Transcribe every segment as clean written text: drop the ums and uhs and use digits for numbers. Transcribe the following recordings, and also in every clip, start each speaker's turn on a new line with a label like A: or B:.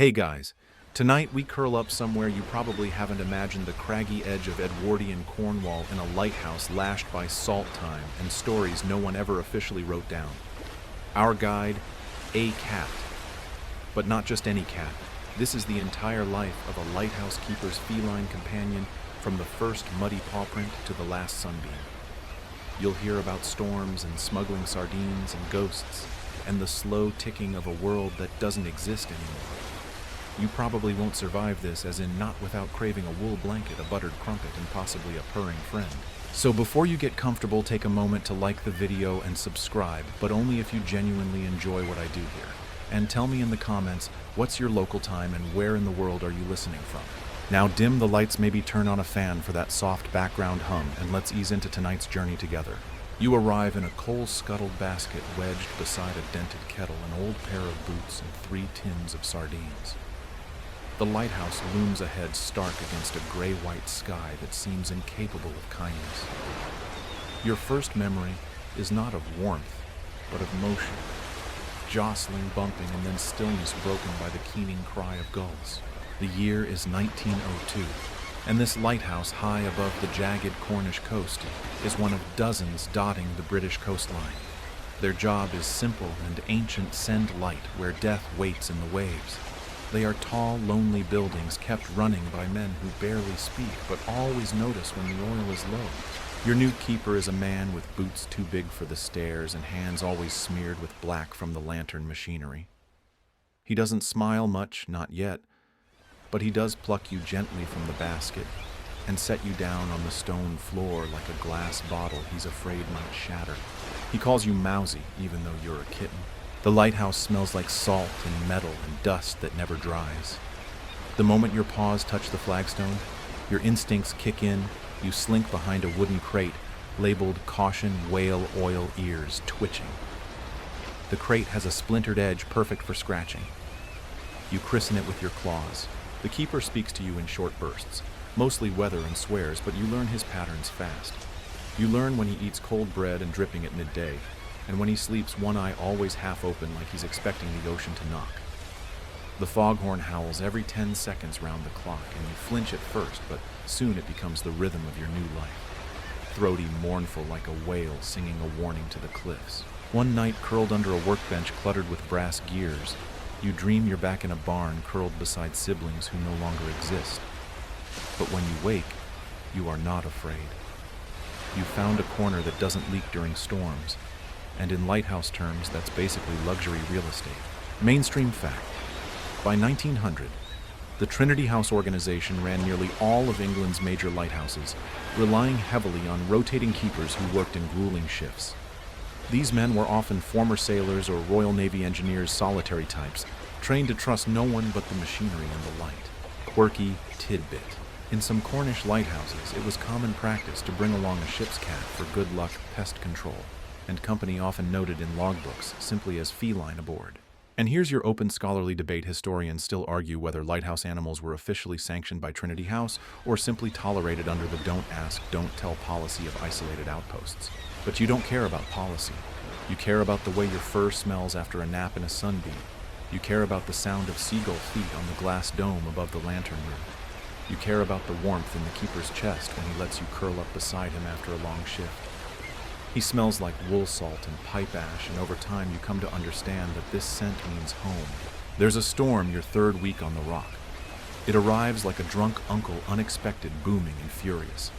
A: Hey guys, tonight we curl up somewhere you probably haven't imagined, the craggy edge of Edwardian Cornwall, in a lighthouse lashed by salt time and stories no one ever officially wrote down. Our guide, a cat. But not just any cat. This is the entire life of a lighthouse keeper's feline companion, from the first muddy paw print to the last sunbeam. You'll hear about storms and smuggling sardines and ghosts, and the slow ticking of a world that doesn't exist anymore. You probably won't survive this, as in not without craving a wool blanket, a buttered crumpet, and possibly a purring friend. So before you get comfortable, take a moment to like the video and subscribe, but only if you genuinely enjoy what I do here. And tell me in the comments, what's your local time and where in the world are you listening from? Now dim the lights, maybe turn on a fan for that soft background hum, and let's ease into tonight's journey together. You arrive in a coal-scuttled basket wedged beside a dented kettle, an old pair of boots, and 3 tins of sardines. The lighthouse looms ahead, stark against a gray-white sky that seems incapable of kindness. Your first memory is not of warmth, but of motion. Jostling, bumping, and then stillness broken by the keening cry of gulls. The year is 1902, and this lighthouse, high above the jagged Cornish coast, is one of dozens dotting the British coastline. Their job is simple and ancient: send light where death waits in the waves. They are tall, lonely buildings kept running by men who barely speak, but always notice when the oil is low. Your new keeper is a man with boots too big for the stairs and hands always smeared with black from the lantern machinery. He doesn't smile much, not yet, but he does pluck you gently from the basket and set you down on the stone floor like a glass bottle he's afraid might shatter. He calls you mousy, even though you're a kitten. The lighthouse smells like salt and metal and dust that never dries. The moment your paws touch the flagstone, your instincts kick in. You slink behind a wooden crate labeled "Caution Whale Oil Ears," twitching. The crate has a splintered edge perfect for scratching. You christen it with your claws. The keeper speaks to you in short bursts, mostly weather and swears, but you learn his patterns fast. You learn when he eats cold bread and dripping at midday, and when he sleeps, one eye always half open like he's expecting the ocean to knock. The foghorn howls every 10 seconds round the clock, and you flinch at first, but soon it becomes the rhythm of your new life. Throaty, mournful, like a whale singing a warning to the cliffs. One night, curled under a workbench cluttered with brass gears, you dream you're back in a barn curled beside siblings who no longer exist. But when you wake, you are not afraid. You found a corner that doesn't leak during storms, and in lighthouse terms, that's basically luxury real estate. Mainstream fact: by 1900, the Trinity House organization ran nearly all of England's major lighthouses, relying heavily on rotating keepers who worked in grueling shifts. These men were often former sailors or Royal Navy engineers, solitary types, trained to trust no one but the machinery and the light. Quirky tidbit: in some Cornish lighthouses, it was common practice to bring along a ship's cat for good luck pest control, and company often noted in logbooks simply as feline aboard. And here's your open scholarly debate. Historians still argue whether lighthouse animals were officially sanctioned by Trinity House or simply tolerated under the don't ask, don't tell policy of isolated outposts. But you don't care about policy. You care about the way your fur smells after a nap in a sunbeam. You care about the sound of seagull feet on the glass dome above the lantern room. You care about the warmth in the keeper's chest when he lets you curl up beside him after a long shift. He smells like wool salt and pipe ash, and over time you come to understand that this scent means home. There's a storm your third week on the rock. It arrives like a drunk uncle, unexpected, booming and furious.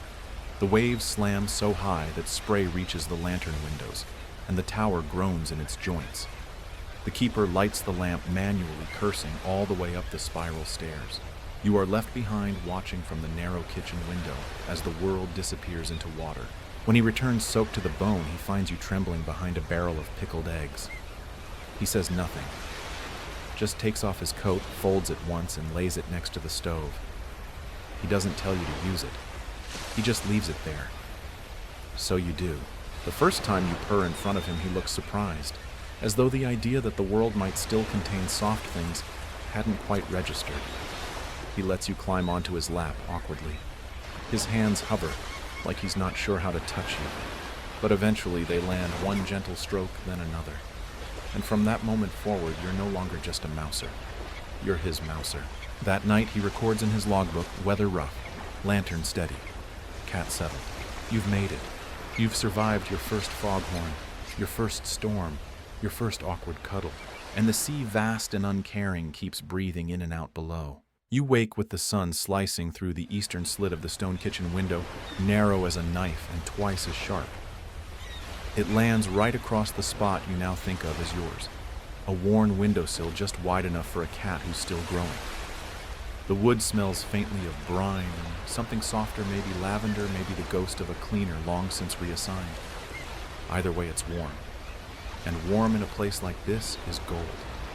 A: The waves slam so high that spray reaches the lantern windows, and the tower groans in its joints. The keeper lights the lamp manually, cursing all the way up the spiral stairs. You are left behind, watching from the narrow kitchen window as the world disappears into water. When he returns soaked to the bone, he finds you trembling behind a barrel of pickled eggs. He says nothing, just takes off his coat, folds it once, and lays it next to the stove. He doesn't tell you to use it. He just leaves it there. So you do. The first time you purr in front of him, he looks surprised, as though the idea that the world might still contain soft things hadn't quite registered. He lets you climb onto his lap awkwardly. His hands hover, like he's not sure how to touch you, but eventually they land, one gentle stroke, then another. And from that moment forward, you're no longer just a mouser. You're his mouser. That night, he records in his logbook, weather rough, lantern steady, cat settled. You've made it. You've survived your first foghorn, your first storm, your first awkward cuddle, and the sea, vast and uncaring, keeps breathing in and out below. You wake with the sun slicing through the eastern slit of the stone kitchen window, narrow as a knife and twice as sharp. It lands right across the spot you now think of as yours, a worn windowsill just wide enough for a cat who's still growing. The wood smells faintly of brine, and something softer, maybe lavender, maybe the ghost of a cleaner long since reassigned. Either way, it's warm. And warm in a place like this is gold.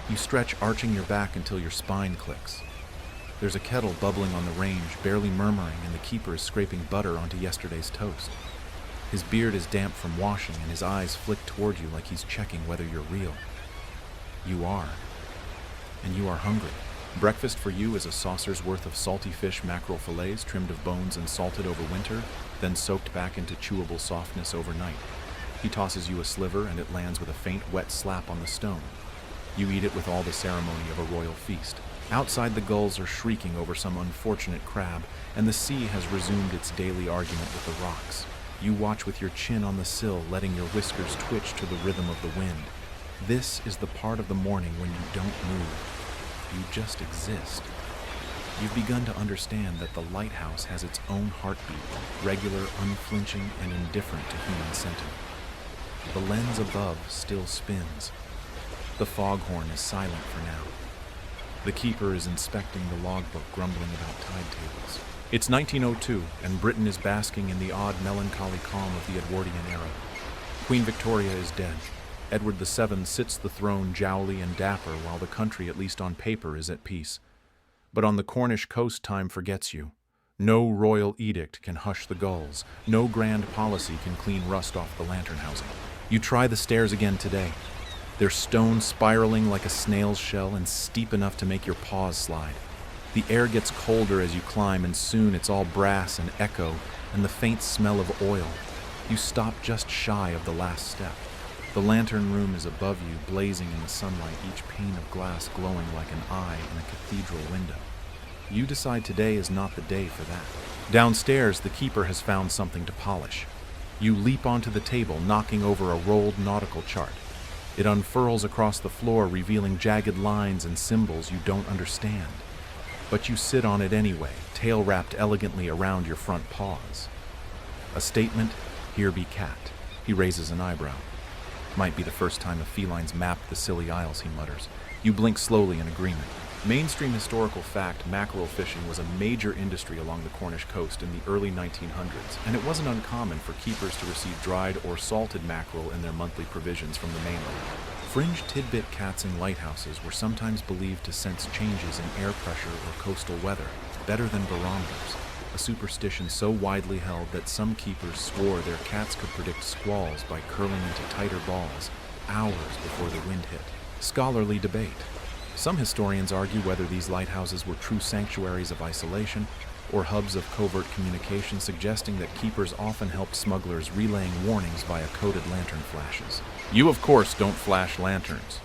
A: You stretch, arching your back until your spine clicks. There's a kettle bubbling on the range, barely murmuring, and the keeper is scraping butter onto yesterday's toast. His beard is damp from washing, and his eyes flick toward you like he's checking whether you're real. You are. And you are hungry. Breakfast for you is a saucer's worth of salty fish mackerel fillets trimmed of bones and salted over winter, then soaked back into chewable softness overnight. He tosses you a sliver, and it lands with a faint, wet slap on the stone. You eat it with all the ceremony of a royal feast. Outside, the gulls are shrieking over some unfortunate crab, and the sea has resumed its daily argument with the rocks. You watch with your chin on the sill, letting your whiskers twitch to the rhythm of the wind. This is the part of the morning when you don't move. You just exist. You've begun to understand that the lighthouse has its own heartbeat, regular, unflinching, and indifferent to human sentiment. The lens above still spins. The foghorn is silent for now. The keeper is inspecting the logbook, grumbling about tide tables. It's 1902, and Britain is basking in the odd, melancholy calm of the Edwardian era. Queen Victoria is dead. Edward VII sits the throne jowly and dapper, while the country, at least on paper, is at peace. But on the Cornish coast, time forgets you. No royal edict can hush the gulls. No grand policy can clean rust off the lantern housing. You try the stairs again today. They're stone spiraling like a snail's shell and steep enough to make your paws slide. The air gets colder as you climb, and soon it's all brass and echo and the faint smell of oil. You stop just shy of the last step. The lantern room is above you, blazing in the sunlight, each pane of glass glowing like an eye in a cathedral window. You decide today is not the day for that. Downstairs, the keeper has found something to polish. You leap onto the table, knocking over a rolled nautical chart. It unfurls across the floor, revealing jagged lines and symbols you don't understand. But you sit on it anyway, tail wrapped elegantly around your front paws. A statement, "Here be cat." He raises an eyebrow. Might be the first time a feline's mapped the silly isles, he mutters. You blink slowly in agreement. Mainstream historical fact, mackerel fishing was a major industry along the Cornish coast in the early 1900s, and it wasn't uncommon for keepers to receive dried or salted mackerel in their monthly provisions from the mainland. Fringe tidbit cats in lighthouses were sometimes believed to sense changes in air pressure or coastal weather, better than barometers, a superstition so widely held that some keepers swore their cats could predict squalls by curling into tighter balls hours before the wind hit. Scholarly debate. Some historians argue whether these lighthouses were true sanctuaries of isolation or hubs of covert communication, suggesting that keepers often helped smugglers, relaying warnings via coded lantern flashes. You, of course, don't flash lanterns,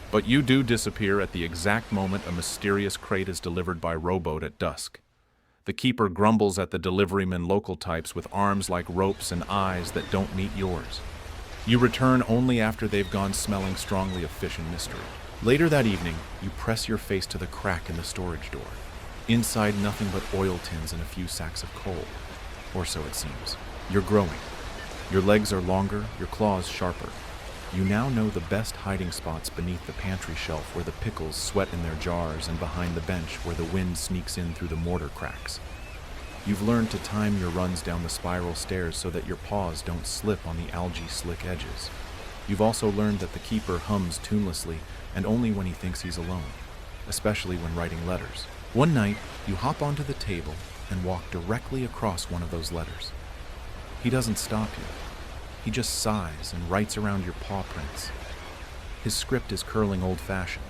A: but you do disappear at the exact moment a mysterious crate is delivered by rowboat at dusk. The keeper grumbles at the deliveryman, local types with arms like ropes and eyes that don't meet yours. You return only after they've gone smelling strongly of fish and mystery. Later that evening, you press your face to the crack in the storage door. Inside, nothing but oil tins and a few sacks of coal. Or so it seems. You're growing. Your legs are longer, your claws sharper. You now know the best hiding spots beneath the pantry shelf where the pickles sweat in their jars, and behind the bench where the wind sneaks in through the mortar cracks. You've learned to time your runs down the spiral stairs so that your paws don't slip on the algae slick edges. You've also learned that the keeper hums tunelessly, and only when he thinks he's alone, especially when writing letters. One night, you hop onto the table and walk directly across one of those letters. He doesn't stop you. He just sighs and writes around your paw prints. His script is curling old-fashioned.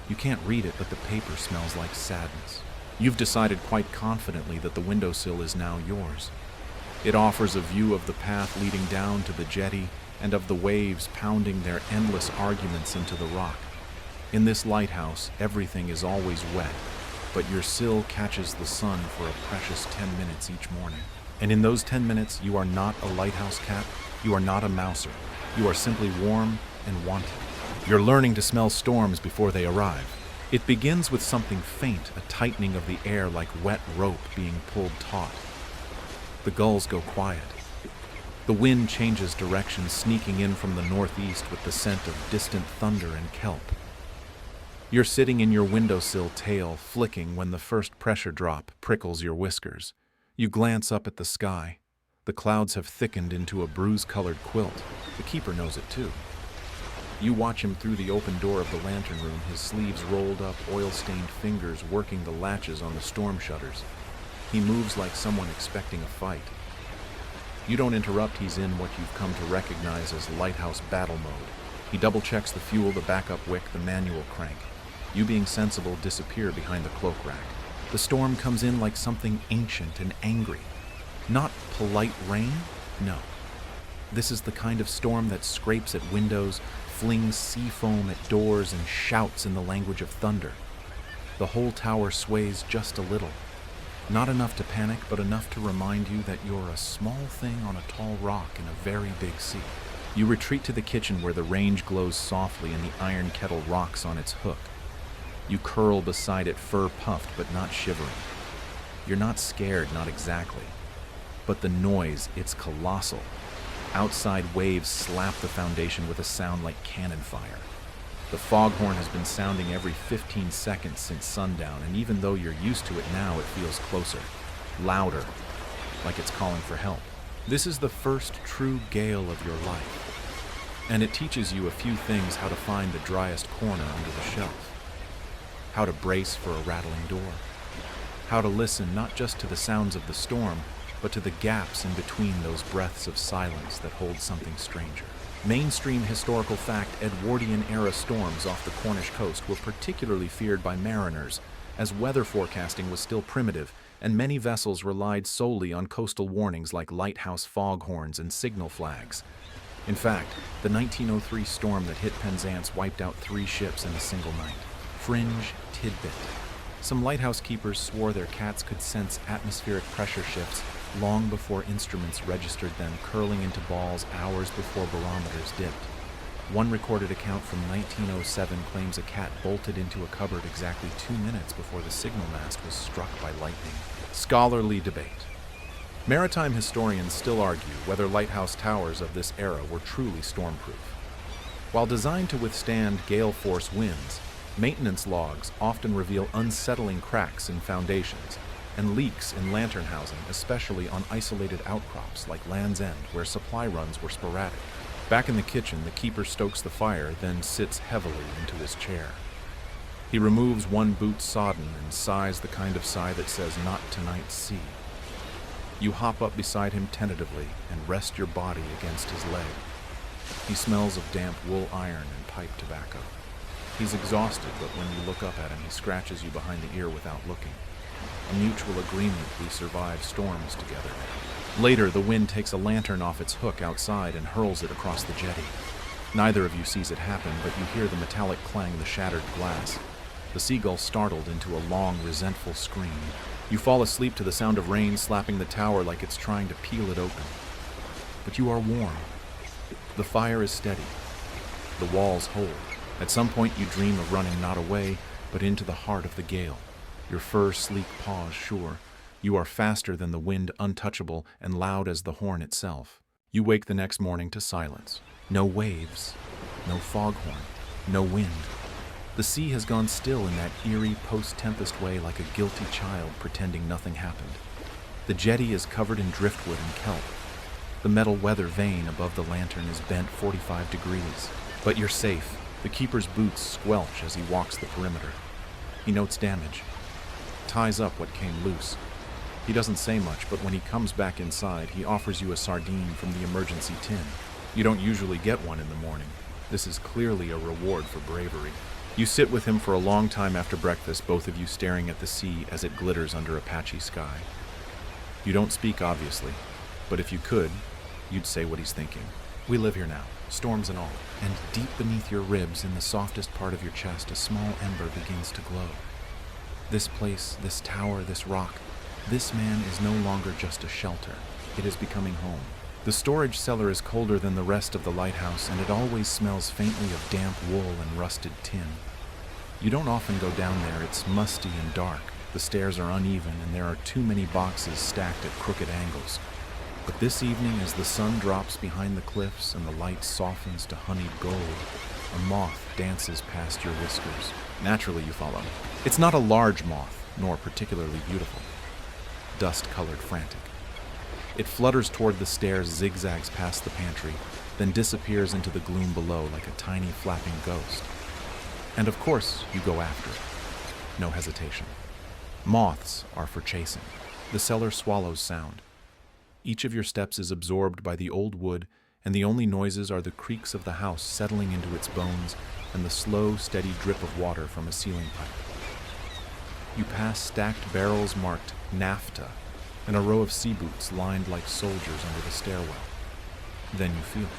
A: You can't read it, but the paper smells like sadness. You've decided quite confidently that the windowsill is now yours. It offers a view of the path leading down to the jetty and of the waves pounding their endless arguments into the rock. In this lighthouse, everything is always wet, but your sill catches the sun for a precious 10 minutes each morning. And in those 10 minutes, you are not a lighthouse cat, you are not a mouser. You are simply warm and wanted. You're learning to smell storms before they arrive. It begins with something faint, a tightening of the air like wet rope being pulled taut. The gulls go quiet. The wind changes direction, sneaking in from the northeast with the scent of distant thunder and kelp. You're sitting in your windowsill, tail flicking when the first pressure drop prickles your whiskers. You glance up at the sky. The clouds have thickened into a bruise-colored quilt. The keeper knows it too. You watch him through the open door of the lantern room, his sleeves rolled up, oil-stained fingers working the latches on the storm shutters. He moves like someone expecting a fight. You don't interrupt, he's in what you've come to recognize as lighthouse battle mode. He double-checks the fuel, the backup wick, the manual crank. You, being sensible, disappear behind the cloak rack. The storm comes in like something ancient and angry. Not polite rain, no. This is the kind of storm that scrapes at windows, flings sea foam at doors, and shouts in the language of thunder. The whole tower sways just a little. Not enough to panic, but enough to remind you that you're a small thing on a tall rock in a very big sea. You retreat to the kitchen where the range glows softly and the iron kettle rocks on its hook. You curl beside it, fur puffed but not shivering. You're not scared, not exactly. But the noise, it's colossal. Outside waves slap the foundation with a sound like cannon fire. The foghorn has been sounding every 15 seconds since sundown, and even though you're used to it now, it feels closer, louder, like it's calling for help. This is the first true gale of your life, and it teaches you a few things: how to find the driest corner under the shelf, how to brace for a rattling door, how to listen not just to the sounds of the storm, but to the gaps in between those breaths of silence that hold something stranger. Mainstream historical fact: Edwardian-era storms off the Cornish coast were particularly feared by mariners, as weather forecasting was still primitive, and many vessels relied solely on coastal warnings like lighthouse foghorns and signal flags. In fact, the 1903 storm that hit Penzance wiped out 3 ships in a single night. Fringe tidbit. Some lighthouse keepers swore their cats could sense atmospheric pressure shifts long before instruments registered them, curling into balls hours before barometers dipped. One recorded account from 1907 claims a cat bolted into a cupboard exactly 2 minutes before the signal mast was struck by lightning. Scholarly debate. Maritime historians still argue whether lighthouse towers of this era were truly stormproof. While designed to withstand gale-force winds, maintenance logs often reveal unsettling cracks in foundations and leaks in lantern housing, especially on isolated outcrops like Land's End, where supply runs were sporadic. Back in the kitchen, the keeper stokes the fire, then sits heavily into his chair. He removes one boot sodden and sighs the kind of sigh that says, "Not tonight, sea." You hop up beside him tentatively and rest your body against his leg. He smells of damp wool iron and pipe tobacco. He's exhausted, but when you look up at him, he scratches you behind the ear without looking. A mutual agreement: we survive storms together. Later, the wind takes a lantern off its hook outside and hurls it across the jetty. Neither of you sees it happen, but you hear the metallic clang the shattered glass. The seagull startled into a long, resentful scream. You fall asleep to the sound of rain slapping the tower like it's trying to peel it open. But you are warm. The fire is steady. The walls hold. At some point you dream of running not away, but into the heart of the gale. Your fur sleek paws sure. You are faster than the wind, untouchable, and loud as the horn itself. You wake the next morning to silence. No waves, no foghorn, no wind. The sea has gone still in that eerie post-tempest way, like a guilty child pretending nothing happened. The jetty is covered in driftwood and kelp. The metal weather vane above the lantern is bent 45 degrees. But you're safe. The keeper's boots squelch as he walks the perimeter. He notes damage, ties up what came loose. He doesn't say much, but when he comes back inside, he offers you a sardine from the emergency tin. You don't usually get one in the morning. This is clearly a reward for bravery. You sit with him for a long time after breakfast, both of you staring at the sea as it glitters under a patchy sky. You don't speak, obviously, but if you could, you'd say what he's thinking. We live here now, storms and all, and deep beneath your ribs, in the softest part of your chest, a small ember begins to glow. This place, this tower, this rock, this man is no longer just a shelter. It is becoming home. The storage cellar is colder than the rest of the lighthouse, and it always smells faintly of damp wool and rusted tin. You don't often go down there. It's musty and dark. The stairs are uneven, and there are too many boxes stacked at crooked angles. But this evening, as the sun drops behind the cliffs and the light softens to honeyed gold, a moth dances past your whiskers. Naturally, you follow. It's not a large moth, nor particularly beautiful. Dust-colored, frantic. It flutters toward the stairs, zigzags past the pantry, then disappears into the gloom below like a tiny flapping ghost. And of course, you go after it. No hesitation. Moths are for chasing. The cellar swallows sound. Each of your steps is absorbed by the old wood, and the only noises are the creaks of the house settling into its bones and the slow, steady drip of water from a ceiling pipe. You pass stacked barrels marked NAFTA and a row of sea boots lined like soldiers under the stairwell. Then you feel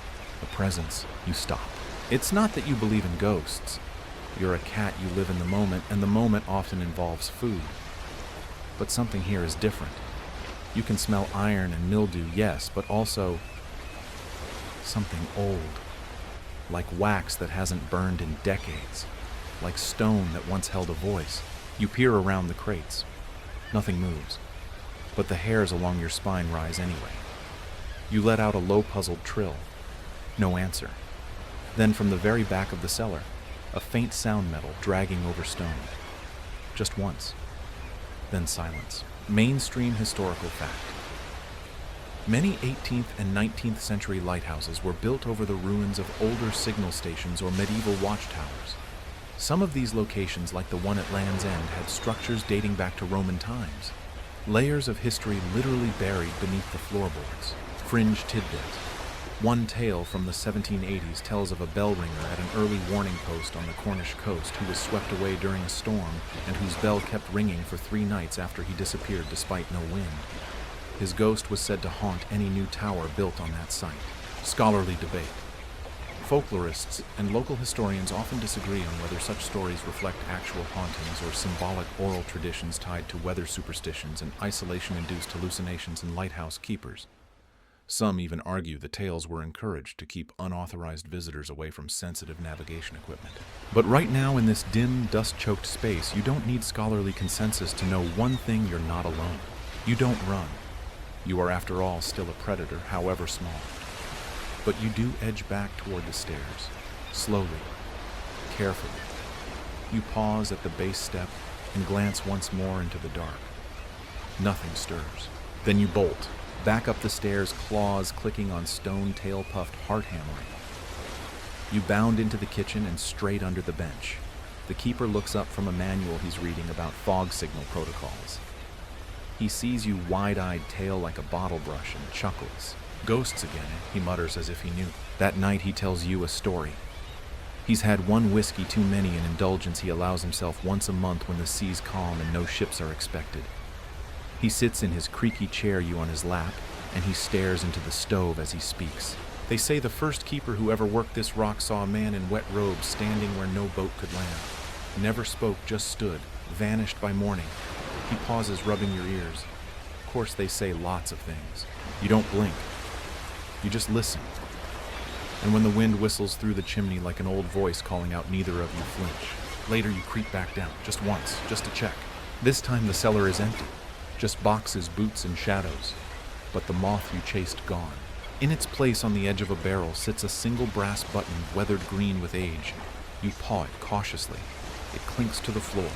A: a presence. You stop. It's not that you believe in ghosts. You're a cat, you live in the moment, and the moment often involves food. But something here is different. You can smell iron and mildew, yes, but also something old. Like wax that hasn't burned in decades. Like stone that once held a voice. You peer around the crates. Nothing moves. But the hairs along your spine rise anyway. You let out a low, puzzled trill. No answer. Then from the very back of the cellar, a faint sound metal dragging over stone. Just once. Then silence. Mainstream historical fact. Many 18th and 19th century lighthouses were built over the ruins of older signal stations or medieval watchtowers. Some of these locations, like the one at Land's End, had structures dating back to Roman times. Layers of history literally buried beneath the floorboards. Fringe tidbit. One tale from the 1780s tells of a bell ringer at an early warning post on the Cornish coast who was swept away during a storm and whose bell kept ringing for 3 nights after he disappeared despite no wind. His ghost was said to haunt any new tower built on that site. Scholarly debate. Folklorists and local historians often disagree on whether such stories reflect actual hauntings or symbolic oral traditions tied to weather superstitions and isolation-induced hallucinations in lighthouse keepers. Some even argue the tales were encouraged to keep unauthorized visitors away from sensitive navigation equipment. But right now, in this dim, dust-choked space, you don't need scholarly consensus to know one thing: you're not alone. You don't run. You are, after all, still a predator, however small. But you do edge back toward the stairs, slowly, carefully. You pause at the base step and glance once more into the dark. Nothing stirs. Then you bolt. Back up the stairs, claws clicking on stone tail-puffed heart hammering. You bound into the kitchen and straight under the bench. The keeper looks up from a manual he's reading about fog signal protocols. He sees you wide-eyed tail like a bottle brush and chuckles. Ghosts again, he mutters as if he knew. That night he tells you a story. He's had one whiskey too many, an indulgence he allows himself once a month when the sea's calm and no ships are expected. He sits in his creaky chair, you on his lap, and he stares into the stove as he speaks. They say the first keeper who ever worked this rock saw a man in wet robes standing where no boat could land. Never spoke, just stood, vanished by morning. He pauses, rubbing your ears. Of course, they say lots of things. You don't blink. You just listen. And when the wind whistles through the chimney like an old voice calling out, neither of you flinch. Later, you creep back down, just once, just to check. This time the cellar is empty. Just boxes, boots, and shadows. But the moth you chased gone. In its place on the edge of a barrel sits a single brass button, weathered green with age. You paw it cautiously. It clinks to the floor.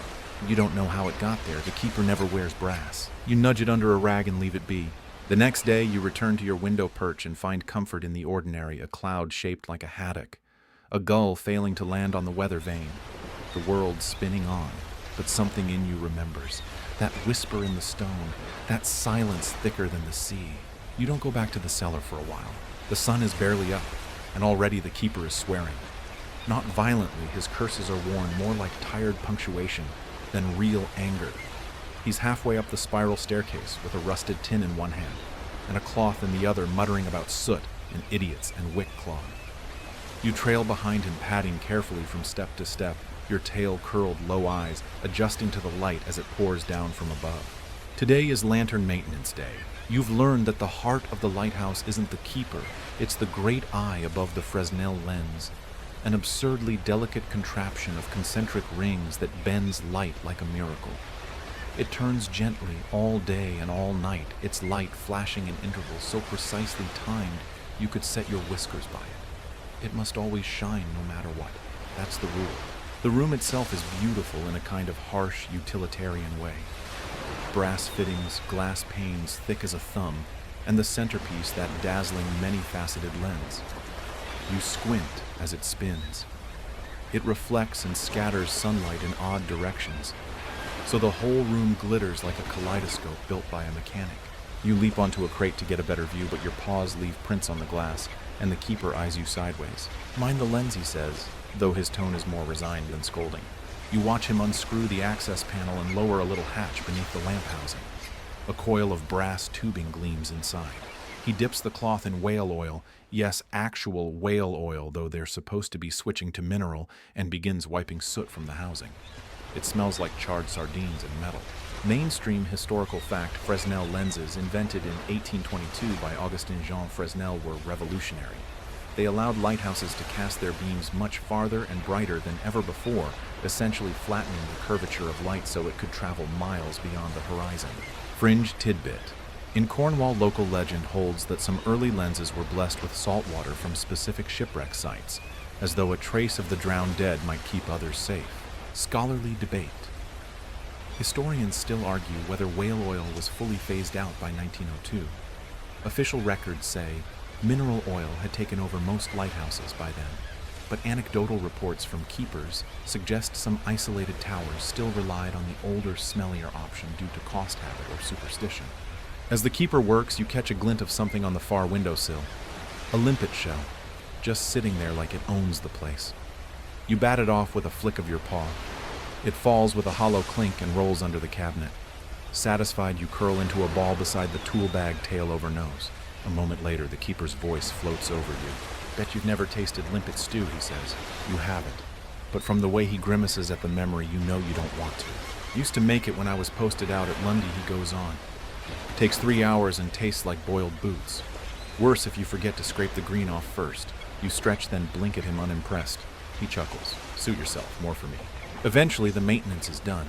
A: You don't know how it got there. The keeper never wears brass. You nudge it under a rag and leave it be. The next day, you return to your window perch and find comfort in the ordinary, a cloud shaped like a haddock, a gull failing to land on the weather vane, the world spinning on. But something in you remembers. That whisper in the stone, that silence thicker than the sea. You don't go back to the cellar for a while. The sun is barely up, and already the keeper is swearing. Not violently, his curses are worn more like tired punctuation than real anger. He's halfway up the spiral staircase with a rusted tin in one hand and a cloth in the other, muttering about soot, and idiots and wick claw. You trail behind him, padding carefully from step to step, your tail curled, low eyes, adjusting to the light as it pours down from above. Today is Lantern Maintenance Day. You've learned that the heart of the lighthouse isn't the keeper, it's the great eye above the Fresnel lens, an absurdly delicate contraption of concentric rings that bends light like a miracle. It turns gently all day and all night, its light flashing in intervals so precisely timed you could set your whiskers by it. It must always shine no matter what. That's the rule. The room itself is beautiful in a kind of harsh, utilitarian way. Brass fittings, glass panes thick as a thumb, and the centerpiece that dazzling, many-faceted lens. You squint as it spins. It reflects and scatters sunlight in odd directions, so the whole room glitters like a kaleidoscope built by a mechanic. You leap onto a crate to get a better view, but your paws leave prints on the glass, and the keeper eyes you sideways. "Mind the lens," he says, though his tone is more resigned than scolding. You watch him unscrew the access panel and lower a little hatch beneath the lamp housing. A coil of brass tubing gleams inside. He dips the cloth in whale oil, yes, actual whale oil, though they're supposed to be switching to mineral, and begins wiping soot from the housing. It smells like charred sardines and metal. Mainstream historical fact: Fresnel lenses, invented in 1822 by Augustin Jean Fresnel, were revolutionary. They allowed lighthouses to cast their beams much farther and brighter than ever before, essentially flattening the curvature of light so it could travel miles beyond the horizon. Fringe tidbit. In Cornwall, local legend holds that some early lenses were blessed with salt water from specific shipwreck sites, as though a trace of the drowned dead might keep others safe. Scholarly debate. Historians still argue whether whale oil was fully phased out by 1902. Official records say mineral oil had taken over most lighthouses by then, but anecdotal reports from keepers suggest some isolated towers still relied on the older, smellier option due to cost habit or superstition. As the keeper works, you catch a glint of something on the far windowsill. A limpet shell, just sitting there like it owns the place. You bat it off with a flick of your paw. It falls with a hollow clink and rolls under the cabinet. Satisfied, you curl into a ball beside the tool bag, tail over nose. A moment later, the keeper's voice floats over you. "Bet you've never tasted limpet stew," he says. You haven't. But from the way he grimaces at the memory, you know you don't want to. "Used to make it when I was posted out at Lundy," he goes on. "Takes 3 hours and tastes like boiled boots. Worse if you forget to scrape the green off first." You stretch, then blink at him unimpressed. He chuckles. "Suit yourself, more for me." Eventually, the maintenance is done.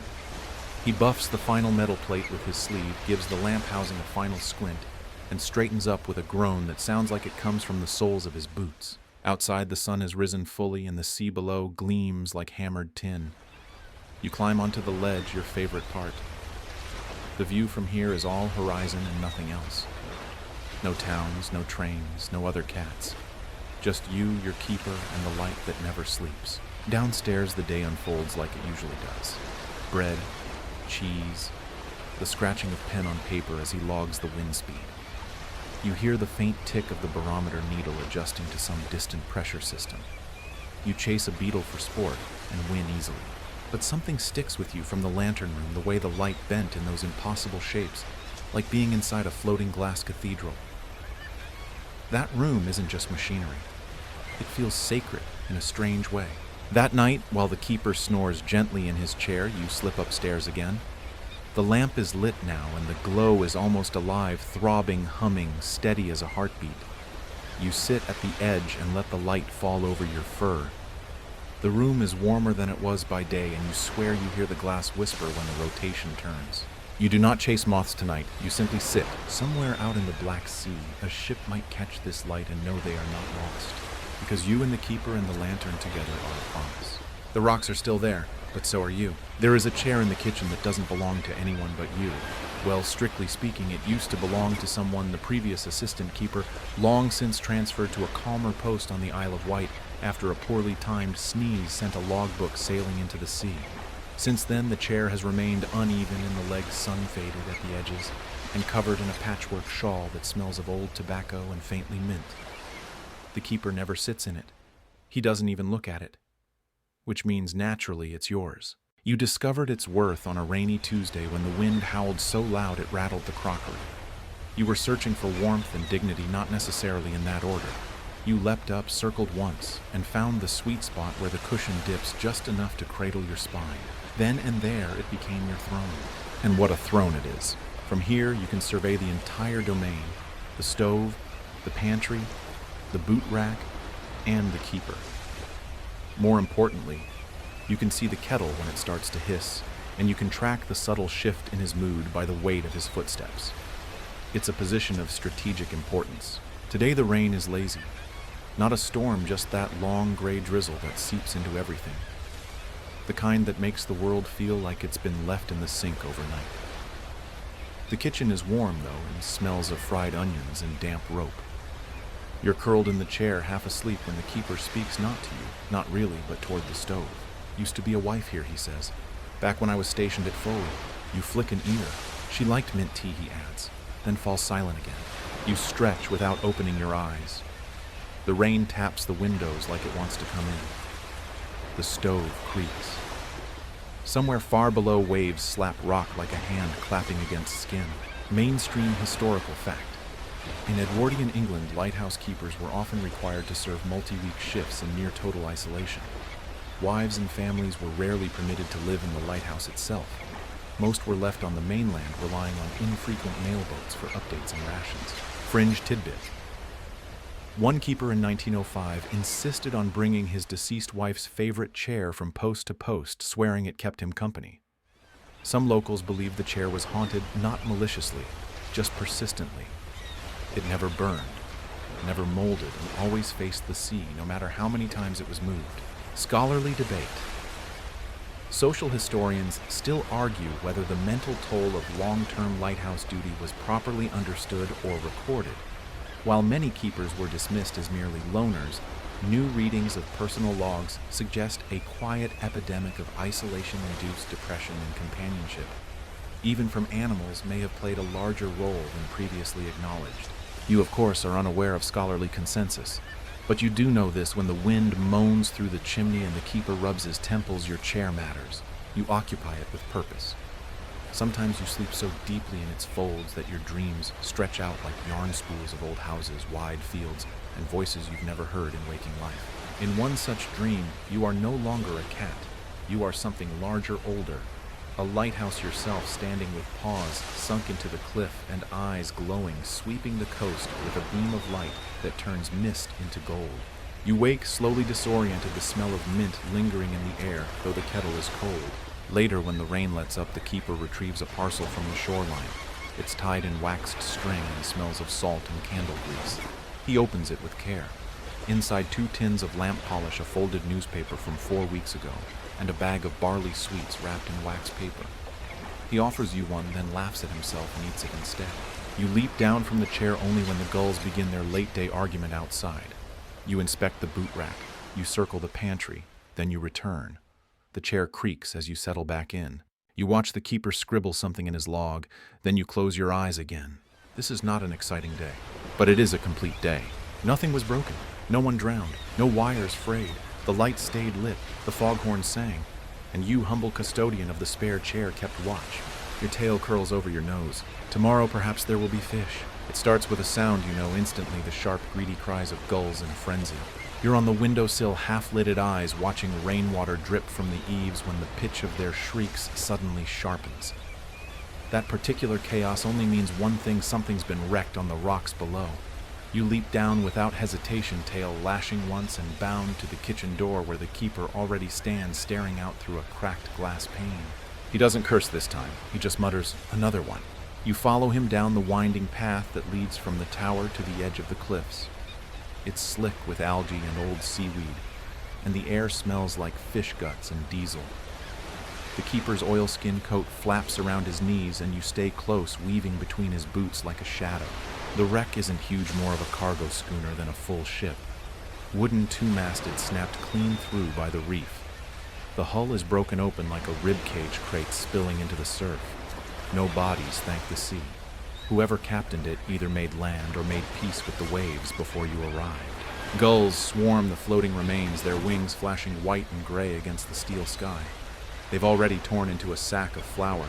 A: He buffs the final metal plate with his sleeve, gives the lamp housing a final squint, and straightens up with a groan that sounds like it comes from the soles of his boots. Outside, the sun has risen fully, and the sea below gleams like hammered tin. You climb onto the ledge, your favorite part. The view from here is all horizon and nothing else. No towns, no trains, no other cats. Just you, your keeper, and the light that never sleeps. Downstairs, the day unfolds like it usually does. Bread, cheese, the scratching of pen on paper as he logs the wind speed. You hear the faint tick of the barometer needle adjusting to some distant pressure system. You chase a beetle for sport and win easily. But something sticks with you from the lantern room, the way the light bent in those impossible shapes, like being inside a floating glass cathedral. That room isn't just machinery. It feels sacred in a strange way. That night, while the keeper snores gently in his chair, you slip upstairs again. The lamp is lit now, and the glow is almost alive, throbbing, humming, steady as a heartbeat. You sit at the edge and let the light fall over your fur. The room is warmer than it was by day, and you swear you hear the glass whisper when the rotation turns. You do not chase moths tonight. You simply sit. Somewhere out in the Black Sea, a ship might catch this light and know they are not lost, because you and the keeper and the lantern together are a promise. The rocks are still there, but so are you. There is a chair in the kitchen that doesn't belong to anyone but you. Well, strictly speaking, it used to belong to someone, the previous assistant keeper, long since transferred to a calmer post on the Isle of Wight after a poorly timed sneeze sent a logbook sailing into the sea. Since then, the chair has remained uneven and the legs sun-faded at the edges and covered in a patchwork shawl that smells of old tobacco and faintly mint. The keeper never sits in it. He doesn't even look at it, which means naturally it's yours. You discovered its worth on a rainy Tuesday when the wind howled so loud it rattled the crockery. You were searching for warmth and dignity, not necessarily in that order. You leapt up, circled once, and found the sweet spot where the cushion dips just enough to cradle your spine. Then and there, it became your throne. And what a throne it is. From here, you can survey the entire domain: the stove, the pantry, the boot rack, and the keeper. More importantly, you can see the kettle when it starts to hiss, and you can track the subtle shift in his mood by the weight of his footsteps. It's a position of strategic importance. Today the rain is lazy. Not a storm, just that long gray drizzle that seeps into everything. The kind that makes the world feel like it's been left in the sink overnight. The kitchen is warm, though, and smells of fried onions and damp rope. You're curled in the chair, half asleep, when the keeper speaks not to you, not really, but toward the stove. Used to be a wife here, he says. Back when I was stationed at Foley. You flick an ear. She liked mint tea, he adds, then falls silent again. You stretch without opening your eyes. The rain taps the windows like it wants to come in. The stove creaks. Somewhere far below, waves slap rock like a hand clapping against skin. Mainstream historical fact. In Edwardian England, lighthouse keepers were often required to serve multi-week shifts in near total isolation. Wives and families were rarely permitted to live in the lighthouse itself. Most were left on the mainland, relying on infrequent mailboats for updates and rations. Fringe tidbit. One keeper in 1905 insisted on bringing his deceased wife's favorite chair from post to post, swearing it kept him company. Some locals believed the chair was haunted not maliciously, just persistently. It never burned, never molded, and always faced the sea, no matter how many times it was moved. Scholarly debate. Social historians still argue whether the mental toll of long-term lighthouse duty was properly understood or recorded. While many keepers were dismissed as merely loners, new readings of personal logs suggest a quiet epidemic of isolation-induced depression and companionship. Even from animals may have played a larger role than previously acknowledged. You, of course, are unaware of scholarly consensus. But you do know this: when the wind moans through the chimney and the keeper rubs his temples, your chair matters. You occupy it with purpose. Sometimes you sleep so deeply in its folds that your dreams stretch out like yarn spools of old houses, wide fields, and voices you've never heard in waking life. In one such dream, you are no longer a cat. You are something larger, older. A lighthouse yourself, standing with paws sunk into the cliff and eyes glowing, sweeping the coast with a beam of light that turns mist into gold. You wake, slowly disoriented, the smell of mint lingering in the air, though the kettle is cold. Later, when the rain lets up, the keeper retrieves a parcel from the shoreline. It's tied in waxed string and smells of salt and candle grease. He opens it with care. Inside 2 tins of lamp polish, a folded newspaper from 4 weeks ago, and a bag of barley sweets wrapped in wax paper. He offers you one, then laughs at himself and eats it instead. You leap down from the chair only when the gulls begin their late-day argument outside. You inspect the boot rack. You circle the pantry. Then you return. The chair creaks as you settle back in. You watch the keeper scribble something in his log. Then you close your eyes again. This is not an exciting day, but it is a complete day. Nothing was broken. No one drowned. No wires frayed. The light stayed lit. The foghorn sang. And you, humble custodian of the spare chair, kept watch. Your tail curls over your nose. Tomorrow, perhaps there will be fish. It starts with a sound you know instantly, the sharp, greedy cries of gulls in a frenzy. You're on the windowsill, half-lidded eyes, watching rainwater drip from the eaves when the pitch of their shrieks suddenly sharpens. That particular chaos only means one thing: something's been wrecked on the rocks below. You leap down without hesitation, tail lashing once, and bound to the kitchen door where the keeper already stands, staring out through a cracked glass pane. He doesn't curse this time. He just mutters, "Another one." You follow him down the winding path that leads from the tower to the edge of the cliffs. It's slick with algae and old seaweed, and the air smells like fish guts and diesel. The keeper's oilskin coat flaps around his knees, and you stay close, weaving between his boots like a shadow. The wreck isn't huge, more of a cargo schooner than a full ship. Wooden two-masted, snapped clean through by the reef. The hull is broken open like a ribcage crate spilling into the surf. No bodies, thank the sea. Whoever captained it either made land or made peace with the waves before you arrived. Gulls swarm the floating remains, their wings flashing white and gray against the steel sky. They've already torn into a sack of flour.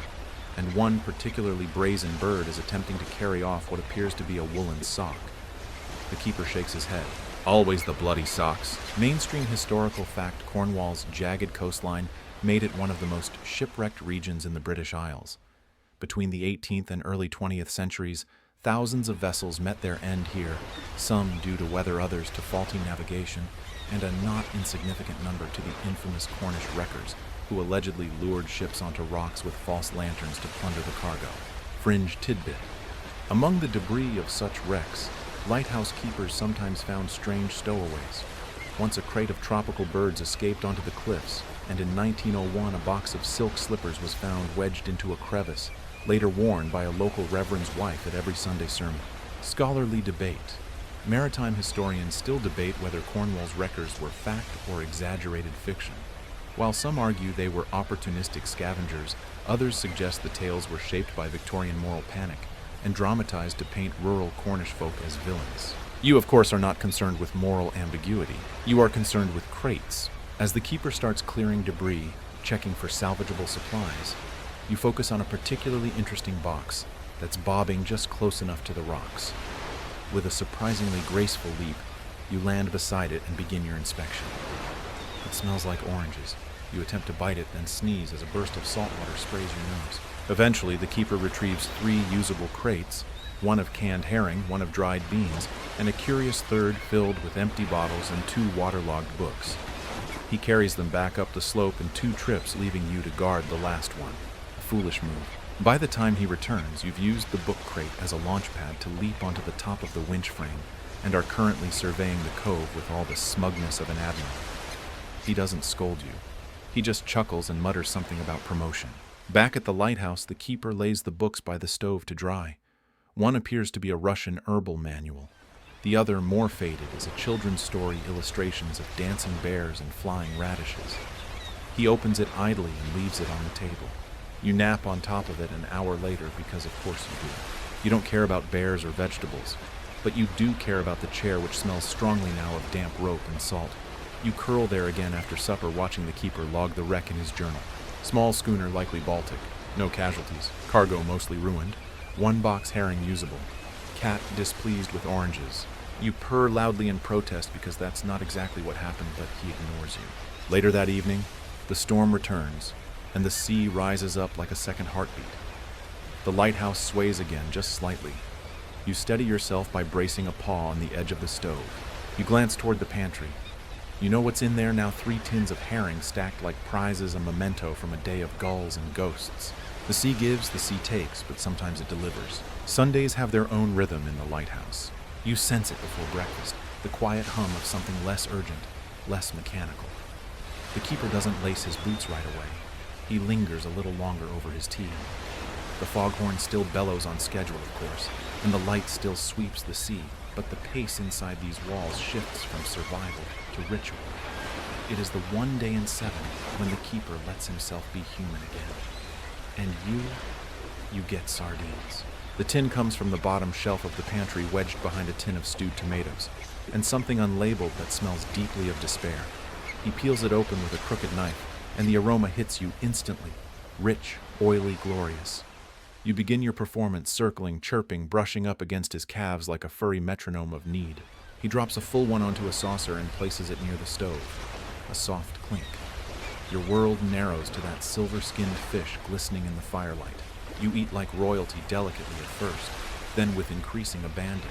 A: and one particularly brazen bird is attempting to carry off what appears to be a woolen sock. The keeper shakes his head. Always the bloody socks. Mainstream historical fact: Cornwall's jagged coastline made it one of the most shipwrecked regions in the British Isles. Between the 18th and early 20th centuries, thousands of vessels met their end here, some due to weather, others to faulty navigation, and a not insignificant number to the infamous Cornish wreckers, who allegedly lured ships onto rocks with false lanterns to plunder the cargo. Fringe tidbit. Among the debris of such wrecks, lighthouse keepers sometimes found strange stowaways. Once a crate of tropical birds escaped onto the cliffs, and in 1901 a box of silk slippers was found wedged into a crevice, later worn by a local reverend's wife at every Sunday sermon. Scholarly debate. Maritime historians still debate whether Cornwall's wreckers were fact or exaggerated fiction. While some argue they were opportunistic scavengers, others suggest the tales were shaped by Victorian moral panic and dramatized to paint rural Cornish folk as villains. You, of course, are not concerned with moral ambiguity. You are concerned with crates. As the keeper starts clearing debris, checking for salvageable supplies, you focus on a particularly interesting box that's bobbing just close enough to the rocks. With a surprisingly graceful leap, you land beside it and begin your inspection. It smells like oranges. You attempt to bite it, then sneeze as a burst of salt water sprays your nose. Eventually, the keeper retrieves 3 usable crates, one of canned herring, one of dried beans, and a curious third filled with empty bottles and 2 waterlogged books. He carries them back up the slope in 2 trips, leaving you to guard the last one. A foolish move. By the time he returns, you've used the book crate as a launch pad to leap onto the top of the winch frame and are currently surveying the cove with all the smugness of an admiral. He doesn't scold you. He just chuckles and mutters something about promotion. Back at the lighthouse, the keeper lays the books by the stove to dry. One appears to be a Russian herbal manual. The other, more faded, is a children's story, illustrations of dancing bears and flying radishes. He opens it idly and leaves it on the table. You nap on top of it an hour later because of course you do. You don't care about bears or vegetables, but you do care about the chair, which smells strongly now of damp rope and salt. You curl there again after supper, watching the keeper log the wreck in his journal. Small schooner, likely Baltic. No casualties. Cargo mostly ruined. 1 box herring usable. Cat displeased with oranges. You purr loudly in protest because that's not exactly what happened, but he ignores you. Later that evening, the storm returns, and the sea rises up like a second heartbeat. The lighthouse sways again, just slightly. You steady yourself by bracing a paw on the edge of the stove. You glance toward the pantry. You know what's in there now: 3 tins of herring stacked like prizes, a memento from a day of gulls and ghosts. The sea gives, the sea takes, but sometimes it delivers. Sundays have their own rhythm in the lighthouse. You sense it before breakfast, the quiet hum of something less urgent, less mechanical. The keeper doesn't lace his boots right away. He lingers a little longer over his tea. The foghorn still bellows on schedule, of course, and the light still sweeps the sea, but the pace inside these walls shifts from survival to ritual. It is the one day in 7 when the keeper lets himself be human again. And you get sardines. The tin comes from the bottom shelf of the pantry, wedged behind a tin of stewed tomatoes, and something unlabeled that smells deeply of despair. He peels it open with a crooked knife, and the aroma hits you instantly. Rich, oily, glorious. You begin your performance, circling, chirping, brushing up against his calves like a furry metronome of need. He drops a full one onto a saucer and places it near the stove. A soft clink. Your world narrows to that silver-skinned fish glistening in the firelight. You eat like royalty, delicately at first, then with increasing abandon.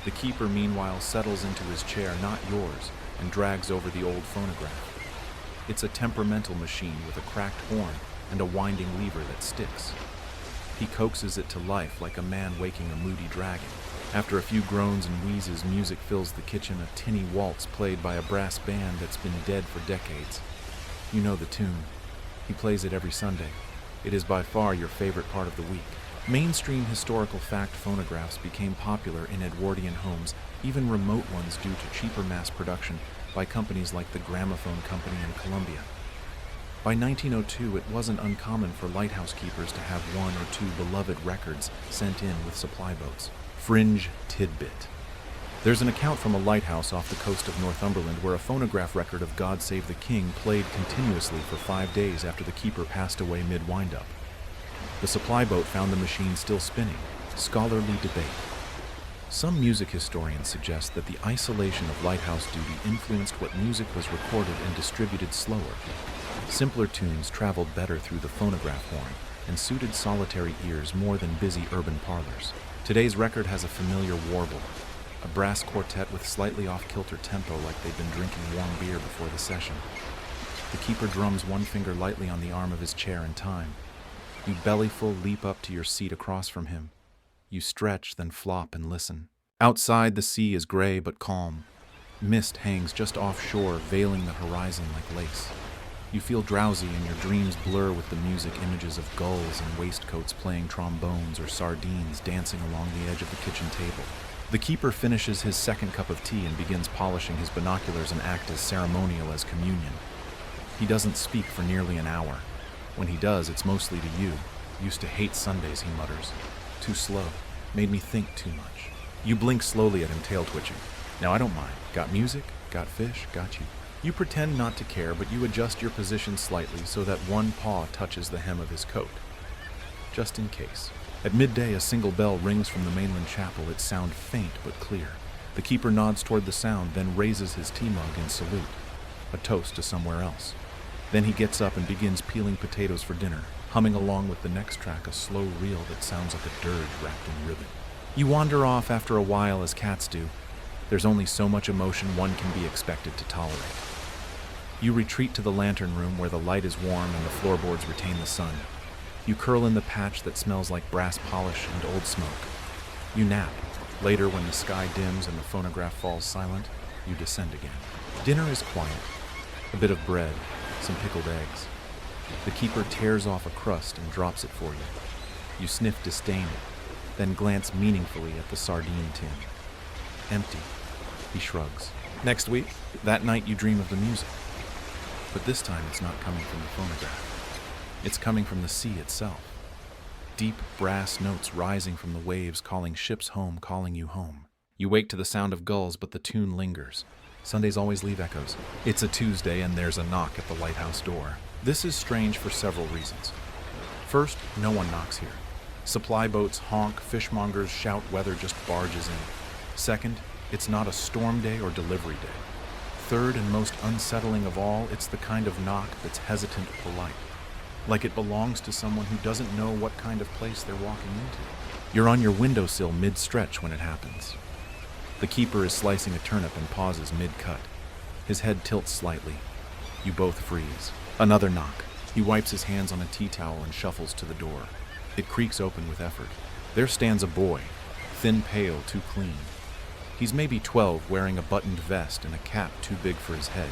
A: The keeper, meanwhile, settles into his chair, not yours, and drags over the old phonograph. It's a temperamental machine with a cracked horn and a winding lever that sticks. He coaxes it to life like a man waking a moody dragon. After a few groans and wheezes, music fills the kitchen, a tinny waltz played by a brass band that's been dead for decades. You know the tune. He plays it every Sunday. It is by far your favorite part of the week. Mainstream historical fact phonographs became popular in Edwardian homes, even remote ones due to cheaper mass production by companies like the Gramophone Company in Columbia. By 1902, it wasn't uncommon for lighthouse keepers to have 1 or 2 beloved records sent in with supply boats. Fringe tidbit. There's an account from a lighthouse off the coast of Northumberland where a phonograph record of God Save the King played continuously for 5 days after the keeper passed away mid-windup. The supply boat found the machine still spinning. Scholarly debate. Some music historians suggest that the isolation of lighthouse duty influenced what music was recorded and distributed slower. Simpler tunes traveled better through the phonograph horn and suited solitary ears more than busy urban parlors. Today's record has a familiar warble, a brass quartet with slightly off-kilter tempo like they've been drinking warm beer before the session. The keeper drums one finger lightly on the arm of his chair in time. You bellyful leap up to your seat across from him. You stretch, then flop and listen. Outside, the sea is gray but calm. Mist hangs just offshore, veiling the horizon like lace. You feel drowsy and your dreams blur with the music images of gulls and waistcoats playing trombones or sardines dancing along the edge of the kitchen table. The keeper finishes his second cup of tea and begins polishing his binoculars and act as ceremonial as communion. He doesn't speak for nearly an hour. When he does, it's mostly to you. Used to hate Sundays, he mutters. Too slow. Made me think too much. You blink slowly at him, tail twitching. Now I don't mind. Got music? Got fish? Got you. You pretend not to care, but you adjust your position slightly so that one paw touches the hem of his coat. Just in case. At midday, a single bell rings from the mainland chapel, its sound faint but clear. The keeper nods toward the sound, then raises his tea mug in salute. A toast to somewhere else. Then he gets up and begins peeling potatoes for dinner, humming along with the next track a slow reel that sounds like a dirge wrapped in ribbon. You wander off after a while as cats do. There's only so much emotion one can be expected to tolerate. You retreat to the lantern room where the light is warm and the floorboards retain the sun. You curl in the patch that smells like brass polish and old smoke. You nap. Later, when the sky dims and the phonograph falls silent, you descend again. Dinner is quiet. A bit of bread, some pickled eggs. The keeper tears off a crust and drops it for you. You sniff disdain, then glance meaningfully at the sardine tin. Empty. He shrugs. Next week, that night you dream of the music. But this time it's not coming from the phonograph. It's coming from the sea itself. Deep brass notes rising from the waves calling ships home, calling you home. You wake to the sound of gulls, but the tune lingers. Sundays always leave echoes. It's a Tuesday and there's a knock at the lighthouse door. This is strange for several reasons. First, no one knocks here. Supply boats honk, fishmongers shout, weather just barges in. Second, it's not a storm day or delivery day. Third, and most unsettling of all, it's the kind of knock that's hesitant polite. Like it belongs to someone who doesn't know what kind of place they're walking into. You're on your windowsill mid-stretch when it happens. The keeper is slicing a turnip and pauses mid-cut. His head tilts slightly. You both freeze. Another knock. He wipes his hands on a tea towel and shuffles to the door. It creaks open with effort. There stands a boy, thin, pale, too clean. He's maybe 12, wearing a buttoned vest and a cap too big for his head.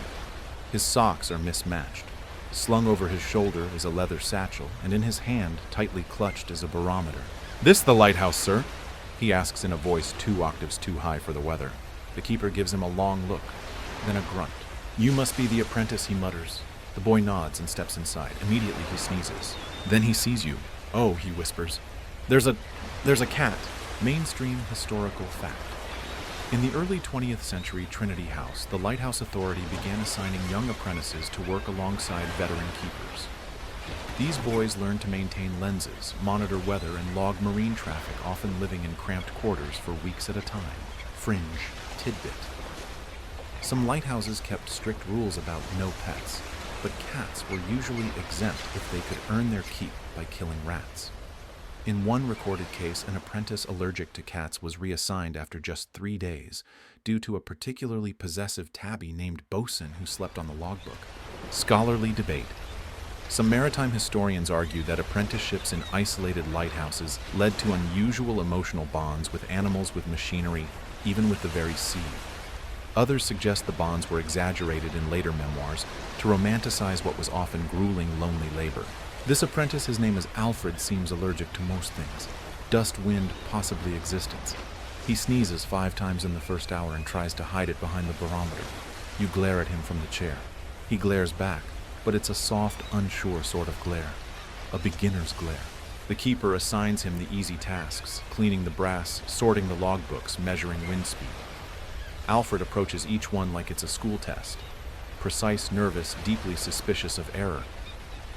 A: His socks are mismatched. Slung over his shoulder is a leather satchel, and in his hand, tightly clutched, is a barometer. "This the lighthouse, sir?" he asks in a voice 2 octaves too high for the weather. The keeper gives him a long look, then a grunt. "You must be the apprentice," he mutters. The boy nods and steps inside. Immediately he sneezes. Then he sees you. "Oh," he whispers. There's a cat." Mainstream historical fact. In the early 20th century Trinity House, the Lighthouse Authority began assigning young apprentices to work alongside veteran keepers. These boys learned to maintain lenses, monitor weather, and log marine traffic, often living in cramped quarters for weeks at a time. Fringe tidbit. Some lighthouses kept strict rules about no pets, but cats were usually exempt if they could earn their keep by killing rats. In one recorded case, an apprentice allergic to cats was reassigned after just 3 days, due to a particularly possessive tabby named Bosun who slept on the logbook. Scholarly debate. Some maritime historians argue that apprenticeships in isolated lighthouses led to unusual emotional bonds with animals, with machinery, even with the very sea. Others suggest the bonds were exaggerated in later memoirs to romanticize what was often grueling, lonely labor. This apprentice, his name is Alfred, seems allergic to most things. Dust, wind, possibly existence. He sneezes 5 times in the first hour and tries to hide it behind the barometer. You glare at him from the chair. He glares back, but it's a soft, unsure sort of glare. A beginner's glare. The keeper assigns him the easy tasks, cleaning the brass, sorting the logbooks, measuring wind speed. Alfred approaches each one like it's a school test. Precise, nervous, deeply suspicious of error.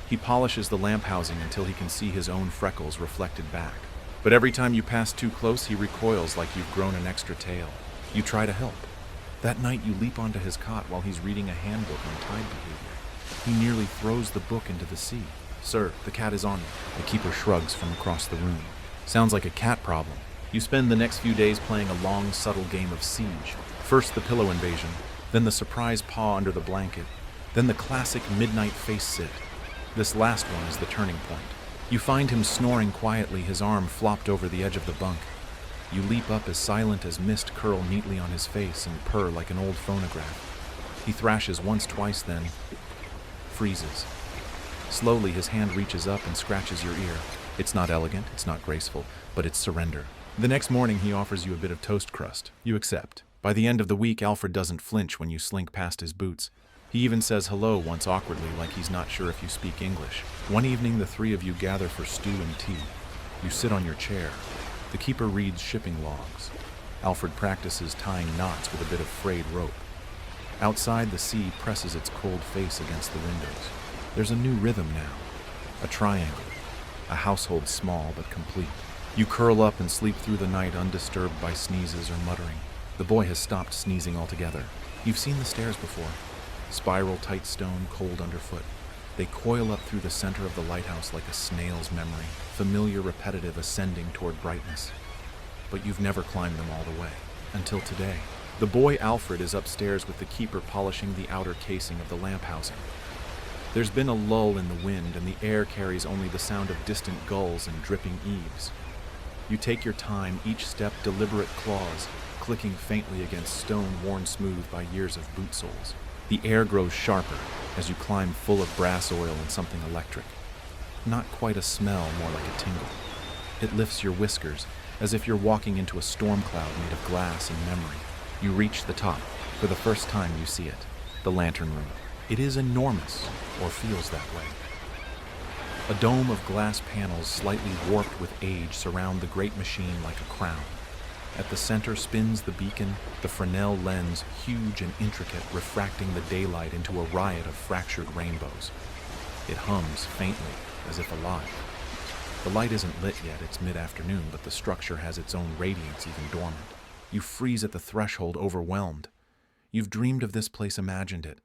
A: He polishes the lamp housing until he can see his own freckles reflected back. But every time you pass too close, he recoils like you've grown an extra tail. You try to help. That night, you leap onto his cot while he's reading a handbook on tide behavior. He nearly throws the book into the sea. "Sir, the cat is on me." The keeper shrugs from across the room. "Sounds like a cat problem." You spend the next few days playing a long, subtle game of siege. First the pillow invasion, then the surprise paw under the blanket, then the classic midnight face sit. This last one is the turning point. You find him snoring quietly, his arm flopped over the edge of the bunk. You leap up as silent as mist curl neatly on his face and purr like an old phonograph. He thrashes once, twice, then freezes. Slowly, his hand reaches up and scratches your ear. It's not elegant, it's not graceful, but it's surrender. The next morning, he offers you a bit of toast crust. You accept. By the end of the week, Alfred doesn't flinch when you slink past his boots. He even says hello once awkwardly, like he's not sure if you speak English. One evening, the three of you gather for stew and tea. You sit on your chair. The keeper reads shipping logs. Alfred practices tying knots with a bit of frayed rope. Outside, the sea presses its cold face against the windows. There's a new rhythm now. A triangle. A household small but complete. You curl up and sleep through the night undisturbed by sneezes or muttering. The boy has stopped sneezing altogether. You've seen the stairs before. Spiral tight stone, cold underfoot. They coil up through the center of the lighthouse like a snail's memory, familiar, repetitive, ascending toward brightness. But you've never climbed them all the way. Until today. The boy Alfred is upstairs with the keeper polishing the outer casing of the lamp housing. There's been a lull in the wind, and the air carries only the sound of distant gulls and dripping eaves. You take your time, each step deliberate claws, clicking faintly against stone worn smooth by years of boot soles. The air grows sharper as you climb, full of brass oil and something electric. Not quite a smell, more like a tingle. It lifts your whiskers, as if you're walking into a storm cloud made of glass and memory. You reach the top. For the first time you see it. The lantern room. It is enormous, or feels that way. A dome of glass panels slightly warped with age surround the great machine like a crown. At the center spins the beacon, the Fresnel lens, huge and intricate, refracting the daylight into a riot of fractured rainbows. It hums faintly, as if alive. The light isn't lit yet, it's mid-afternoon, but the structure has its own radiance, even dormant. You freeze at the threshold, overwhelmed. You've dreamed of this place, imagined it,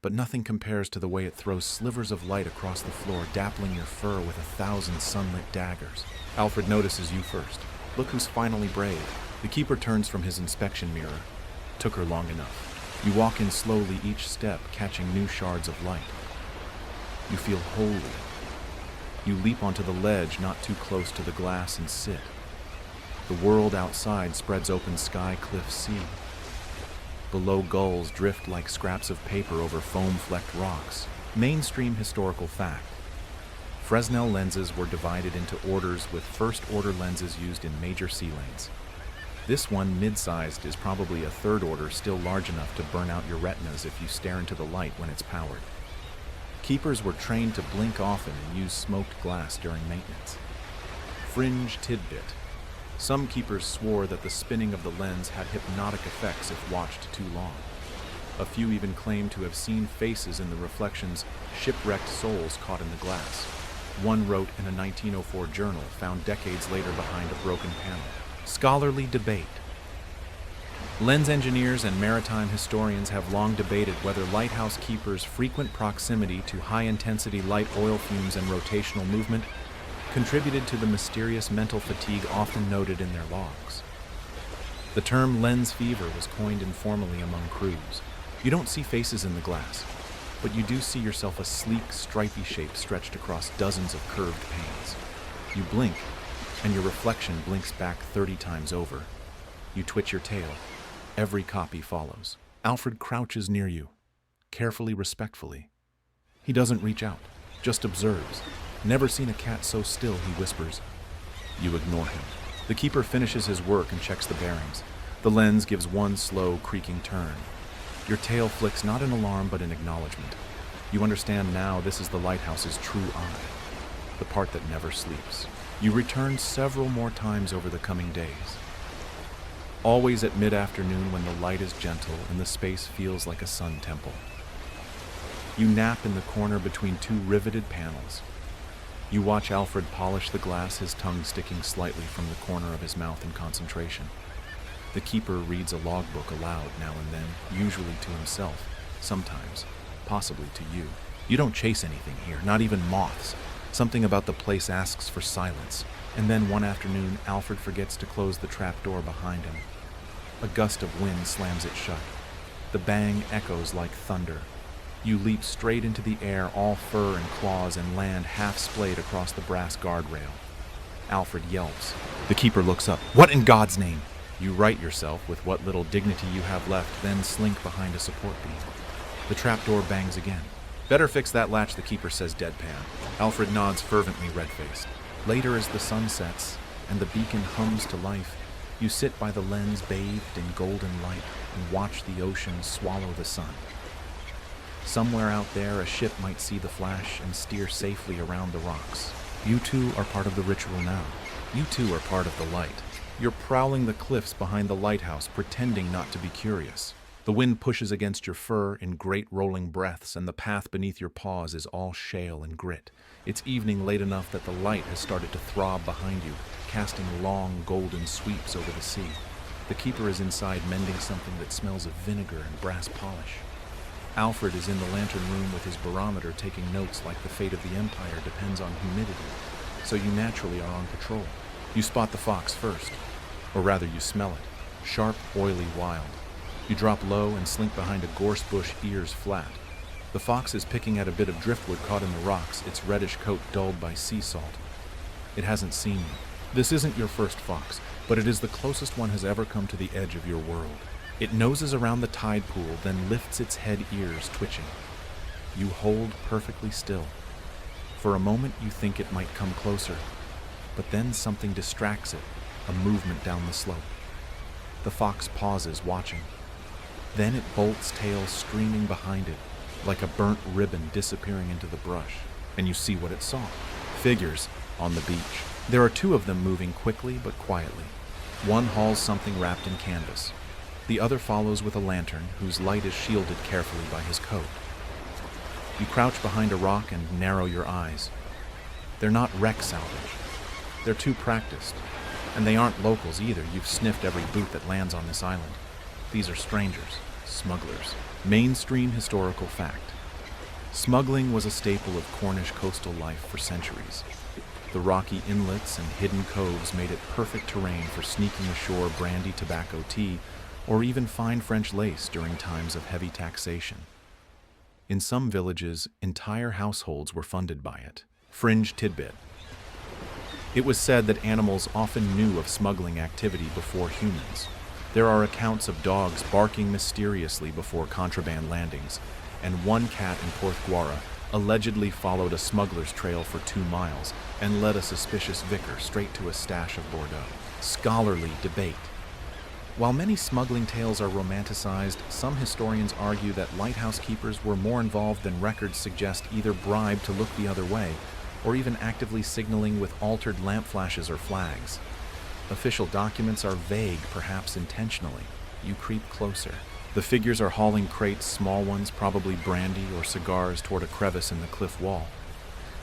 A: but nothing compares to the way it throws slivers of light across the floor, dappling your fur with 1,000 sunlit daggers. Alfred notices you first. Look who's finally brave. The keeper turns from his inspection mirror. Took her long enough. You walk in slowly, each step catching new shards of light. You feel holy. You leap onto the ledge, not too close to the glass, and sit. The world outside spreads open sky, cliff, sea. Below, gulls drift like scraps of paper over foam-flecked rocks. Mainstream historical fact. Fresnel lenses were divided into orders, with first-order lenses used in major sea lanes. This one, mid-sized, is probably a third order, still large enough to burn out your retinas if you stare into the light when it's powered. Keepers were trained to blink often and use smoked glass during maintenance. Fringe tidbit. Some keepers swore that the spinning of the lens had hypnotic effects if watched too long. A few even claimed to have seen faces in the reflections, shipwrecked souls caught in the glass. One wrote in a 1904 journal, found decades later behind a broken panel. Scholarly debate. Lens engineers and maritime historians have long debated whether lighthouse keepers' frequent proximity to high-intensity light oil fumes and rotational movement contributed to the mysterious mental fatigue often noted in their logs. The term lens fever was coined informally among crews. You don't see faces in the glass, but you do see yourself, a sleek, stripy shape stretched across dozens of curved panes. You blink, and your reflection blinks back 30 times over. You twitch your tail. Every copy follows. Alfred crouches near you, carefully, respectfully. He doesn't reach out, just observes. Never seen a cat so still, he whispers. You ignore him. The keeper finishes his work and checks the bearings. The lens gives one slow, creaking turn. Your tail flicks not in alarm, but in acknowledgement. You understand now this is the lighthouse's true eye, the part that never sleeps. You return several more times over the coming days. Always at mid-afternoon when the light is gentle and the space feels like a sun temple. You nap in the corner between two riveted panels. You watch Alfred polish the glass, his tongue sticking slightly from the corner of his mouth in concentration. The keeper reads a logbook aloud now and then, usually to himself, sometimes, possibly to you. You don't chase anything here, not even moths. Something about the place asks for silence. And then one afternoon, Alfred forgets to close the trapdoor behind him. A gust of wind slams it shut. The bang echoes like thunder. You leap straight into the air, all fur and claws, and land half-splayed across the brass guardrail. Alfred yelps. The keeper looks up. What in God's name? You right yourself with what little dignity you have left, then slink behind a support beam. The trapdoor bangs again. Better fix that latch, the keeper says deadpan. Alfred nods fervently, red-faced. Later, as the sun sets and the beacon hums to life, you sit by the lens bathed in golden light and watch the ocean swallow the sun. Somewhere out there, a ship might see the flash and steer safely around the rocks. You too are part of the ritual now. You too are part of the light. You're prowling the cliffs behind the lighthouse, pretending not to be curious. The wind pushes against your fur in great rolling breaths, and the path beneath your paws is all shale and grit. It's evening late enough that the light has started to throb behind you, casting long golden sweeps over the sea. The keeper is inside mending something that smells of vinegar and brass polish. Alfred is in the lantern room with his barometer taking notes like the fate of the Empire depends on humidity, so you naturally are on patrol. You spot the fox first, or rather you smell it, sharp, oily, wild. You drop low and slink behind a gorse bush, ears flat. The fox is picking at a bit of driftwood caught in the rocks, its reddish coat dulled by sea salt. It hasn't seen you. This isn't your first fox, but it is the closest one has ever come to the edge of your world. It noses around the tide pool, then lifts its head, ears twitching. You hold perfectly still. For a moment you think it might come closer, but then something distracts it, a movement down the slope. The fox pauses, watching. Then it bolts, tail streaming behind it, like a burnt ribbon disappearing into the brush, and you see what it saw. Figures on the beach. There are two of them moving quickly but quietly. One hauls something wrapped in canvas. The other follows with a lantern, whose light is shielded carefully by his coat. You crouch behind a rock and narrow your eyes. They're not wreck salvage. They're too practiced. And they aren't locals either. You've sniffed every boot that lands on this island. These are strangers, smugglers. Mainstream historical fact. Smuggling was a staple of Cornish coastal life for centuries. The rocky inlets and hidden coves made it perfect terrain for sneaking ashore brandy, tobacco, tea, or even fine French lace during times of heavy taxation. In some villages, entire households were funded by it. Fringe tidbit. It was said that animals often knew of smuggling activity before humans. There are accounts of dogs barking mysteriously before contraband landings, and one cat in Porthgwara allegedly followed a smuggler's trail for 2 miles and led a suspicious vicar straight to a stash of Bordeaux. Scholarly debate. While many smuggling tales are romanticized, some historians argue that lighthouse keepers were more involved than records suggest, either bribed to look the other way, or even actively signaling with altered lamp flashes or flags. Official documents are vague, perhaps intentionally. You creep closer. The figures are hauling crates, small ones, probably brandy or cigars, toward a crevice in the cliff wall.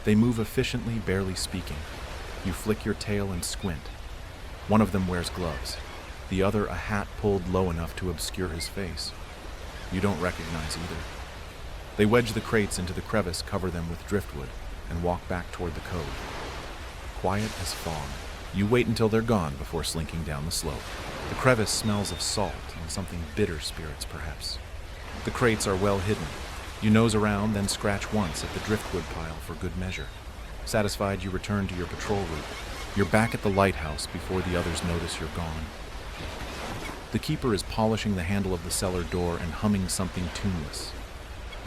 A: They move efficiently, barely speaking. You flick your tail and squint. One of them wears gloves. The other a hat pulled low enough to obscure his face. You don't recognize either. They wedge the crates into the crevice, cover them with driftwood, and walk back toward the cove. Quiet as fog. You wait until they're gone before slinking down the slope. The crevice smells of salt and something bitter spirits, perhaps. The crates are well hidden. You nose around, then scratch once at the driftwood pile for good measure. Satisfied, you return to your patrol route. You're back at the lighthouse before the others notice you're gone. The keeper is polishing the handle of the cellar door and humming something tuneless.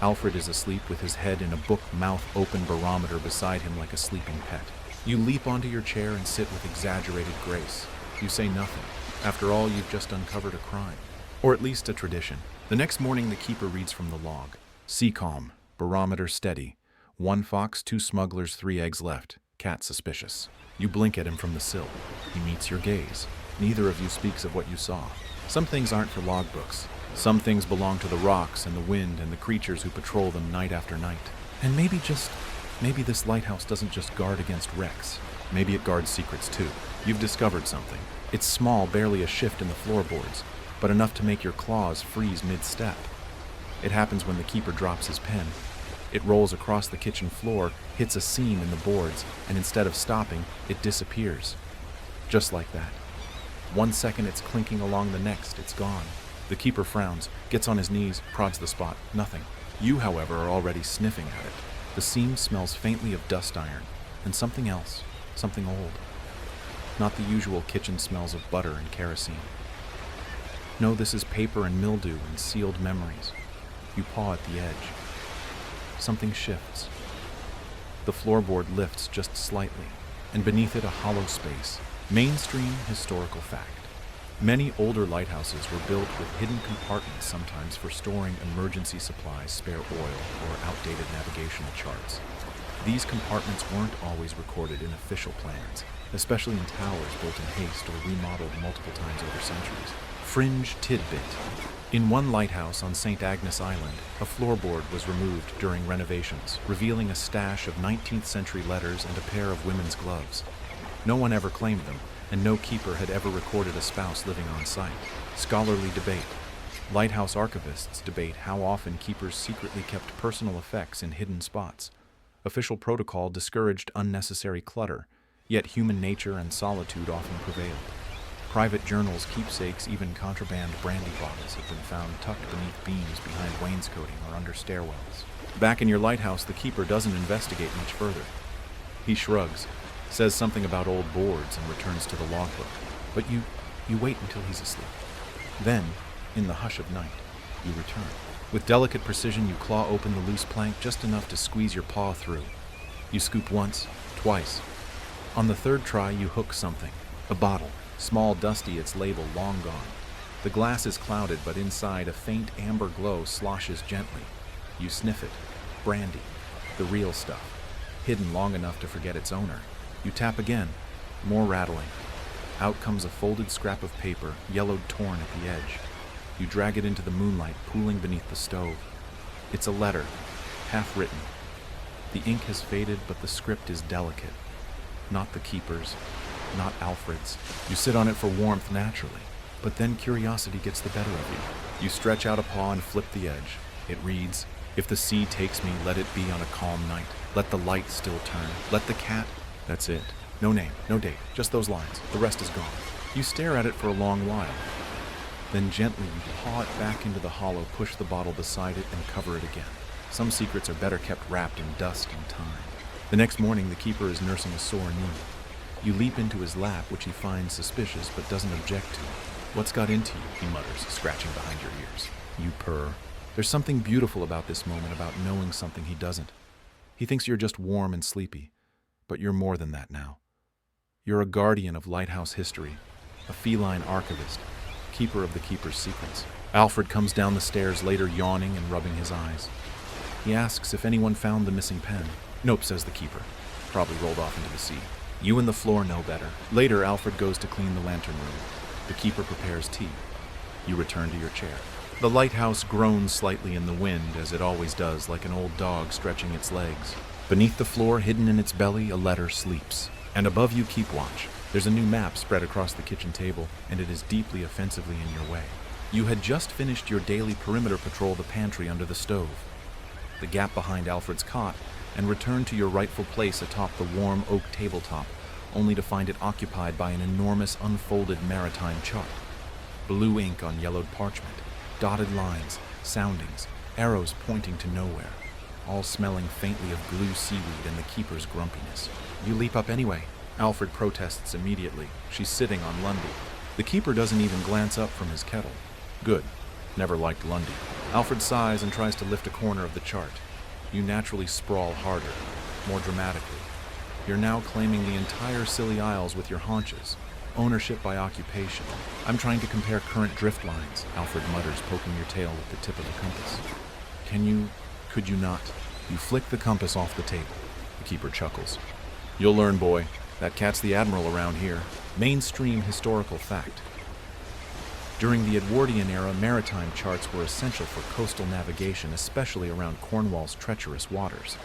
A: Alfred is asleep with his head in a book, mouth open, barometer beside him like a sleeping pet. You leap onto your chair and sit with exaggerated grace. You say nothing. After all, you've just uncovered a crime. Or at least a tradition. The next morning, the keeper reads from the log. Sea calm, barometer steady. 1 fox, 2 smugglers, 3 eggs left. Cat suspicious. You blink at him from the sill. He meets your gaze. Neither of you speaks of what you saw. Some things aren't for logbooks. Some things belong to the rocks and the wind and the creatures who patrol them night after night. And maybe this lighthouse doesn't just guard against wrecks. Maybe it guards secrets too. You've discovered something. It's small, barely a shift in the floorboards, but enough to make your claws freeze mid-step. It happens when the keeper drops his pen. It rolls across the kitchen floor, hits a seam in the boards, and instead of stopping, it disappears. Just like that. 1 second it's clinking along, the next it's gone. The keeper frowns, gets on his knees, prods the spot. Nothing. You, however, are already sniffing at it. The seam smells faintly of dust iron, and something else, something old. Not the usual kitchen smells of butter and kerosene. No, this is paper and mildew and sealed memories. You paw at the edge. Something shifts. The floorboard lifts just slightly, and beneath it a hollow space. Mainstream historical fact. Many older lighthouses were built with hidden compartments, sometimes for storing emergency supplies, spare oil, or outdated navigational charts. These compartments weren't always recorded in official plans, especially in towers built in haste or remodeled multiple times over centuries. Fringe tidbit. In one lighthouse on St. Agnes Island, a floorboard was removed during renovations, revealing a stash of 19th century letters and a pair of women's gloves. No one ever claimed them, and no keeper had ever recorded a spouse living on site. Scholarly debate. Lighthouse archivists debate how often keepers secretly kept personal effects in hidden spots. Official protocol discouraged unnecessary clutter, yet human nature and solitude often prevailed. Private journals, keepsakes, even contraband brandy bottles have been found tucked beneath beams behind wainscoting or under stairwells. Back in your lighthouse, the keeper doesn't investigate much further. He shrugs, says something about old boards, and returns to the logbook. But you wait until he's asleep. Then, in the hush of night, you return. With delicate precision, you claw open the loose plank just enough to squeeze your paw through. You scoop once, twice. On the third try, you hook something. A bottle, small, dusty, its label long gone. The glass is clouded, but inside a faint amber glow sloshes gently. You sniff it. Brandy. The real stuff. Hidden long enough to forget its owner. You tap again. More rattling. Out comes a folded scrap of paper, yellowed, torn at the edge. You drag it into the moonlight, pooling beneath the stove. It's a letter, half written. The ink has faded, but the script is delicate. Not the keeper's, not Alfred's. You sit on it for warmth naturally, but then curiosity gets the better of you. You stretch out a paw and flip the edge. It reads, "If the sea takes me, let it be on a calm night. Let the light still turn. Let the cat..." That's it. No name, no date, just those lines. The rest is gone. You stare at it for a long while. Then gently you paw it back into the hollow, push the bottle beside it, and cover it again. Some secrets are better kept wrapped in dust and time. The next morning, the keeper is nursing a sore knee. You leap into his lap, which he finds suspicious but doesn't object to. "What's got into you?" he mutters, scratching behind your ears. You purr. There's something beautiful about this moment, about knowing something he doesn't. He thinks you're just warm and sleepy, but you're more than that now. You're a guardian of lighthouse history, a feline archivist, keeper of the keeper's secrets. Alfred comes down the stairs later, yawning and rubbing his eyes. He asks if anyone found the missing pen. "Nope," says the keeper. "Probably rolled off into the sea." You and the floor know better. Later, Alfred goes to clean the lantern room. The keeper prepares tea. You return to your chair. The lighthouse groans slightly in the wind, as it always does, like an old dog stretching its legs. Beneath the floor, hidden in its belly, a letter sleeps. And above you, keep watch. There's a new map spread across the kitchen table, and it is deeply offensively in your way. You had just finished your daily perimeter patrol, the pantry under the stove, the gap behind Alfred's cot, and returned to your rightful place atop the warm oak tabletop, only to find it occupied by an enormous unfolded maritime chart. Blue ink on yellowed parchment, dotted lines, soundings, arrows pointing to nowhere, all smelling faintly of glue, seaweed, and the keeper's grumpiness. You leap up anyway. Alfred protests immediately. She's sitting on Lundy. The keeper doesn't even glance up from his kettle. Good. Never liked Lundy. Alfred sighs and tries to lift a corner of the chart. You naturally sprawl harder, more dramatically. You're now claiming the entire Scilly Isles with your haunches. Ownership by occupation. "I'm trying to compare current drift lines," Alfred mutters, poking your tail with the tip of the compass. Could you not? You flick the compass off the table. The keeper chuckles. "You'll learn, boy. That cat's the admiral around here." Mainstream historical fact. During the Edwardian era, maritime charts were essential for coastal navigation, especially around Cornwall's treacherous waters.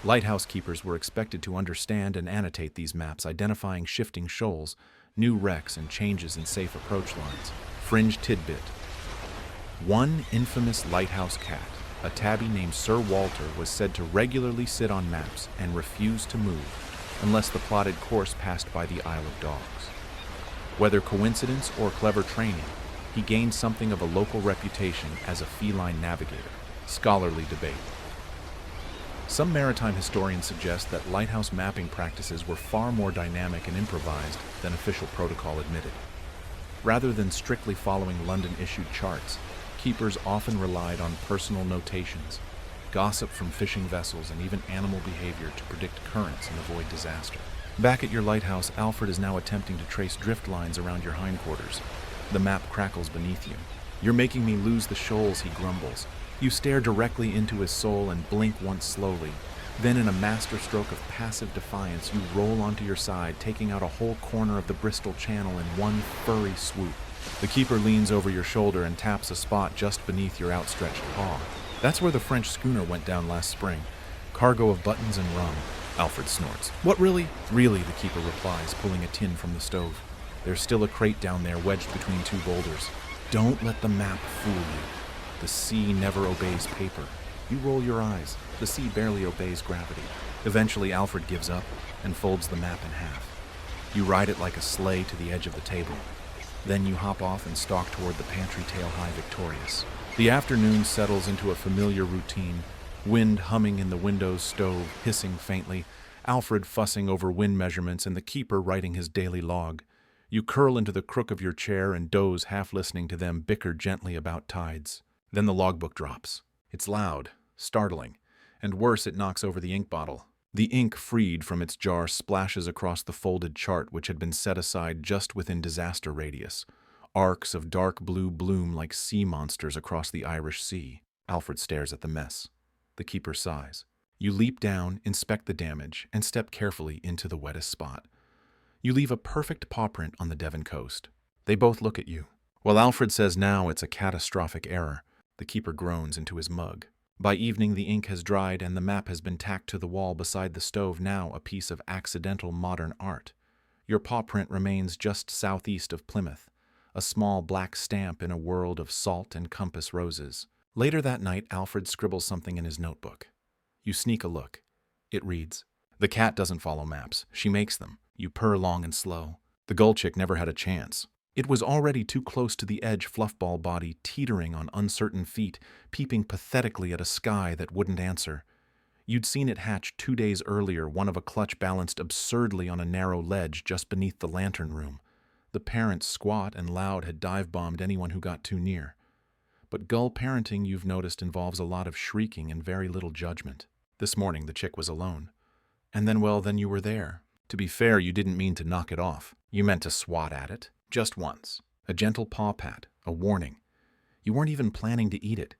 A: Lighthouse keepers were expected to understand and annotate these maps, identifying shifting shoals, new wrecks, and changes in safe approach lines. Fringe tidbit. One infamous lighthouse cat, a tabby named Sir Walter, was said to regularly sit on maps and refuse to move unless the plotted course passed by the Isle of Dogs. Whether coincidence or clever training, he gained something of a local reputation as a feline navigator. Scholarly debate. Some maritime historians suggest that lighthouse mapping practices were far more dynamic and improvised than official protocol admitted. Rather than strictly following London-issued charts, keepers often relied on personal notations, gossip from fishing vessels, and even animal behavior to predict currents and avoid disaster. Back at your lighthouse, Alfred is now attempting to trace drift lines around your hindquarters. The map crackles beneath you. "You're making me lose the shoals," he grumbles. You stare directly into his soul and blink once slowly. Then, in a masterstroke of passive defiance, you roll onto your side, taking out a whole corner of the Bristol Channel in one furry swoop. The keeper leans over your shoulder and taps a spot just beneath your outstretched paw. "That's where the French schooner went down last spring. Cargo of buttons and rum." Alfred snorts. "What, really?" "Really," the keeper replies, pulling a tin from the stove. "There's still a crate down there wedged between two boulders. Don't let the map fool you. The sea never obeys paper." You roll your eyes. The sea barely obeys gravity. Eventually, Alfred gives up and folds the map in half. You ride it like a sleigh to the edge of the table. Then you hop off and stalk toward the pantry tail-high victorious. The afternoon settles into a familiar routine, wind humming in the window's stove, hissing faintly, Alfred fussing over wind measurements, and the keeper writing his daily log. You curl into the crook of your chair and doze, half listening to them bicker gently about tides. Then the logbook drops. It's loud, startling, and worse, it knocks over the ink bottle. The ink, freed from its jar, splashes across the folded chart which had been set aside just within disaster radius. Arcs of dark blue bloom like sea monsters across the Irish Sea. Alfred stares at the mess. The keeper sighs. You leap down, inspect the damage, and step carefully into the wettest spot. You leave a perfect paw print on the Devon coast. They both look at you. Well, Alfred says now it's a catastrophic error. The keeper groans into his mug. By evening, the ink has dried and the map has been tacked to the wall beside the stove, now a piece of accidental modern art. Your paw print remains just southeast of Plymouth, a small black stamp in a world of salt and compass roses. Later that night, Alfred scribbles something in his notebook. You sneak a look. It reads, "The cat doesn't follow maps. She makes them." You purr long and slow. The gull chick never had a chance. It was already too close to the edge, fluffball body teetering on uncertain feet, peeping pathetically at a sky that wouldn't answer. You'd seen it hatch 2 days earlier, one of a clutch balanced absurdly on a narrow ledge just beneath the lantern room. The parents, squat and loud, had dive-bombed anyone who got too near. But gull parenting, you've noticed, involves a lot of shrieking and very little judgment. This morning, the chick was alone. And then you were there. To be fair, you didn't mean to knock it off. You meant to swat at it. Just once. A gentle paw pat. A warning. You weren't even planning to eat it.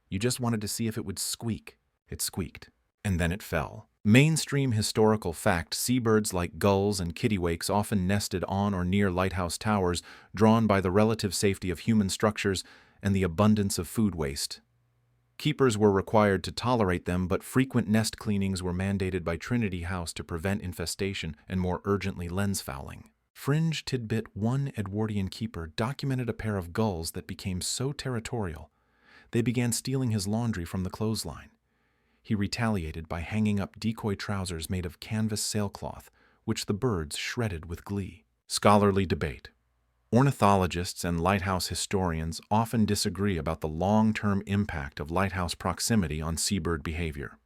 A: You just wanted to see if it would squeak. It squeaked. And then it fell. Mainstream historical fact, seabirds like gulls and kittiwakes often nested on or near lighthouse towers, drawn by the relative safety of human structures and the abundance of food waste. Keepers were required to tolerate them, but frequent nest cleanings were mandated by Trinity House to prevent infestation and, more urgently, lens fouling. Fringe tidbit: one Edwardian keeper documented a pair of gulls that became so territorial, they began stealing his laundry from the clothesline. He retaliated by hanging up decoy trousers made of canvas sailcloth, which the birds shredded with glee. Scholarly debate. Ornithologists and lighthouse historians often disagree about the long-term impact of lighthouse proximity on seabird behavior.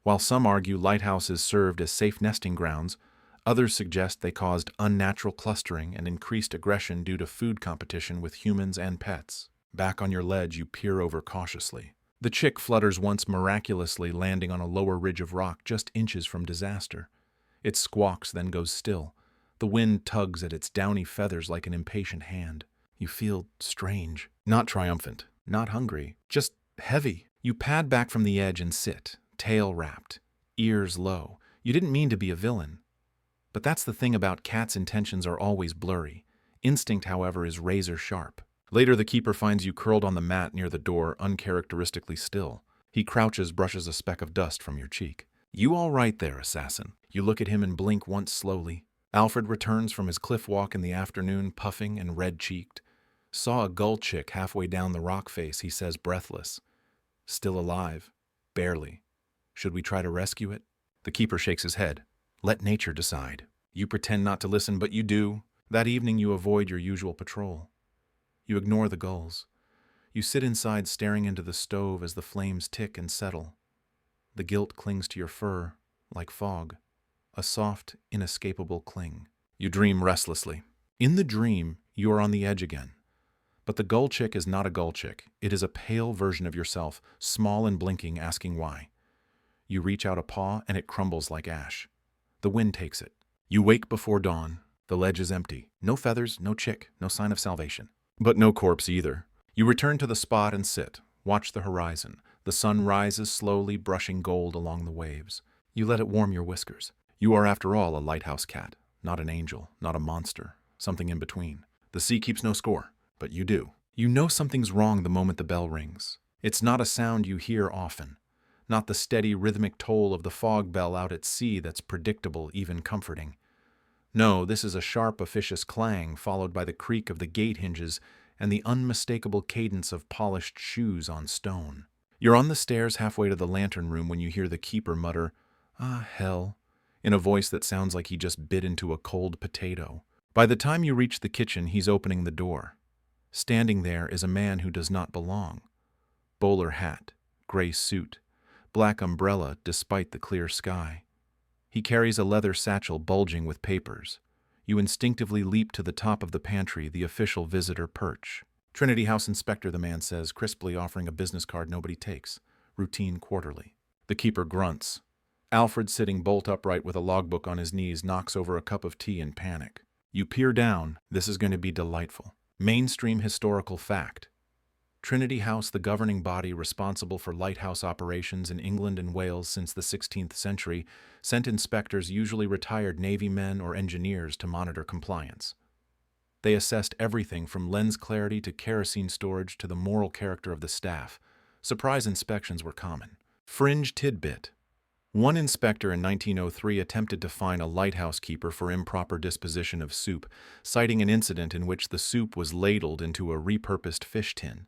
A: While some argue lighthouses served as safe nesting grounds, others suggest they caused unnatural clustering and increased aggression due to food competition with humans and pets. Back on your ledge, you peer over cautiously. The chick flutters once miraculously, landing on a lower ridge of rock just inches from disaster. It squawks, then goes still. The wind tugs at its downy feathers like an impatient hand. You feel strange. Not triumphant. Not hungry. Just heavy. You pad back from the edge and sit, tail wrapped, ears low. You didn't mean to be a villain. But that's the thing about cats' intentions are always blurry. Instinct, however, is razor sharp. Later, the keeper finds you curled on the mat near the door, uncharacteristically still. He crouches, brushes a speck of dust from your cheek. "You all right there, assassin?" You look at him and blink once slowly. Alfred returns from his cliff walk in the afternoon, puffing and red-cheeked. "Saw a gull chick halfway down the rock face," he says, breathless. "Still alive. Barely. Should we try to rescue it?" The keeper shakes his head. "Let nature decide." You pretend not to listen, but you do. That evening you avoid your usual patrol. You ignore the gulls. You sit inside staring into the stove as the flames tick and settle. The guilt clings to your fur, like fog, a soft, inescapable cling. You dream restlessly. In the dream, you are on the edge again. But the gull chick is not a gull chick. It is a pale version of yourself, small and blinking, asking why. You reach out a paw and it crumbles like ash. The wind takes it. You wake before dawn. The ledge is empty. No feathers, no chick, no sign of salvation. But no corpse either. You return to the spot and sit. Watch the horizon. The sun rises slowly, brushing gold along the waves. You let it warm your whiskers. You are, after all, a lighthouse cat. Not an angel, not a monster. Something in between. The sea keeps no score, but you do. You know something's wrong the moment the bell rings. It's not a sound you hear often. Not the steady, rhythmic toll of the fog bell out at sea that's predictable, even comforting. No, this is a sharp, officious clang, followed by the creak of the gate hinges and the unmistakable cadence of polished shoes on stone. You're on the stairs halfway to the lantern room when you hear the keeper mutter, "Ah, hell," in a voice that sounds like he just bit into a cold potato. By the time you reach the kitchen, he's opening the door. Standing there is a man who does not belong. Bowler hat, gray suit, black umbrella despite the clear sky. He carries a leather satchel bulging with papers. You instinctively leap to the top of the pantry, the official visitor perch. "Trinity House Inspector," the man says, crisply offering a business card nobody takes. Routine quarterly. The keeper grunts. Alfred, sitting bolt upright with a logbook on his knees, knocks over a cup of tea in panic. You peer down. This is going to be delightful. Mainstream historical fact. Trinity House, the governing body responsible for lighthouse operations in England and Wales since the 16th century, sent inspectors, usually retired Navy men or engineers, to monitor compliance. They assessed everything from lens clarity to kerosene storage to the moral character of the staff. Surprise inspections were common. Fringe tidbit. One inspector in 1903 attempted to fine a lighthouse keeper for improper disposition of soup, citing an incident in which the soup was ladled into a repurposed fish tin.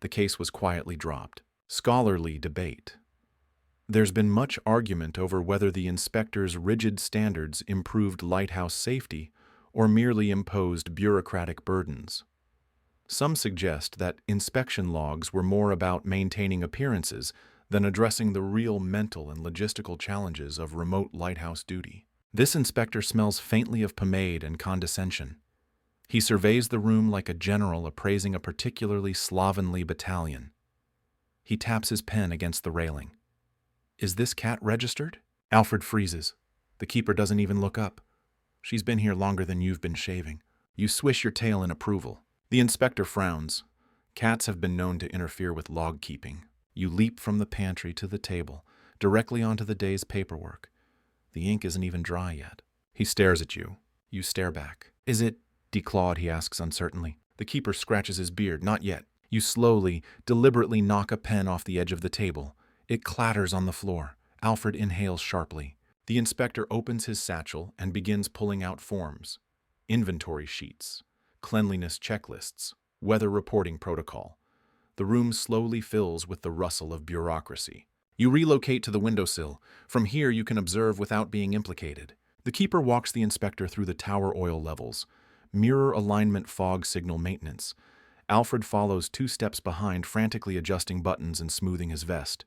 A: The case was quietly dropped. Scholarly debate. There's been much argument over whether the inspector's rigid standards improved lighthouse safety or merely imposed bureaucratic burdens. Some suggest that inspection logs were more about maintaining appearances than addressing the real mental and logistical challenges of remote lighthouse duty. This inspector smells faintly of pomade and condescension. He surveys the room like a general appraising a particularly slovenly battalion. He taps his pen against the railing. "Is this cat registered?" Alfred freezes. The keeper doesn't even look up. "She's been here longer than you've been shaving." You swish your tail in approval. The inspector frowns. Cats have been known to interfere with log keeping. You leap from the pantry to the table, directly onto the day's paperwork. The ink isn't even dry yet. He stares at you. You stare back. "Is it declawed?" he asks uncertainly. The keeper scratches his beard. "Not yet." You slowly, deliberately knock a pen off the edge of the table. It clatters on the floor. Alfred inhales sharply. The inspector opens his satchel and begins pulling out forms. Inventory sheets, cleanliness checklists, weather reporting protocol. The room slowly fills with the rustle of bureaucracy. You relocate to the windowsill. From here you can observe without being implicated. The keeper walks the inspector through the tower oil levels. Mirror alignment fog signal maintenance. Alfred follows 2 steps behind, frantically adjusting buttons and smoothing his vest.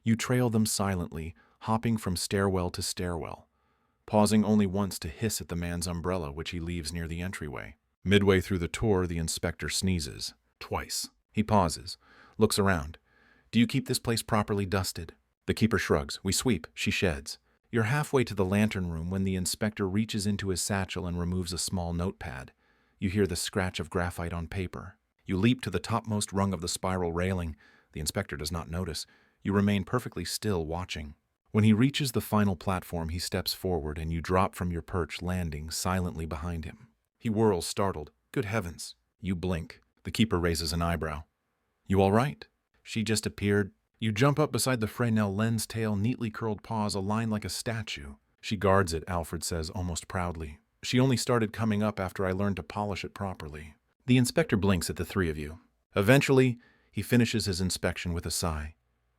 A: You trail them silently, hopping from stairwell to stairwell, pausing only once to hiss at the man's umbrella, which he leaves near the entryway. Midway through the tour, the inspector sneezes. Twice. He pauses, looks around. "Do you keep this place properly dusted?" The keeper shrugs. "We sweep." She sheds. You're halfway to the lantern room when the inspector reaches into his satchel and removes a small notepad. You hear the scratch of graphite on paper. You leap to the topmost rung of the spiral railing. The inspector does not notice. You remain perfectly still, watching. When he reaches the final platform, he steps forward and you drop from your perch, landing silently behind him. He whirls, startled. "Good heavens." You blink. The keeper raises an eyebrow. You all right? She just appeared. You jump up beside the Fresnel lens tail, neatly curled paws aligned like a statue. She guards it, Alfred says almost proudly. She only started coming up after I learned to polish it properly. The inspector blinks at the three of you. Eventually, he finishes his inspection with a sigh.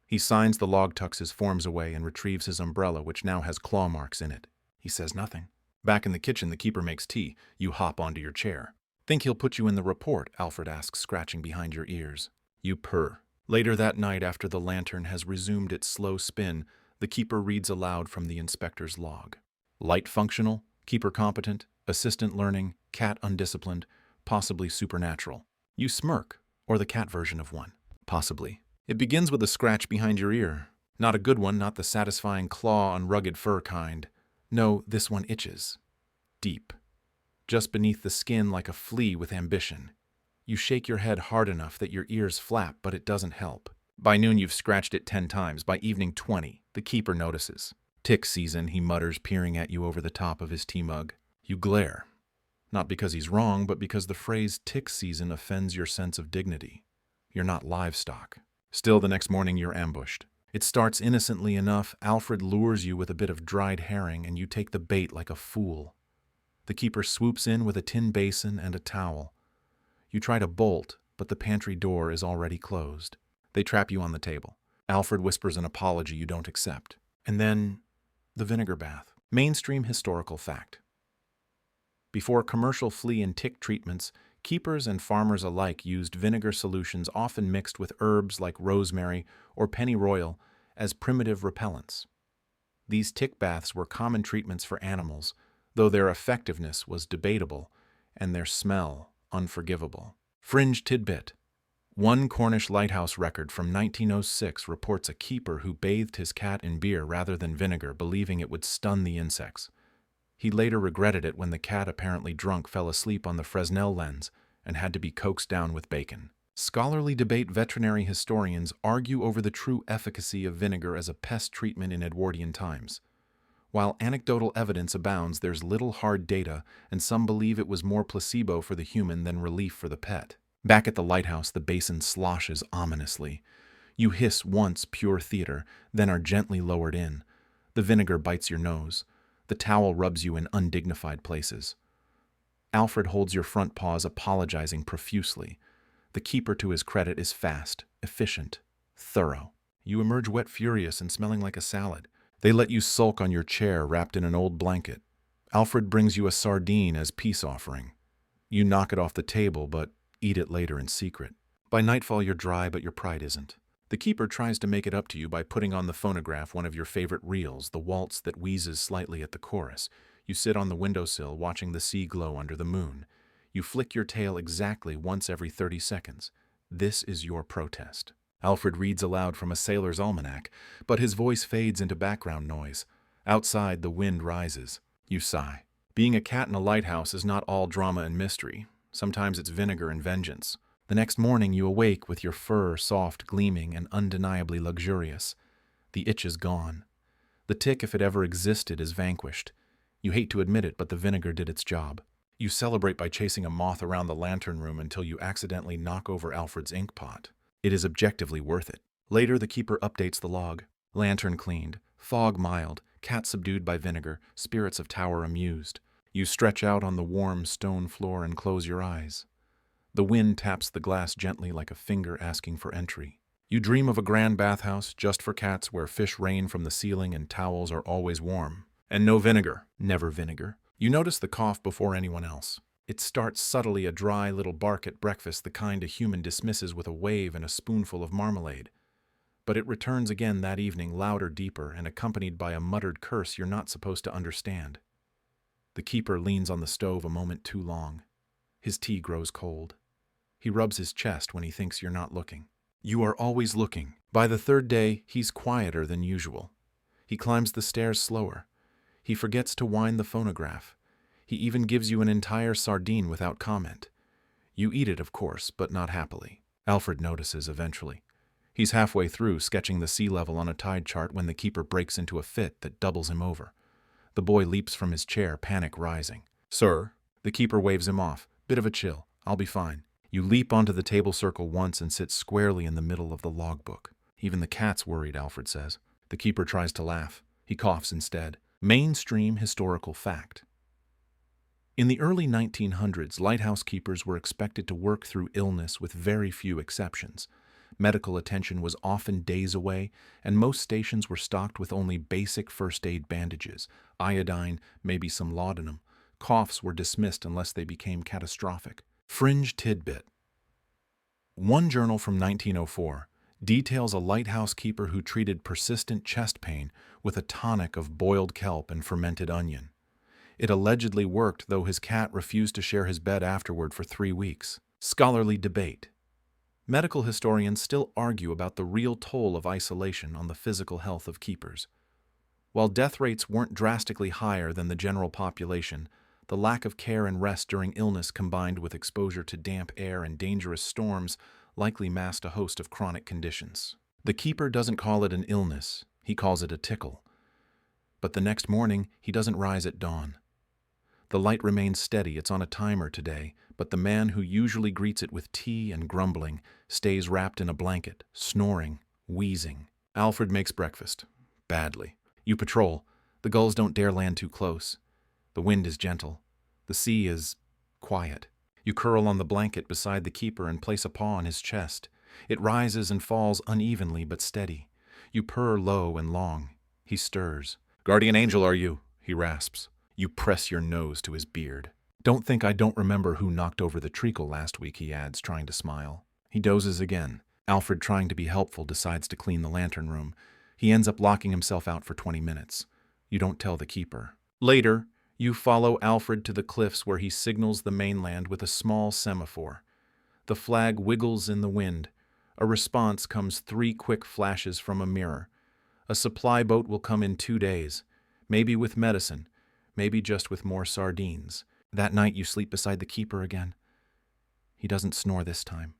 A: He signs the log, tucks his forms away, and retrieves his umbrella, which now has claw marks in it. He says nothing. Back in the kitchen, the keeper makes tea. You hop onto your chair. Think he'll put you in the report? Alfred asks, scratching behind your ears. You purr. Later that night, after the lantern has resumed its slow spin, the keeper reads aloud from the inspector's log. Light functional, keeper competent, assistant learning, cat undisciplined, possibly supernatural. You smirk, or the cat version of one. Possibly. It begins with a scratch behind your ear. Not a good one, not the satisfying claw on rugged fur kind. No, this one itches. Deep. Just beneath the skin like a flea with ambition. You shake your head hard enough that your ears flap, but it doesn't help. By noon, you've scratched it 10 times. By evening, 20. The keeper notices. Tick season, he mutters, peering at you over the top of his tea mug. You glare. Not because he's wrong, but because the phrase tick season offends your sense of dignity. You're not livestock. Still, the next morning, you're ambushed. It starts innocently enough. Alfred lures you with a bit of dried herring, and you take the bait like a fool. The keeper swoops in with a tin basin and a towel. You try to bolt, but the pantry door is already closed. They trap you on the table. Alfred whispers an apology you don't accept. And then, the vinegar bath. Mainstream historical fact. Before commercial flea and tick treatments, keepers and farmers alike used vinegar solutions often mixed with herbs like rosemary or pennyroyal as primitive repellents. These tick baths were common treatments for animals, though their effectiveness was debatable and their smell unforgivable. Fringe tidbit. One Cornish Lighthouse record from 1906 reports a keeper who bathed his cat in beer rather than vinegar, believing it would stun the insects. He later regretted it when the cat, apparently drunk, fell asleep on the Fresnel lens and had to be coaxed down with bacon. Scholarly debate. Veterinary historians argue over the true efficacy of vinegar as a pest treatment in Edwardian times. While anecdotal evidence abounds, there's little hard data, and some believe it was more placebo for the human than relief for the pet. Back at the lighthouse, the basin sloshes ominously. You hiss once, pure theater, then are gently lowered in. The vinegar bites your nose. The towel rubs you in undignified places. Alfred holds your front paws, apologizing profusely. The keeper, to his credit, is fast, efficient, thorough. You emerge wet, furious, and smelling like a salad. They let you sulk on your chair, wrapped in an old blanket. Alfred brings you a sardine as peace offering. You knock it off the table, but eat it later in secret. By nightfall, you're dry, but your pride isn't. The keeper tries to make it up to you by putting on the phonograph one of your favorite reels, the waltz that wheezes slightly at the chorus. You sit on the windowsill, watching the sea glow under the moon. You flick your tail exactly once every 30 seconds. This is your protest. Alfred reads aloud from a sailor's almanac, but his voice fades into background noise. Outside, the wind rises. You sigh. Being a cat in a lighthouse is not all drama and mystery. Sometimes it's vinegar and vengeance. The next morning, you awake with your fur soft, gleaming, and undeniably luxurious. The itch is gone. The tick, if it ever existed, is vanquished. You hate to admit it, but the vinegar did its job. You celebrate by chasing a moth around the lantern room until you accidentally knock over Alfred's ink pot. It is objectively worth it. Later, the keeper updates the log. Lantern cleaned, fog mild, cat subdued by vinegar, spirits of tower amused. You stretch out on the warm stone floor and close your eyes. The wind taps the glass gently like a finger asking for entry. You dream of a grand bathhouse just for cats where fish rain from the ceiling and towels are always warm. And no vinegar. Never vinegar. You notice the cough before anyone else. It starts subtly, a dry little bark at breakfast, the kind a human dismisses with a wave and a spoonful of marmalade. But it returns again that evening, louder, deeper, and accompanied by a muttered curse you're not supposed to understand. The keeper leans on the stove a moment too long. His tea grows cold. He rubs his chest when he thinks you're not looking. You are always looking. By the third day, he's quieter than usual. He climbs the stairs slower. He forgets to wind the phonograph. He even gives you an entire sardine without comment. You eat it, of course, but not happily. Alfred notices eventually. He's halfway through, sketching the sea level on a tide chart, when the keeper breaks into a fit that doubles him over. The boy leaps from his chair, panic rising. "Sir?" The keeper waves him off. "Bit of a chill. I'll be fine." You leap onto the table circle once and sit squarely in the middle of the logbook. Even the cat's worried, Alfred says. The keeper tries to laugh. He coughs instead. Mainstream historical fact. In the early 1900s, lighthouse keepers were expected to work through illness with very few exceptions. Medical attention was often days away, and most stations were stocked with only basic first aid bandages, iodine, maybe some laudanum. Coughs were dismissed unless they became catastrophic. Fringe tidbit. One journal from 1904 details a lighthouse keeper who treated persistent chest pain with a tonic of boiled kelp and fermented onion. It allegedly worked, though his cat refused to share his bed afterward for 3 weeks. Scholarly debate. Medical historians still argue about the real toll of isolation on the physical health of keepers. While death rates weren't drastically higher than the general population, the lack of care and rest during illness combined with exposure to damp air and dangerous storms likely masked a host of chronic conditions. The keeper doesn't call it an illness, he calls it a tickle. But the next morning, he doesn't rise at dawn. The light remains steady, it's on a timer today, but the man who usually greets it with tea and grumbling stays wrapped in a blanket, snoring, wheezing. Alfred makes breakfast. Badly. You patrol. The gulls don't dare land too close. The wind is gentle. The sea is quiet. You curl on the blanket beside the keeper and place a paw on his chest. It rises and falls unevenly but steady. You purr low and long. He stirs. "Guardian angel, are you?" he rasps. You press your nose to his beard. "Don't think I don't remember who knocked over the treacle last week," he adds, trying to smile. He dozes again. Alfred, trying to be helpful, decides to clean the lantern room. He ends up locking himself out for 20 minutes. You don't tell the keeper. Later, you follow Alfred to the cliffs where he signals the mainland with a small semaphore. The flag wiggles in the wind. A response comes 3 quick flashes from a mirror. A supply boat will come in 2 days, maybe with medicine, maybe just with more sardines. That night you sleep beside the keeper again. He doesn't snore this time.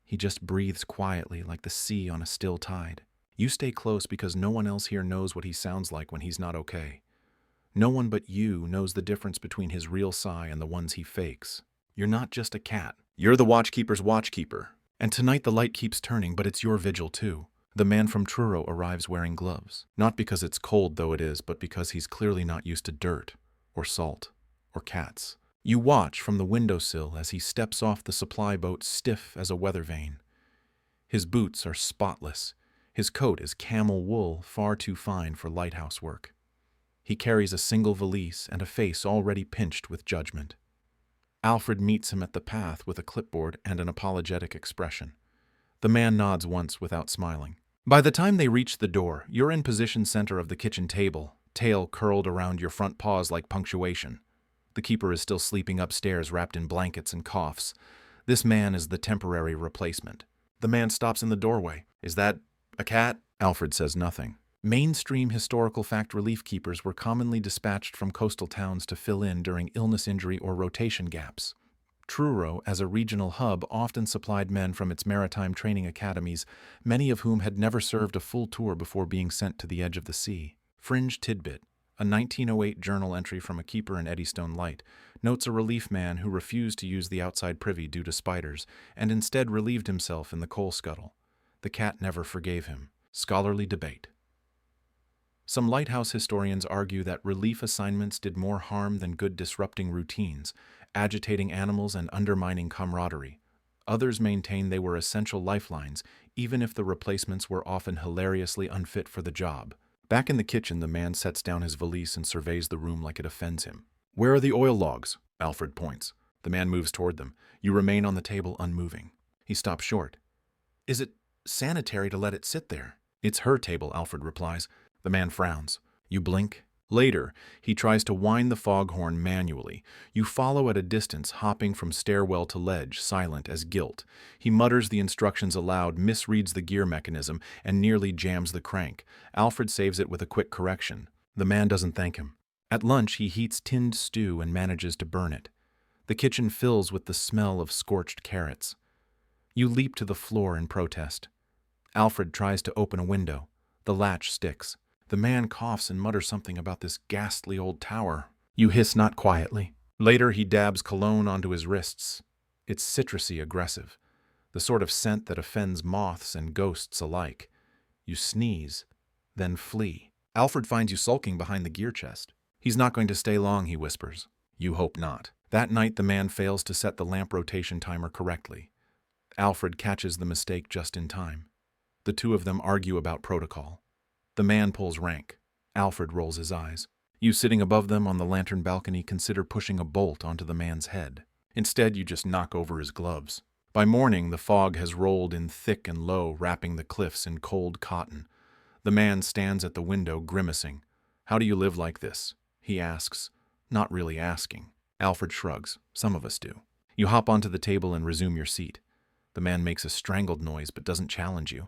A: He just breathes quietly like the sea on a still tide. You stay close because no one else here knows what he sounds like when he's not okay. No one but you knows the difference between his real sigh and the ones he fakes. You're not just a cat. You're the watchkeeper's watchkeeper. And tonight the light keeps turning, but it's your vigil too. The man from Truro arrives wearing gloves. Not because it's cold, though it is, but because he's clearly not used to dirt, or salt, or cats. You watch from the windowsill as he steps off the supply boat stiff as a weather vane. His boots are spotless. His coat is camel wool, far too fine for lighthouse work. He carries a single valise and a face already pinched with judgment. Alfred meets him at the path with a clipboard and an apologetic expression. The man nods once without smiling. By the time they reach the door, you're in position center of the kitchen table, tail curled around your front paws like punctuation. The keeper is still sleeping upstairs wrapped in blankets and coughs. This man is the temporary replacement. The man stops in the doorway. "Is that a cat?" Alfred says nothing. Mainstream historical fact relief keepers were commonly dispatched from coastal towns to fill in during illness, injury, or rotation gaps. Truro, as a regional hub, often supplied men from its maritime training academies, many of whom had never served a full tour before being sent to the edge of the sea. Fringe tidbit. A 1908 journal entry from a keeper in Eddystone Light notes a relief man who refused to use the outside privy due to spiders, and instead relieved himself in the coal scuttle. The cat never forgave him. Scholarly debate. Some lighthouse historians argue that relief assignments did more harm than good, disrupting routines, agitating animals and undermining camaraderie. Others maintain they were essential lifelines, even if the replacements were often hilariously unfit for the job. Back in the kitchen, the man sets down his valise and surveys the room like it offends him. "Where are the oil logs?" Alfred points. The man moves toward them. You remain on the table unmoving. He stops short. "Is it sanitary to let it sit there?" "It's her table," Alfred replies. The man frowns. You blink. Later, he tries to wind the foghorn manually. You follow at a distance, hopping from stairwell to ledge, silent as guilt. He mutters the instructions aloud, misreads the gear mechanism, and nearly jams the crank. Alfred saves it with a quick correction. The man doesn't thank him. At lunch, he heats tinned stew and manages to burn it. The kitchen fills with the smell of scorched carrots. You leap to the floor in protest. Alfred tries to open a window. The latch sticks. The man coughs and mutters something about this ghastly old tower. You hiss not quietly. Later, he dabs cologne onto his wrists. It's citrusy aggressive, the sort of scent that offends moths and ghosts alike. You sneeze, then flee. Alfred finds you sulking behind the gear chest. He's not going to stay long, he whispers. You hope not. That night, the man fails to set the lamp rotation timer correctly. Alfred catches the mistake just in time. The two of them argue about protocol. The man pulls rank. Alfred rolls his eyes. You sitting above them on the lantern balcony consider pushing a bolt onto the man's head. Instead, you just knock over his gloves. By morning, the fog has rolled in thick and low, wrapping the cliffs in cold cotton. The man stands at the window, grimacing. How do you live like this? He asks, not really asking. Alfred shrugs. Some of us do. You hop onto the table and resume your seat. The man makes a strangled noise but doesn't challenge you.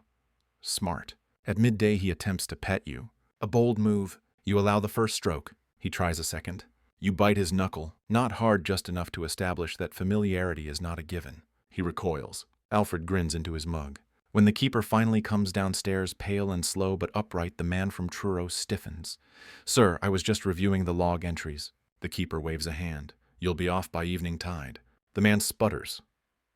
A: Smart. At midday, he attempts to pet you. A bold move. You allow the first stroke. He tries a second. You bite his knuckle, not hard, just enough to establish that familiarity is not a given. He recoils. Alfred grins into his mug. When the keeper finally comes downstairs, pale and slow but upright, the man from Truro stiffens. Sir, I was just reviewing the log entries. The keeper waves a hand. You'll be off by evening tide. The man sputters.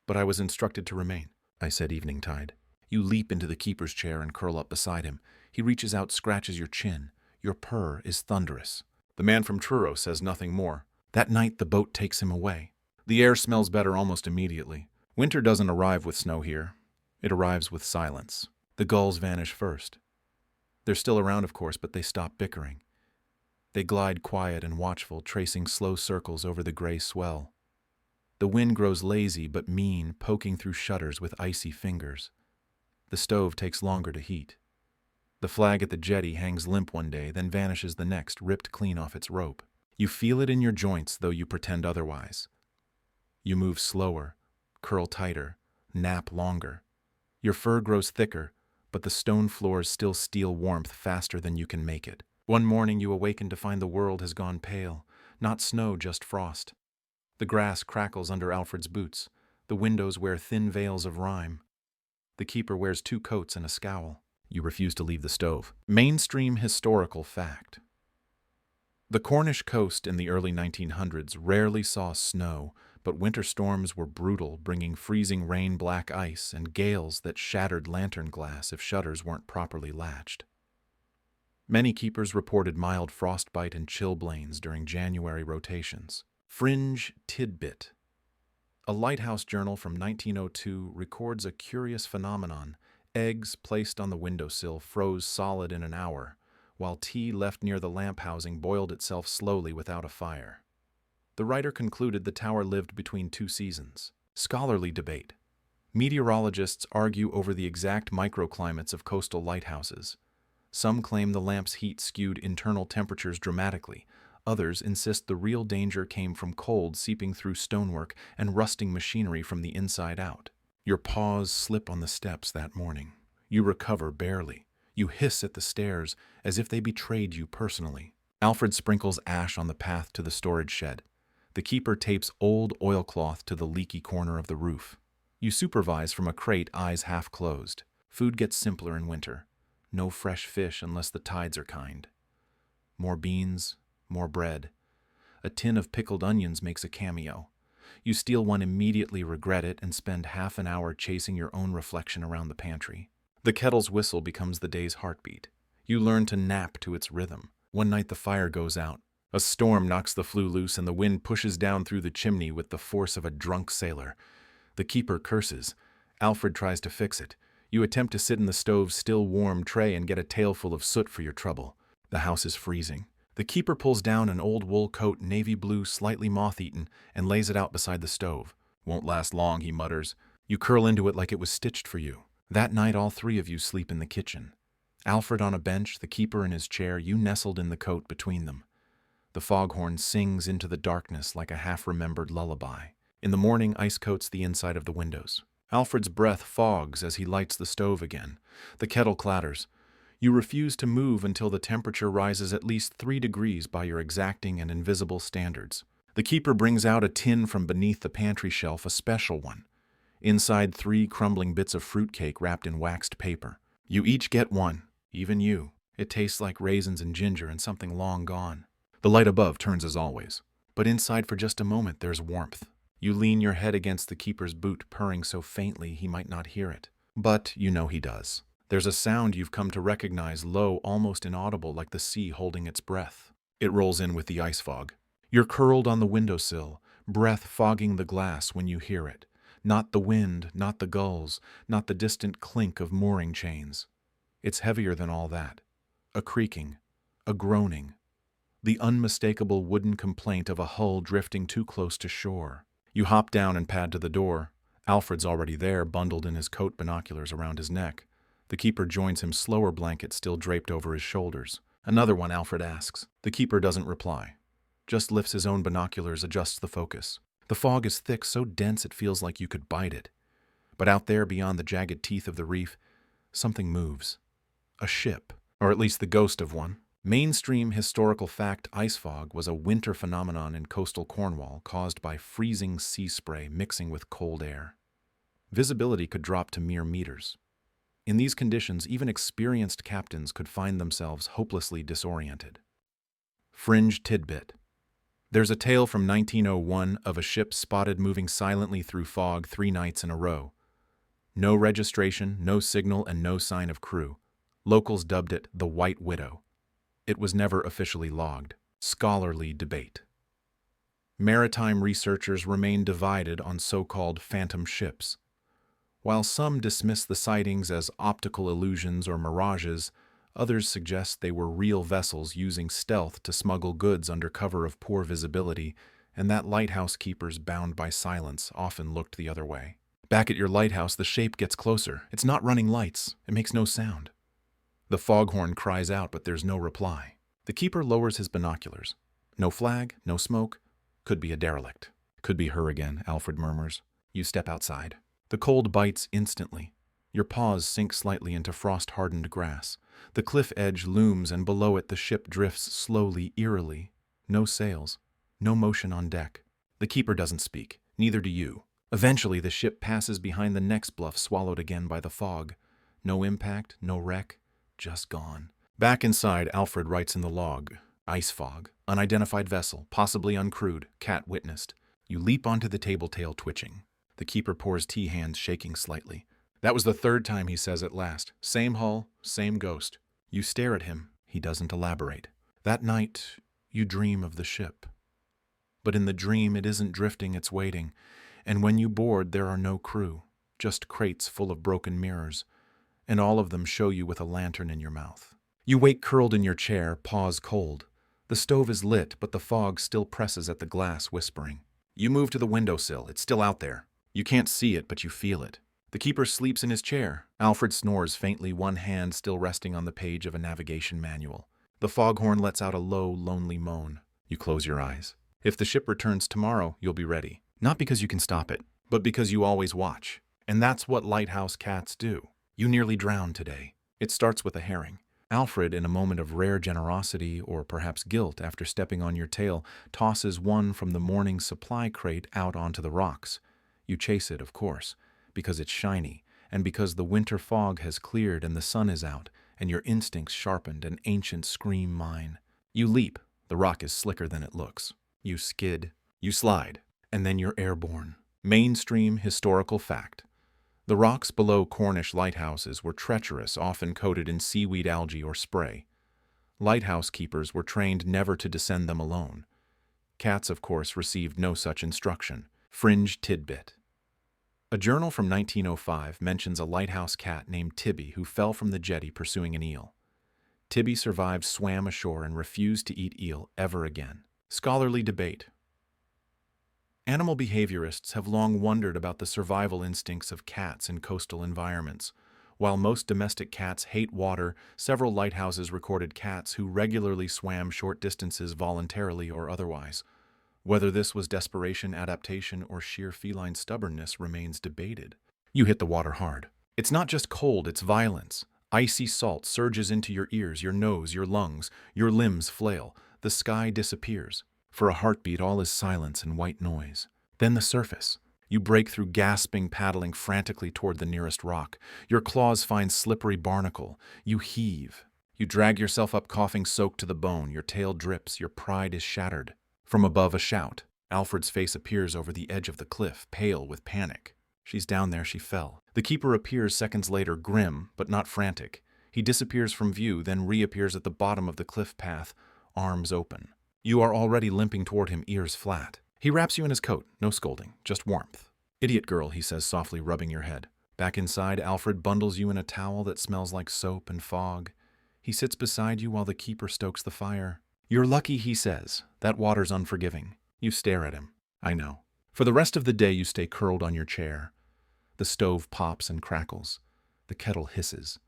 A: But I was instructed to remain. I said evening tide. You leap into the keeper's chair and curl up beside him. He reaches out, scratches your chin. Your purr is thunderous. The man from Truro says nothing more. That night, the boat takes him away. The air smells better almost immediately. Winter doesn't arrive with snow here. It arrives with silence. The gulls vanish first. They're still around, of course, but they stop bickering. They glide quiet and watchful, tracing slow circles over the gray swell. The wind grows lazy but mean, poking through shutters with icy fingers. The stove takes longer to heat. The flag at the jetty hangs limp one day, then vanishes the next, ripped clean off its rope. You feel it in your joints, though you pretend otherwise. You move slower, curl tighter, nap longer. Your fur grows thicker, but the stone floors still steal warmth faster than you can make it. One morning you awaken to find the world has gone pale. Not snow, just frost. The grass crackles under Alfred's boots. The windows wear thin veils of rime. The keeper wears 2 coats and a scowl. You refuse to leave the stove. Mainstream historical fact. The Cornish coast in the early 1900s rarely saw snow, but winter storms were brutal, bringing freezing rain, black ice, and gales that shattered lantern glass if shutters weren't properly latched. Many keepers reported mild frostbite and chilblains during January rotations. Fringe tidbit. A Lighthouse journal from 1902 records a curious phenomenon. Eggs placed on the windowsill froze solid in an hour, while tea left near the lamp housing boiled itself slowly without a fire. The writer concluded the tower lived between 2 seasons. Scholarly debate. Meteorologists argue over the exact microclimates of coastal lighthouses. Some claim the lamp's heat skewed internal temperatures dramatically. Others insist the real danger came from cold seeping through stonework and rusting machinery from the inside out. Your paws slip on the steps that morning. You recover barely. You hiss at the stairs as if they betrayed you personally. Alfred sprinkles ash on the path to the storage shed. The keeper tapes old oilcloth to the leaky corner of the roof. You supervise from a crate, eyes half closed. Food gets simpler in winter. No fresh fish unless the tides are kind. More beans, more bread. A tin of pickled onions makes a cameo. You steal one, immediately regret it, and spend half an hour chasing your own reflection around the pantry. The kettle's whistle becomes the day's heartbeat. You learn to nap to its rhythm. One night the fire goes out. A storm knocks the flue loose and the wind pushes down through the chimney with the force of a drunk sailor. The keeper curses. Alfred tries to fix it. You attempt to sit in the stove's still warm tray and get a tailful of soot for your trouble. The house is freezing. The keeper pulls down an old wool coat, navy blue, slightly moth-eaten, and lays it out beside the stove. Won't last long, he mutters. You curl into it like it was stitched for you. That night all 3 of you sleep in the kitchen. Alfred on a bench, the keeper in his chair, you nestled in the coat between them. The foghorn sings into the darkness like a half-remembered lullaby. In the morning, ice coats the inside of the windows. Alfred's breath fogs as he lights the stove again. The kettle clatters. You refuse to move until the temperature rises at least 3 degrees by your exacting and invisible standards. The keeper brings out a tin from beneath the pantry shelf, a special one. Inside 3 crumbling bits of fruitcake wrapped in waxed paper. You each get one, even you. It tastes like raisins and ginger and something long gone. The light above turns as always. But inside for just a moment there's warmth. You lean your head against the keeper's boot, purring so faintly he might not hear it. But you know he does. There's a sound you've come to recognize, low, almost inaudible, like the sea holding its breath. It rolls in with the ice fog. You're curled on the windowsill, breath fogging the glass when you hear it. Not the wind, not the gulls, not the distant clink of mooring chains. It's heavier than all that. A creaking, a groaning, the unmistakable wooden complaint of a hull drifting too close to shore. You hop down and pad to the door. Alfred's already there, bundled in his coat, binoculars around his neck. The keeper joins him, slower blanket still draped over his shoulders. "Another one?" Alfred asks. The keeper doesn't reply. Just lifts his own binoculars, adjusts the focus. The fog is thick, so dense it feels like you could bite it. But out there, beyond the jagged teeth of the reef, something moves. A ship, or at least the ghost of one. Mainstream historical fact: ice fog was a winter phenomenon in coastal Cornwall caused by freezing sea spray mixing with cold air. Visibility could drop to mere meters. In these conditions, even experienced captains could find themselves hopelessly disoriented. Fringe tidbit. There's a tale from 1901 of a ship spotted moving silently through fog 3 nights in a row. No registration, no signal, and no sign of crew. Locals dubbed it the White Widow. It was never officially logged. Scholarly debate. Maritime researchers remain divided on so-called phantom ships. While some dismiss the sightings as optical illusions or mirages, others suggest they were real vessels using stealth to smuggle goods under cover of poor visibility, and that lighthouse keepers bound by silence often looked the other way. Back at your lighthouse, the shape gets closer. It's not running lights. It makes no sound. The foghorn cries out, but there's no reply. The keeper lowers his binoculars. No flag, no smoke. Could be a derelict. Could be her again, Alfred murmurs. You step outside. The cold bites instantly. Your paws sink slightly into frost-hardened grass. The cliff edge looms, and below it the ship drifts slowly, eerily. No sails. No motion on deck. The keeper doesn't speak. Neither do you. Eventually, the ship passes behind the next bluff, swallowed again by the fog. No impact, no wreck. Just gone. Back inside, Alfred writes in the log. Ice fog. Unidentified vessel. Possibly uncrewed. Cat witnessed. You leap onto the table, tail twitching. The keeper pours tea, hands shaking slightly. That was the 3rd time he says at last. Same hull, same ghost. You stare at him. He doesn't elaborate. That night, you dream of the ship. But in the dream, it isn't drifting, it's waiting. And when you board, there are no crew. Just crates full of broken mirrors. And all of them show you with a lantern in your mouth. You wake curled in your chair, paws cold. The stove is lit, but the fog still presses at the glass, whispering. You move to the windowsill. It's still out there. You can't see it, but you feel it. The keeper sleeps in his chair. Alfred snores faintly, one hand still resting on the page of a navigation manual. The foghorn lets out a low, lonely moan. You close your eyes. If the ship returns tomorrow, you'll be ready. Not because you can stop it, but because you always watch. And that's what lighthouse cats do. You nearly drowned today. It starts with a herring. Alfred, in a moment of rare generosity or perhaps guilt after stepping on your tail, tosses one from the morning supply crate out onto the rocks. You chase it, of course, because it's shiny, and because the winter fog has cleared and the sun is out, and your instincts sharpened, an ancient scream mine. You leap. The rock is slicker than it looks. You skid. You slide. And then you're airborne. Mainstream historical fact. The rocks below Cornish lighthouses were treacherous, often coated in seaweed, algae, or spray. Lighthouse keepers were trained never to descend them alone. Cats, of course, received no such instruction. Fringe tidbit. A journal from 1905 mentions a lighthouse cat named Tibby who fell from the jetty pursuing an eel. Tibby survived, swam ashore, and refused to eat eel ever again. Scholarly debate. Animal behaviorists have long wondered about the survival instincts of cats in coastal environments. While most domestic cats hate water, several lighthouses recorded cats who regularly swam short distances voluntarily or otherwise. Whether this was desperation, adaptation, or sheer feline stubbornness remains debated. You hit the water hard. It's not just cold, it's violence. Icy salt surges into your ears, your nose, your lungs. Your limbs flail. The sky disappears. For a heartbeat, all is silence and white noise. Then the surface. You break through, gasping, paddling frantically toward the nearest rock. Your claws find slippery barnacle. You heave. You drag yourself up, coughing, soaked to the bone. Your tail drips. Your pride is shattered. From above, a shout. Alfred's face appears over the edge of the cliff, pale with panic. She's down there, she fell. The keeper appears seconds later, grim, but not frantic. He disappears from view, then reappears at the bottom of the cliff path, arms open. You are already limping toward him, ears flat. He wraps you in his coat, no scolding, just warmth. "Idiot girl," he says softly, rubbing your head. Back inside, Alfred bundles you in a towel that smells like soap and fog. He sits beside you while the keeper stokes the fire. "You're lucky," he says. "That water's unforgiving." You stare at him. "I know." For the rest of the day, you stay curled on your chair. The stove pops and crackles. The kettle hisses.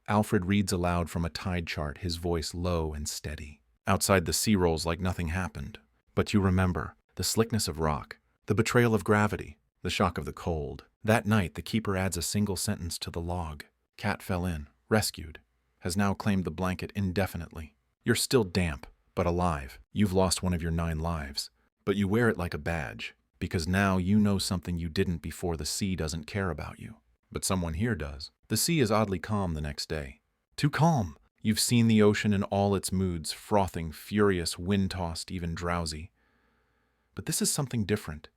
A: Alfred reads aloud from a tide chart, his voice low and steady. Outside, the sea rolls like nothing happened. But you remember the slickness of rock, the betrayal of gravity, the shock of the cold. That night, the keeper adds a single sentence to the log. "Cat fell in, rescued, has now claimed the blanket indefinitely." You're still damp, but alive. You've lost one of your 9 lives. But you wear it like a badge, because now you know something you didn't before. The sea doesn't care about you. But someone here does. The sea is oddly calm the next day. Too calm. You've seen the ocean in all its moods, frothing, furious, wind-tossed, even drowsy. But this is something different.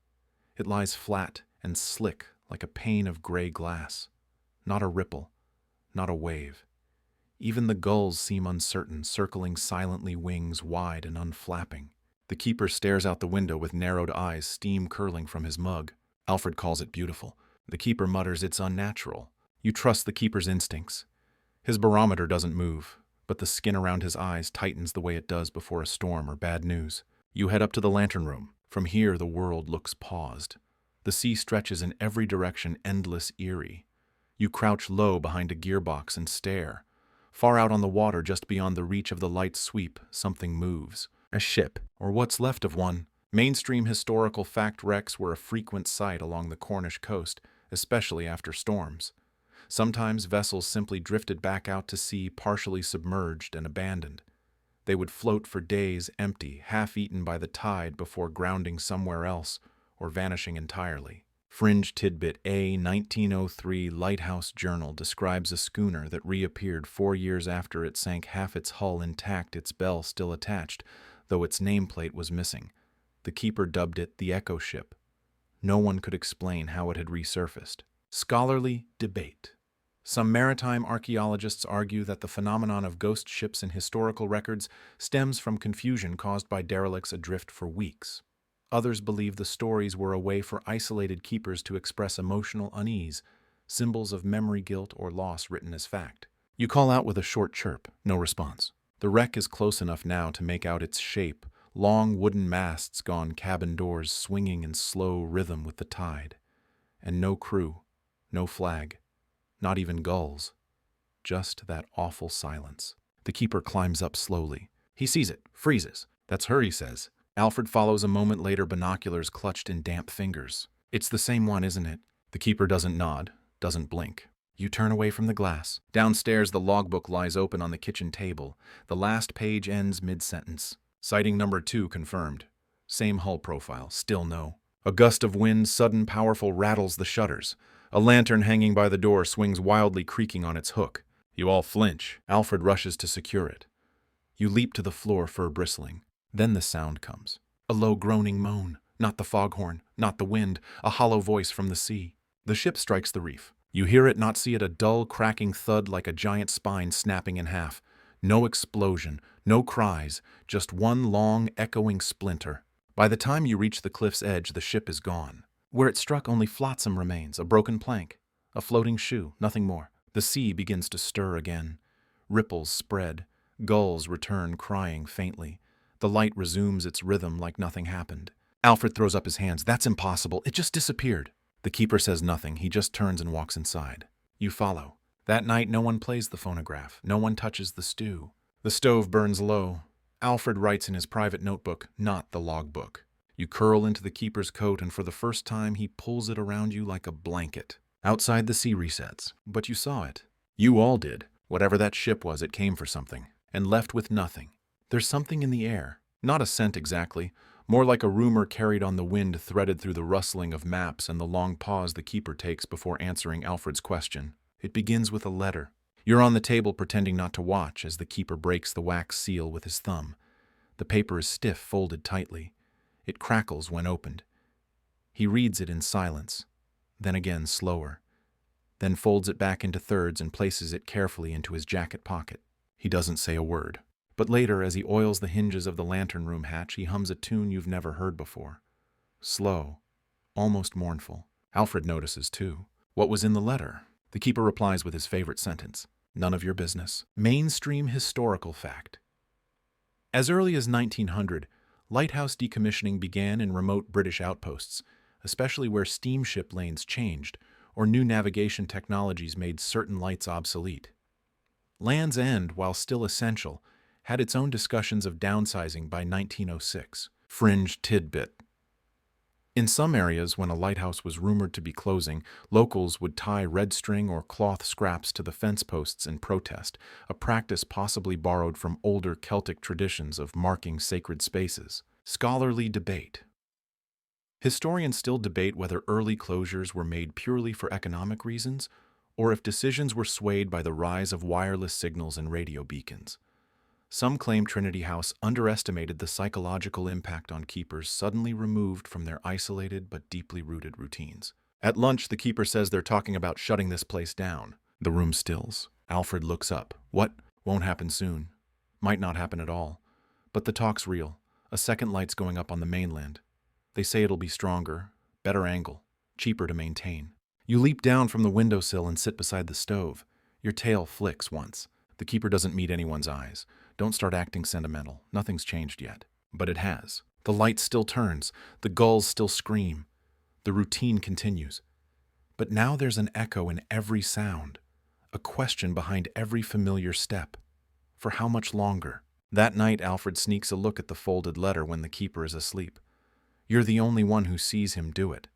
A: It lies flat and slick like a pane of gray glass. Not a ripple, not a wave. Even the gulls seem uncertain, circling silently, wings wide and unflapping. The keeper stares out the window with narrowed eyes, steam curling from his mug. Alfred calls it beautiful. The keeper mutters it's unnatural. You trust the keeper's instincts. His barometer doesn't move, but the skin around his eyes tightens the way it does before a storm or bad news. You head up to the lantern room. From here, the world looks paused. The sea stretches in every direction, endless, eerie. You crouch low behind a gearbox and stare. Far out on the water, just beyond the reach of the light's sweep, something moves. A ship, or what's left of one. Mainstream historical fact wrecks were a frequent sight along the Cornish coast, especially after storms. Sometimes vessels simply drifted back out to sea, partially submerged and abandoned. They would float for days empty, half-eaten by the tide before grounding somewhere else or vanishing entirely. Fringe tidbit A 1903 Lighthouse Journal describes a schooner that reappeared 4 years after it sank, half its hull intact, its bell still attached, though its nameplate was missing. The keeper dubbed it the Echo Ship. No one could explain how it had resurfaced. Scholarly debate. Some maritime archaeologists argue that the phenomenon of ghost ships in historical records stems from confusion caused by derelicts adrift for weeks. Others believe the stories were a way for isolated keepers to express emotional unease, symbols of memory guilt or loss written as fact. You call out with a short chirp, no response. The wreck is close enough now to make out its shape, long wooden masts gone, cabin doors swinging in slow rhythm with the tide. And no crew, no flag, not even gulls. Just that awful silence. The keeper climbs up slowly. He sees it, freezes. "That's her," he says. Alfred follows a moment later, binoculars clutched in damp fingers. "It's the same one, isn't it?" The keeper doesn't nod, doesn't blink. You turn away from the glass. Downstairs, the logbook lies open on the kitchen table. The last page ends mid-sentence. Sighting number 2 confirmed. Same hull profile, still no. A gust of wind, sudden, powerful, rattles the shutters. A lantern hanging by the door swings wildly, creaking on its hook. You all flinch. Alfred rushes to secure it. You leap to the floor, fur bristling. Then the sound comes. A low groaning moan. Not the foghorn, not the wind, a hollow voice from the sea. The ship strikes the reef. You hear it, not see it, a dull, cracking thud like a giant spine snapping in half. No explosion, no cries, just one long, echoing splinter. By the time you reach the cliff's edge, the ship is gone. Where it struck, only flotsam remains, a broken plank, a floating shoe, nothing more. The sea begins to stir again. Ripples spread. Gulls return, crying faintly. The light resumes its rhythm like nothing happened. Alfred throws up his hands. "That's impossible. It just disappeared." The keeper says nothing. He just turns and walks inside. You follow. That night, no one plays the phonograph. No one touches the stew. The stove burns low. Alfred writes in his private notebook, not the logbook. You curl into the keeper's coat, and for the first time, he pulls it around you like a blanket. Outside, the sea resets. But you saw it. You all did. Whatever that ship was, it came for something, and left with nothing. There's something in the air. Not a scent exactly. More like a rumor carried on the wind, threaded through the rustling of maps and the long pause the keeper takes before answering Alfred's question. It begins with a letter. You're on the table pretending not to watch as the keeper breaks the wax seal with his thumb. The paper is stiff, folded tightly. It crackles when opened. He reads it in silence, then again slower, then folds it back into thirds and places it carefully into his jacket pocket. He doesn't say a word. But later, as he oils the hinges of the lantern room hatch, he hums a tune you've never heard before. Slow, almost mournful. Alfred notices, too. What was in the letter? The keeper replies with his favorite sentence. None of your business. Mainstream historical fact. As early as 1900, lighthouse decommissioning began in remote British outposts, especially where steamship lanes changed or new navigation technologies made certain lights obsolete. Land's End, while still essential, had its own discussions of downsizing by 1906. Fringe tidbit. In some areas, when a lighthouse was rumored to be closing, locals would tie red string or cloth scraps to the fence posts in protest, a practice possibly borrowed from older Celtic traditions of marking sacred spaces. Scholarly debate. Historians still debate whether early closures were made purely for economic reasons, or if decisions were swayed by the rise of wireless signals and radio beacons. Some claim Trinity House underestimated the psychological impact on keepers suddenly removed from their isolated but deeply rooted routines. At lunch, the keeper says they're talking about shutting this place down. The room stills. Alfred looks up. What? Won't happen soon. Might not happen at all. But the talk's real. A second light's going up on the mainland. They say it'll be stronger, better angle, cheaper to maintain. You leap down from the windowsill and sit beside the stove. Your tail flicks once. The keeper doesn't meet anyone's eyes. Don't start acting sentimental. Nothing's changed yet. But it has. The light still turns. The gulls still scream. The routine continues. But now there's an echo in every sound. A question behind every familiar step. For how much longer? That night, Alfred sneaks a look at the folded letter when the keeper is asleep. You're the only one who sees him do it.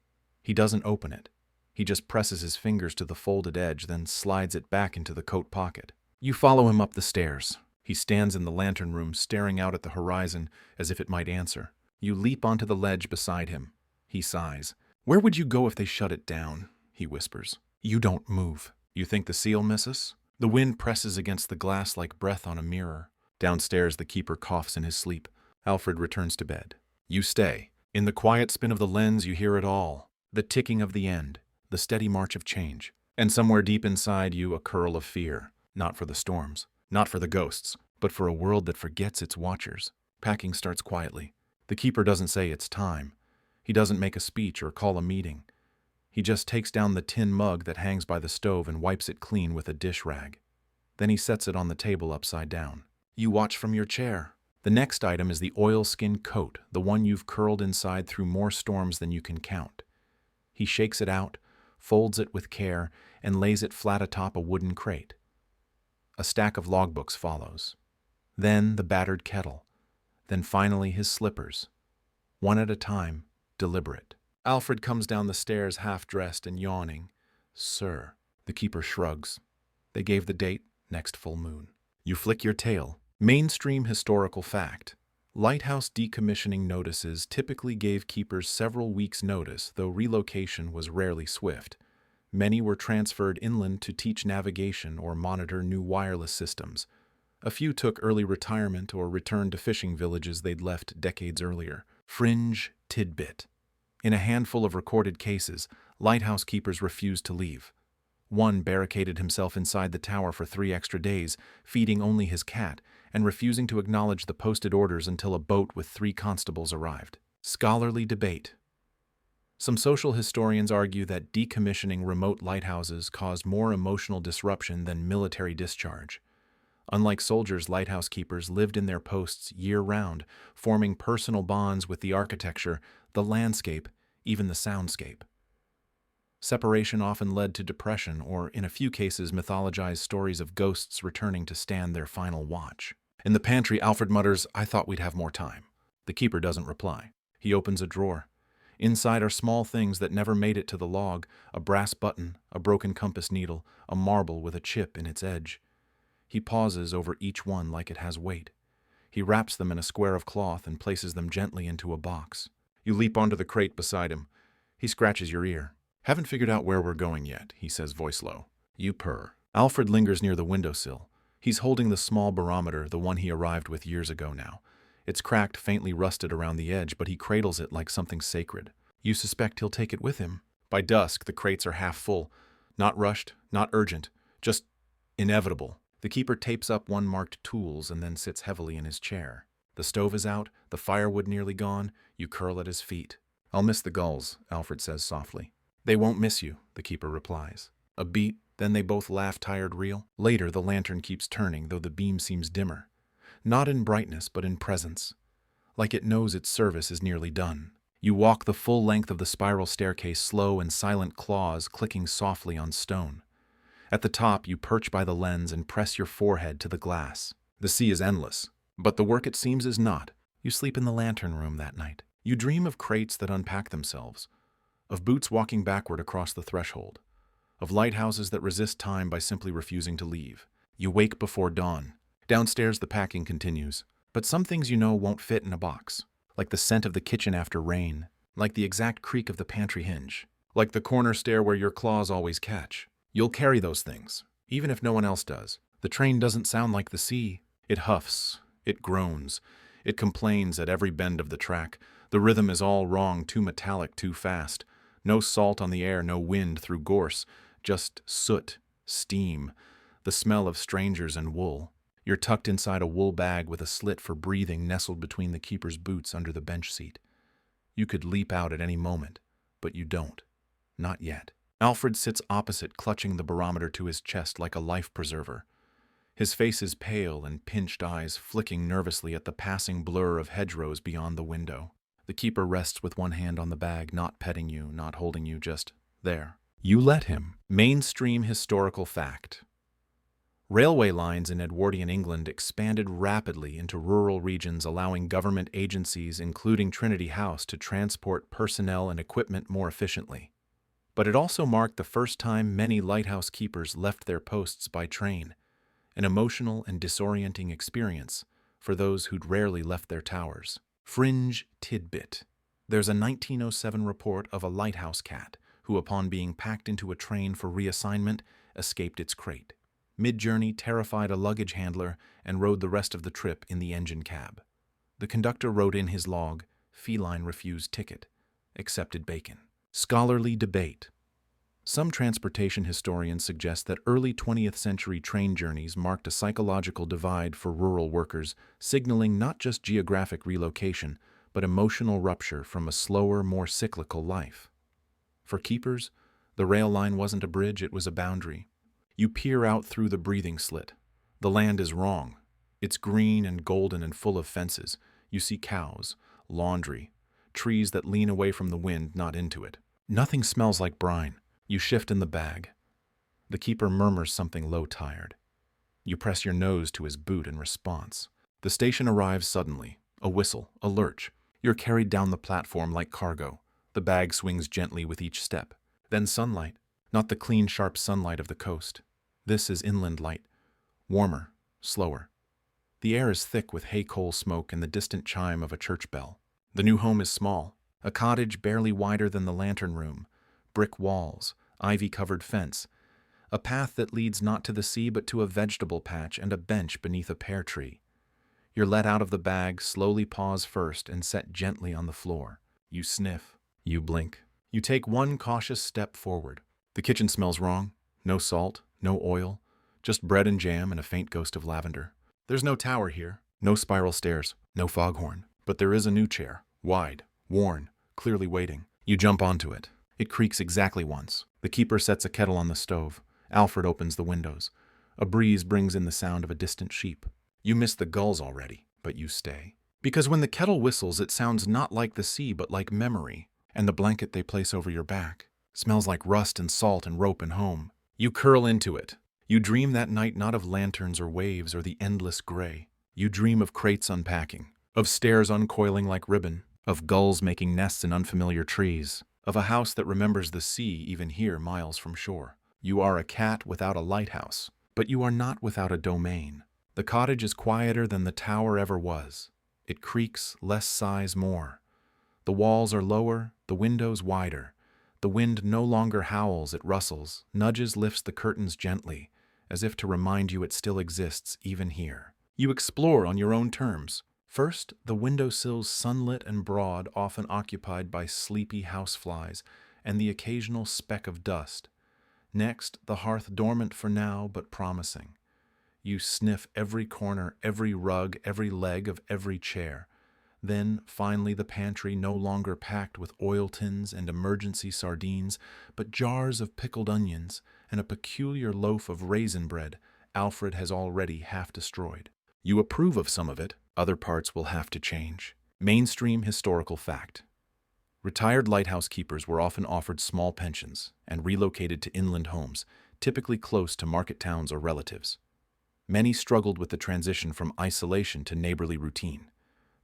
A: He doesn't open it. He just presses his fingers to the folded edge, then slides it back into the coat pocket. You follow him up the stairs. He stands in the lantern room, staring out at the horizon as if it might answer. You leap onto the ledge beside him. He sighs. Where would you go if they shut it down? He whispers. You don't move. You think the sea'll miss us? The wind presses against the glass like breath on a mirror. Downstairs, the keeper coughs in his sleep. Alfred returns to bed. You stay. In the quiet spin of the lens, you hear it all. The ticking of the end. The steady march of change. And somewhere deep inside you, a curl of fear. Not for the storms. Not for the ghosts. But for a world that forgets its watchers. Packing starts quietly. The keeper doesn't say it's time. He doesn't make a speech or call a meeting. He just takes down the tin mug that hangs by the stove and wipes it clean with a dish rag. Then he sets it on the table upside down. You watch from your chair. The next item is the oilskin coat, the one you've curled inside through more storms than you can count. He shakes it out, folds it with care, and lays it flat atop a wooden crate. A stack of logbooks follows. Then the battered kettle. Then finally his slippers. One at a time, deliberate. Alfred comes down the stairs half-dressed and yawning. Sir. The keeper shrugs. They gave the date, next full moon. You flick your tail. Mainstream historical fact. Lighthouse decommissioning notices typically gave keepers several weeks' notice, though relocation was rarely swift. Many were transferred inland to teach navigation or monitor new wireless systems. A few took early retirement or returned to fishing villages they'd left decades earlier. Fringe tidbit. In a handful of recorded cases, lighthouse keepers refused to leave. One barricaded himself inside the tower for 3 extra days, feeding only his cat, and refusing to acknowledge the posted orders until a boat with 3 constables arrived. Scholarly debate. Some social historians argue that decommissioning remote lighthouses caused more emotional disruption than military discharge. Unlike soldiers, lighthouse keepers lived in their posts year-round, forming personal bonds with the architecture, the landscape, even the soundscape. Separation often led to depression or, in a few cases, mythologized stories of ghosts returning to stand their final watch. In the pantry, Alfred mutters, I thought we'd have more time. The keeper doesn't reply. He opens a drawer. Inside are small things that never made it to the log, a brass button, a broken compass needle, a marble with a chip in its edge. He pauses over each one like it has weight. He wraps them in a square of cloth and places them gently into a box. You leap onto the crate beside him. He scratches your ear. Haven't figured out where we're going yet, he says, voice low. You purr. Alfred lingers near the windowsill. He's holding the small barometer, the one he arrived with years ago now. It's cracked, faintly rusted around the edge, but he cradles it like something sacred. You suspect he'll take it with him. By dusk, the crates are half full. Not rushed, not urgent, just inevitable. The keeper tapes up one marked tools and then sits heavily in his chair. The stove is out, the firewood nearly gone. You curl at his feet. "I'll miss the gulls," Alfred says softly. "They won't miss you," the keeper replies. A beat, then they both laugh tired real. Later, the lantern keeps turning, though the beam seems dimmer. Not in brightness, but in presence. Like it knows its service is nearly done. You walk the full length of the spiral staircase, slow and silent claws clicking softly on stone. At the top, you perch by the lens and press your forehead to the glass. The sea is endless, but the work it seems is not. You sleep in the lantern room that night. You dream of crates that unpack themselves, of boots walking backward across the threshold, of lighthouses that resist time by simply refusing to leave. You wake before dawn. Downstairs, the packing continues, but some things you know won't fit in a box, like the scent of the kitchen after rain, like the exact creak of the pantry hinge, like the corner stair where your claws always catch. You'll carry those things, even if no one else does. The train doesn't sound like the sea. It huffs, it groans, it complains at every bend of the track. The rhythm is all wrong, too metallic, too fast. No salt on the air, no wind through gorse, just soot, steam, the smell of strangers and wool. You're tucked inside a wool bag with a slit for breathing nestled between the keeper's boots under the bench seat. You could leap out at any moment, but you don't. Not yet. Alfred sits opposite, clutching the barometer to his chest like a life preserver. His face is pale and pinched eyes flicking nervously at the passing blur of hedgerows beyond the window. The keeper rests with one hand on the bag, not petting you, not holding you, just there. You let him. Mainstream historical fact. Railway lines in Edwardian England expanded rapidly into rural regions, allowing government agencies, including Trinity House, to transport personnel and equipment more efficiently. But it also marked the first time many lighthouse keepers left their posts by train, an emotional and disorienting experience for those who'd rarely left their towers. Fringe tidbit. There's a 1907 report of a lighthouse cat who, upon being packed into a train for reassignment, escaped its crate. Mid-journey, terrified a luggage handler and rode the rest of the trip in the engine cab. The conductor wrote in his log, "Feline refused ticket, accepted bacon." Scholarly debate. Some transportation historians suggest that early 20th century train journeys marked a psychological divide for rural workers, signaling not just geographic relocation, but emotional rupture from a slower, more cyclical life. For keepers, the rail line wasn't a bridge, it was a boundary. You peer out through the breathing slit. The land is wrong. It's green and golden and full of fences. You see cows, laundry, trees that lean away from the wind, not into it. Nothing smells like brine. You shift in the bag. The keeper murmurs something low-tired. You press your nose to his boot in response. The station arrives suddenly. A whistle, a lurch. You're carried down the platform like cargo. The bag swings gently with each step. Then sunlight. Not the clean, sharp sunlight of the coast. This is inland light. Warmer, slower. The air is thick with hay-coal smoke and the distant chime of a church bell. The new home is small. A cottage barely wider than the lantern room. Brick walls, ivy-covered fence, a path that leads not to the sea but to a vegetable patch and a bench beneath a pear tree. You're let out of the bag, slowly pause first, and set gently on the floor. You sniff. You blink. You take one cautious step forward. The kitchen smells wrong. No salt, no oil, just bread and jam and a faint ghost of lavender. There's no tower here, no spiral stairs, no foghorn, but there is a new chair, wide, worn, clearly waiting. You jump onto it. It creaks exactly once. The keeper sets a kettle on the stove. Alfred opens the windows. A breeze brings in the sound of a distant sheep. You miss the gulls already, but you stay. Because when the kettle whistles, it sounds not like the sea, but like memory. And the blanket they place over your back smells like rust and salt and rope and home. You curl into it. You dream that night not of lanterns or waves or the endless gray. You dream of crates unpacking, of stairs uncoiling like ribbon, of gulls making nests in unfamiliar trees, of a house that remembers the sea even here miles from shore. You are a cat without a lighthouse, but you are not without a domain. The cottage is quieter than the tower ever was. It creaks, less sighs more. The walls are lower, the windows wider. The wind no longer howls, it rustles, nudges, lifts the curtains gently, as if to remind you it still exists even here. You explore on your own terms. First, the windowsills sunlit and broad, often occupied by sleepy houseflies and the occasional speck of dust. Next, the hearth dormant for now, but promising. You sniff every corner, every rug, every leg of every chair. Then, finally, the pantry no longer packed with oil tins and emergency sardines, but jars of pickled onions and a peculiar loaf of raisin bread Alfred has already half destroyed. You approve of some of it, other parts will have to change. Mainstream historical fact. Retired lighthouse keepers were often offered small pensions and relocated to inland homes, typically close to market towns or relatives. Many struggled with the transition from isolation to neighborly routine.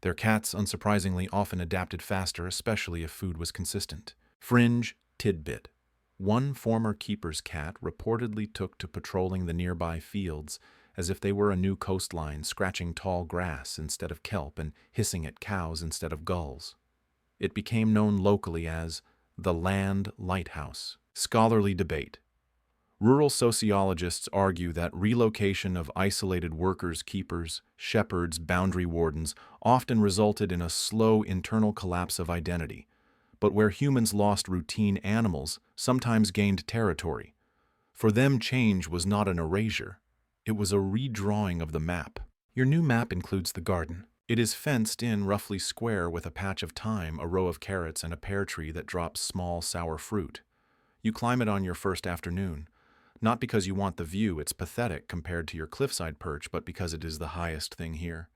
A: Their cats, unsurprisingly, often adapted faster, especially if food was consistent. Fringe tidbit. One former keeper's cat reportedly took to patrolling the nearby fields as if they were a new coastline, scratching tall grass instead of kelp and hissing at cows instead of gulls. It became known locally as the Land Lighthouse. Scholarly debate. Rural sociologists argue that relocation of isolated workers, keepers, shepherds, boundary wardens often resulted in a slow internal collapse of identity, but where humans lost routine, animals sometimes gained territory. For them, change was not an erasure. It was a redrawing of the map. Your new map includes the garden. It is fenced in, roughly square, with a patch of thyme, a row of carrots, and a pear tree that drops small, sour fruit. You climb it on your first afternoon. Not because you want the view, it's pathetic compared to your cliffside perch, but because it is the highest thing here.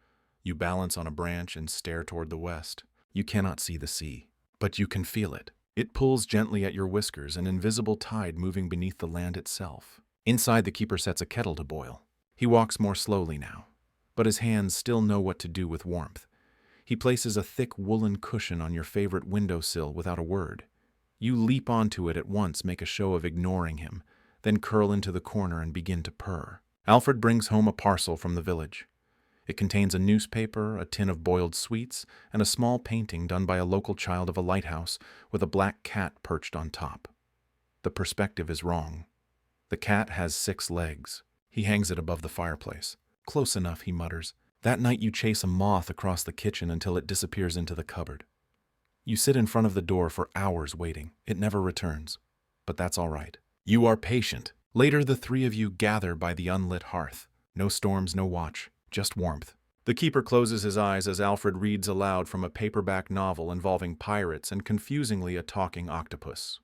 A: You balance on a branch and stare toward the west. You cannot see the sea, but you can feel it. It pulls gently at your whiskers, an invisible tide moving beneath the land itself. Inside, the keeper sets a kettle to boil. He walks more slowly now, but his hands still know what to do with warmth. He places a thick woolen cushion on your favorite windowsill without a word. You leap onto it at once, make a show of ignoring him, then curl into the corner and begin to purr. Alfred brings home a parcel from the village. It contains a newspaper, a tin of boiled sweets, and a small painting done by a local child of a lighthouse with a black cat perched on top. The perspective is wrong. The cat has 6 legs. He hangs it above the fireplace. Close enough, he mutters. That night you chase a moth across the kitchen until it disappears into the cupboard. You sit in front of the door for hours waiting. It never returns. But that's all right. You are patient. Later, the 3 of you gather by the unlit hearth. No storms, no watch, just warmth. The keeper closes his eyes as Alfred reads aloud from a paperback novel involving pirates and confusingly a talking octopus.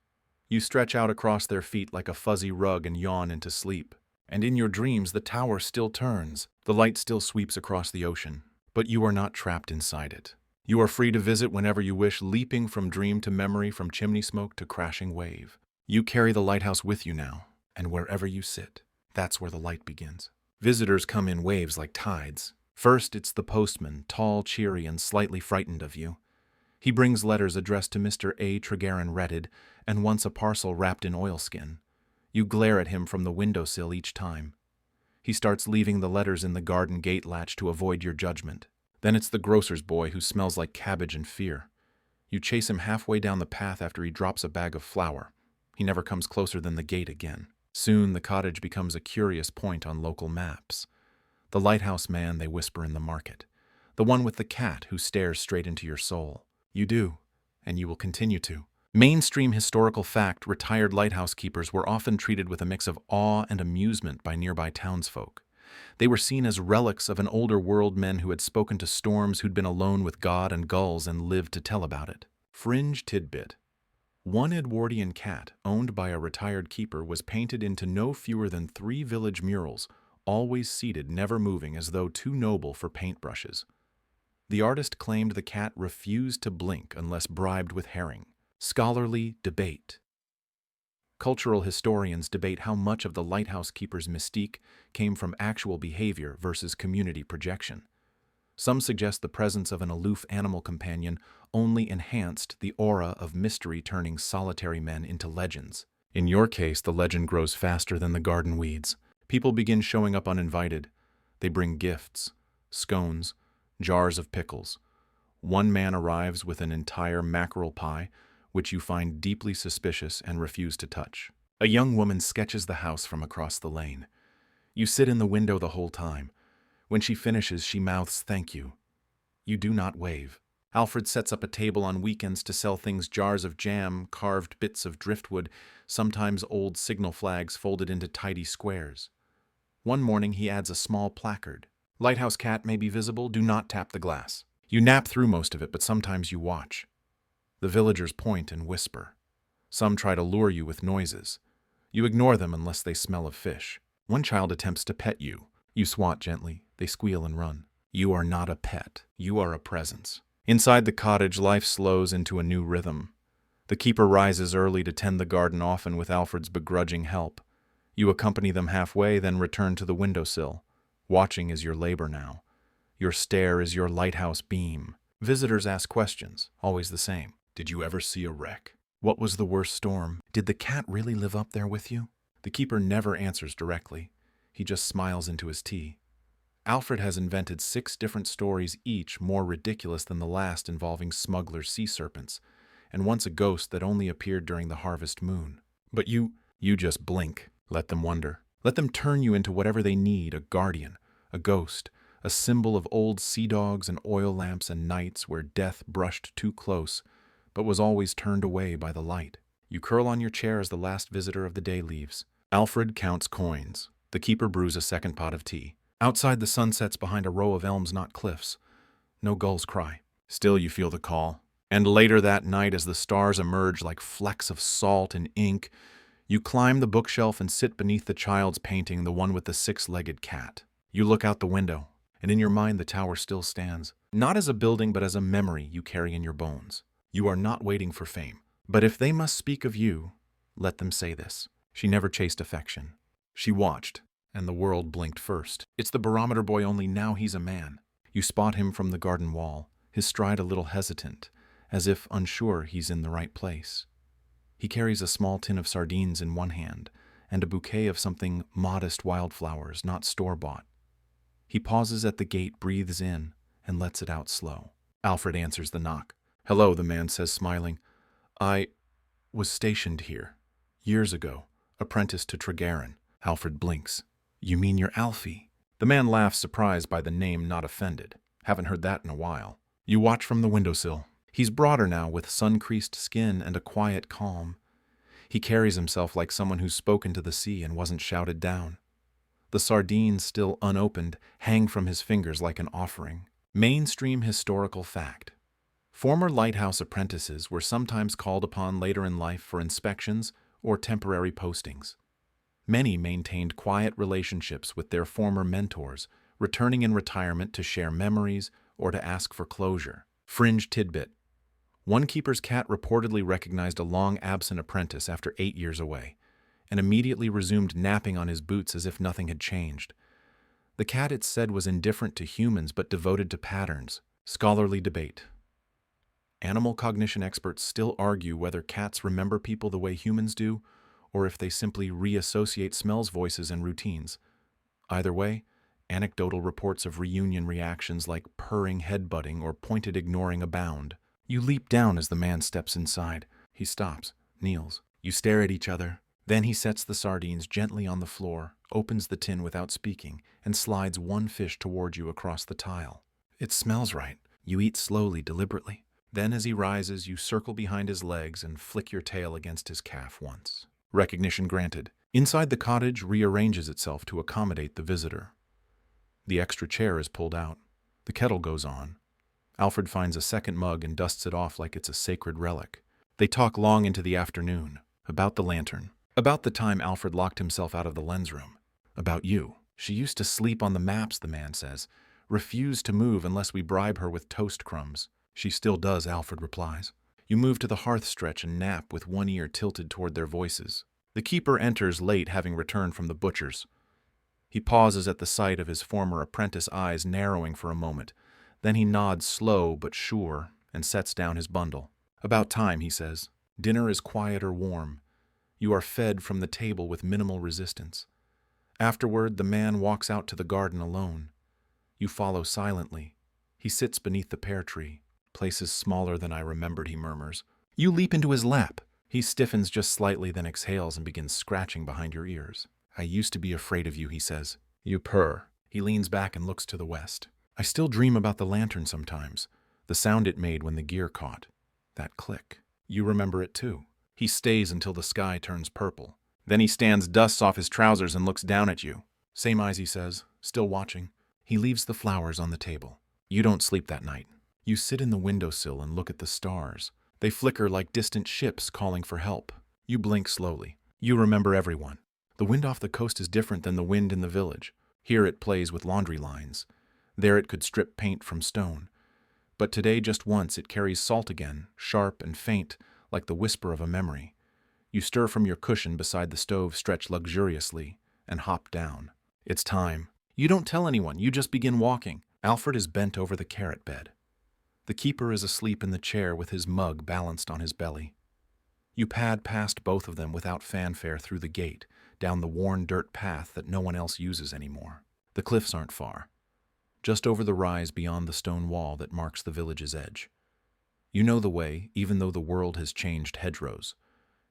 A: You stretch out across their feet like a fuzzy rug and yawn into sleep. And in your dreams, the tower still turns. The light still sweeps across the ocean. But you are not trapped inside it. You are free to visit whenever you wish, leaping from dream to memory, from chimney smoke to crashing wave. You carry the lighthouse with you now, and wherever you sit, that's where the light begins. Visitors come in waves like tides. First, it's the postman, tall, cheery, and slightly frightened of you. He brings letters addressed to Mr. A. Tregarren Redded, and wants a parcel wrapped in oilskin. You glare at him from the windowsill each time. He starts leaving the letters in the garden gate latch to avoid your judgment. Then it's the grocer's boy who smells like cabbage and fear. You chase him halfway down the path after he drops a bag of flour. He never comes closer than the gate again. Soon the cottage becomes a curious point on local maps. The lighthouse man, they whisper in the market. The one with the cat who stares straight into your soul. You do, and you will continue to. Mainstream historical fact, retired lighthouse keepers were often treated with a mix of awe and amusement by nearby townsfolk. They were seen as relics of an older world, men who had spoken to storms, who'd been alone with God and gulls and lived to tell about it. Fringe tidbit. One Edwardian cat, owned by a retired keeper, was painted into no fewer than 3 village murals, always seated, never moving, as though too noble for paintbrushes. The artist claimed the cat refused to blink unless bribed with herring. Scholarly debate. Cultural historians debate how much of the lighthouse keeper's mystique came from actual behavior versus community projection. Some suggest the presence of an aloof animal companion only enhanced the aura of mystery, turning solitary men into legends. In your case, the legend grows faster than the garden weeds. People begin showing up uninvited. They bring gifts, scones, jars of pickles. One man arrives with an entire mackerel pie, which you find deeply suspicious and refuse to touch. A young woman sketches the house from across the lane. You sit in the window the whole time. When she finishes, she mouths, "Thank you." You do not wave. Alfred sets up a table on weekends to sell things: jars of jam, carved bits of driftwood, sometimes old signal flags folded into tidy squares. One morning he adds a small placard. Lighthouse cat may be visible, do not tap the glass. You nap through most of it, but sometimes you watch. The villagers point and whisper. Some try to lure you with noises. You ignore them unless they smell of fish. One child attempts to pet you. You swat gently. They squeal and run. You are not a pet. You are a presence. Inside the cottage, life slows into a new rhythm. The keeper rises early to tend the garden, often with Alfred's begrudging help. You accompany them halfway, then return to the windowsill. Watching is your labor now. Your stare is your lighthouse beam. Visitors ask questions, always the same. Did you ever see a wreck? What was the worst storm? Did the cat really live up there with you? The keeper never answers directly. He just smiles into his tea. Alfred has invented 6 different stories, each more ridiculous than the last, involving smugglers, sea serpents, and once a ghost that only appeared during the harvest moon. But you just blink. Let them wonder. Let them turn you into whatever they need: a guardian, a ghost, a symbol of old sea dogs and oil lamps and nights where death brushed too close, but was always turned away by the light. You curl on your chair as the last visitor of the day leaves. Alfred counts coins. The keeper brews a second pot of tea. Outside, the sun sets behind a row of elms, not cliffs. No gulls cry. Still, you feel the call. And later that night, as the stars emerge like flecks of salt and ink, you climb the bookshelf and sit beneath the child's painting, the one with the 6-legged cat. You look out the window, and in your mind the tower still stands, not as a building but as a memory you carry in your bones. You are not waiting for fame. But if they must speak of you, let them say this: she never chased affection. She watched, and the world blinked first. It's the barometer boy, only now he's a man. You spot him from the garden wall, his stride a little hesitant, as if unsure he's in the right place. He carries a small tin of sardines in one hand, and a bouquet of something modest: wildflowers, not store-bought. He pauses at the gate, breathes in, and lets it out slow. Alfred answers the knock. "Hello," the man says, smiling. "I was stationed here years ago, apprentice to Tregarin." Alfred blinks. "You mean you're Alfie?" The man laughs, surprised by the name, not offended. "Haven't heard that in a while." You watch from the windowsill. He's broader now, with sun-creased skin and a quiet calm. He carries himself like someone who's spoken to the sea and wasn't shouted down. The sardines, still unopened, hang from his fingers like an offering. Mainstream historical fact. Former lighthouse apprentices were sometimes called upon later in life for inspections or temporary postings. Many maintained quiet relationships with their former mentors, returning in retirement to share memories or to ask for closure. Fringe tidbit. One keeper's cat reportedly recognized a long-absent apprentice after 8 years away, and immediately resumed napping on his boots as if nothing had changed. The cat, it's said, was indifferent to humans but devoted to patterns. Scholarly debate. Animal cognition experts still argue whether cats remember people the way humans do, or if they simply reassociate smells, voices, and routines. Either way, anecdotal reports of reunion reactions like purring headbutting or pointed ignoring abound. You leap down as the man steps inside. He stops, kneels. You stare at each other. Then he sets the sardines gently on the floor, opens the tin without speaking, and slides one fish toward you across the tile. It smells right. You eat slowly, deliberately. Then as he rises, you circle behind his legs and flick your tail against his calf once. Recognition granted. Inside, the cottage rearranges itself to accommodate the visitor. The extra chair is pulled out. The kettle goes on. Alfred finds a second mug and dusts it off like it's a sacred relic. They talk long into the afternoon. About the lantern. About the time Alfred locked himself out of the lens room. About you. She used to sleep on the maps, the man says. Refused to move unless we bribe her with toast crumbs. She still does, Alfred replies. You move to the hearth stretch and nap with one ear tilted toward their voices. The keeper enters late, having returned from the butcher's. He pauses at the sight of his former apprentice, eyes narrowing for a moment. Then he nods slow but sure and sets down his bundle. About time, he says. Dinner is quiet or warm. You are fed from the table with minimal resistance. Afterward, the man walks out to the garden alone. You follow silently. He sits beneath the pear tree. Place is smaller than I remembered, he murmurs. You leap into his lap. He stiffens just slightly, then exhales and begins scratching behind your ears. I used to be afraid of you, he says. You purr. He leans back and looks to the west. I still dream about the lantern sometimes, the sound it made when the gear caught. That click. You remember it too. He stays until the sky turns purple. Then he stands, dusts off his trousers, and looks down at you. Same eyes, he says, still watching. He leaves the flowers on the table. You don't sleep that night. You sit in the windowsill and look at the stars. They flicker like distant ships calling for help. You blink slowly. You remember everyone. The wind off the coast is different than the wind in the village. Here it plays with laundry lines. There it could strip paint from stone. But today, just once, it carries salt again, sharp and faint, like the whisper of a memory. You stir from your cushion beside the stove, stretch luxuriously, and hop down. It's time. You don't tell anyone, you just begin walking. Alfred is bent over the carrot bed. The keeper is asleep in the chair with his mug balanced on his belly. You pad past both of them without fanfare through the gate, down the worn dirt path that no one else uses anymore. The cliffs aren't far, just over the rise beyond the stone wall that marks the village's edge. You know the way, even though the world has changed hedgerows,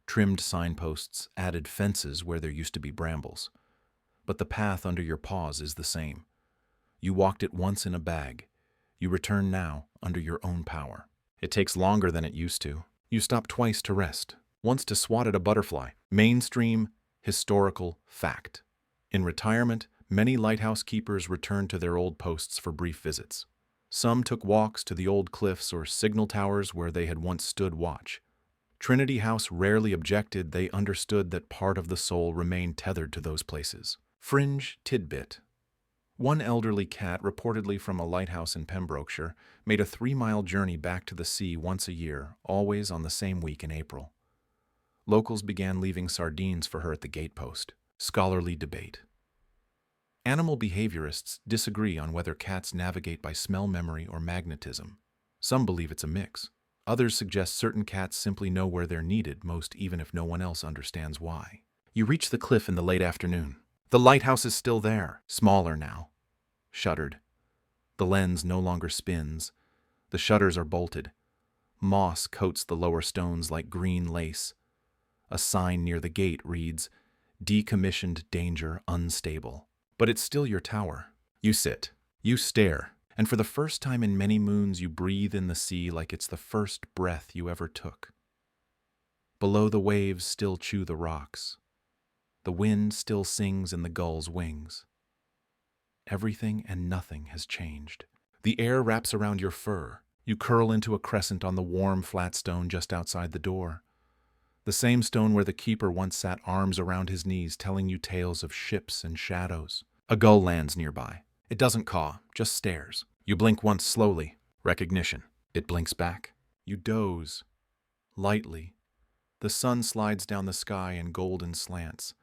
A: trimmed signposts, added fences where there used to be brambles. But the path under your paws is the same. You walked it once in a bag. You return now under your own power. It takes longer than it used to. You stop twice to rest, once to swat at a butterfly. Mainstream, historical fact. In retirement, many lighthouse keepers returned to their old posts for brief visits. Some took walks to the old cliffs or signal towers where they had once stood watch. Trinity House rarely objected. They understood that part of the soul remained tethered to those places. Fringe tidbit. One elderly cat, reportedly from a lighthouse in Pembrokeshire, made a 3-mile journey back to the sea once a year, always on the same week in April. Locals began leaving sardines for her at the gatepost. Scholarly debate. Animal behaviorists disagree on whether cats navigate by smell memory or magnetism. Some believe it's a mix. Others suggest certain cats simply know where they're needed most, even if no one else understands why. You reach the cliff in the late afternoon. The lighthouse is still there, smaller now, shuttered. The lens no longer spins. The shutters are bolted. Moss coats the lower stones like green lace. A sign near the gate reads, "Decommissioned danger unstable." But it's still your tower. You sit. You stare. And for the first time in many moons, you breathe in the sea like it's the first breath you ever took. Below, the waves still chew the rocks. The wind still sings in the gull's wings. Everything and nothing has changed. The air wraps around your fur. You curl into a crescent on the warm, flat stone just outside the door. The same stone where the keeper once sat, arms around his knees, telling you tales of ships and shadows. A gull lands nearby. It doesn't caw, just stares. You blink once slowly. Recognition. It blinks back. You doze. Lightly. The sun slides down the sky in golden slants.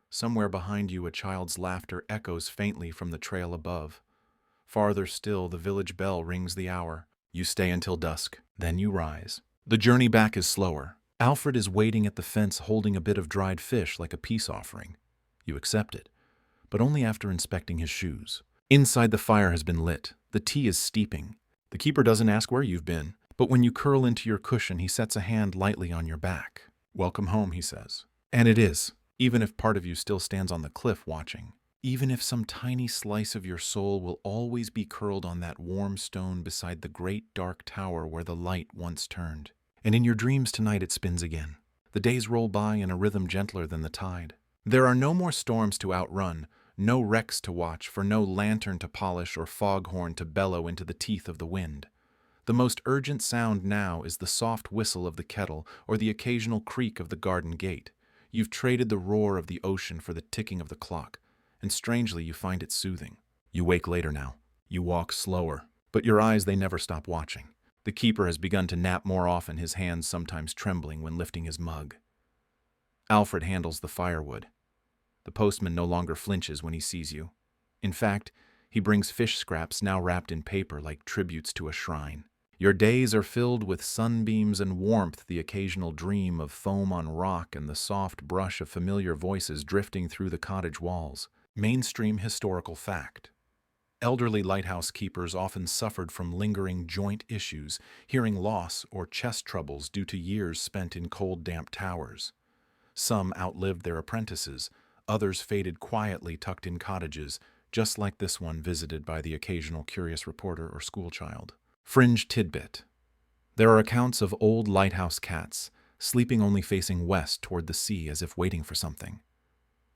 A: Somewhere behind you, a child's laughter echoes faintly from the trail above. Farther still, the village bell rings the hour. You stay until dusk. Then you rise. The journey back is slower. Alfred is waiting at the fence holding a bit of dried fish like a peace offering. You accept it, but only after inspecting his shoes. Inside, the fire has been lit. The tea is steeping. The keeper doesn't ask where you've been, but when you curl into your cushion, he sets a hand lightly on your back. "Welcome home," he says. And it is, even if part of you still stands on the cliff watching. Even if some tiny slice of your soul will always be curled on that warm stone beside the great dark tower where the light once turned. And in your dreams tonight it spins again. The days roll by in a rhythm gentler than the tide. There are no more storms to outrun, no wrecks to watch, for no lantern to polish or foghorn to bellow into the teeth of the wind. The most urgent sound now is the soft whistle of the kettle or the occasional creak of the garden gate. You've traded the roar of the ocean for the ticking of the clock, and strangely you find it soothing. You wake later now. You walk slower, but your eyes, they never stop watching. The keeper has begun to nap more often, his hands sometimes trembling when lifting his mug. Alfred handles the firewood. The postman no longer flinches when he sees you. In fact, he brings fish scraps now wrapped in paper like tributes to a shrine. Your days are filled with sunbeams and warmth, the occasional dream of foam on rock and the soft brush of familiar voices drifting through the cottage walls. Mainstream historical fact. Elderly lighthouse keepers often suffered from lingering joint issues, hearing loss, or chest troubles due to years spent in cold, damp towers. Some outlived their apprentices, others faded quietly tucked in cottages, just like this one visited by the occasional curious reporter or schoolchild. Fringe tidbit. There are accounts of old lighthouse cats sleeping only facing west toward the sea as if waiting for something.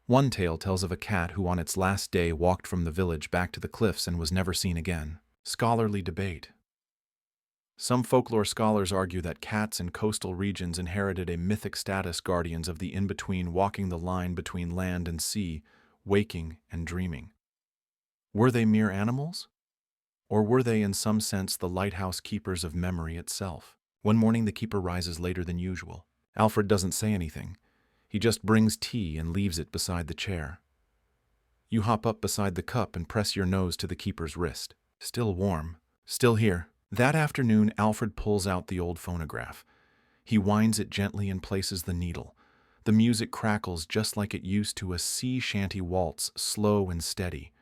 A: One tale tells of a cat who on its last day walked from the village back to the cliffs and was never seen again. Scholarly debate. Some folklore scholars argue that cats in coastal regions inherited a mythic status, guardians of the in-between, walking the line between land and sea, waking and dreaming. Were they mere animals? Or were they in some sense the lighthouse keepers of memory itself? One morning the keeper rises later than usual. Alfred doesn't say anything. He just brings tea and leaves it beside the chair. You hop up beside the cup and press your nose to the keeper's wrist. Still warm. Still here. That afternoon, Alfred pulls out the old phonograph. He winds it gently and places the needle. The music crackles just like it used to, a sea shanty waltz, slow and steady.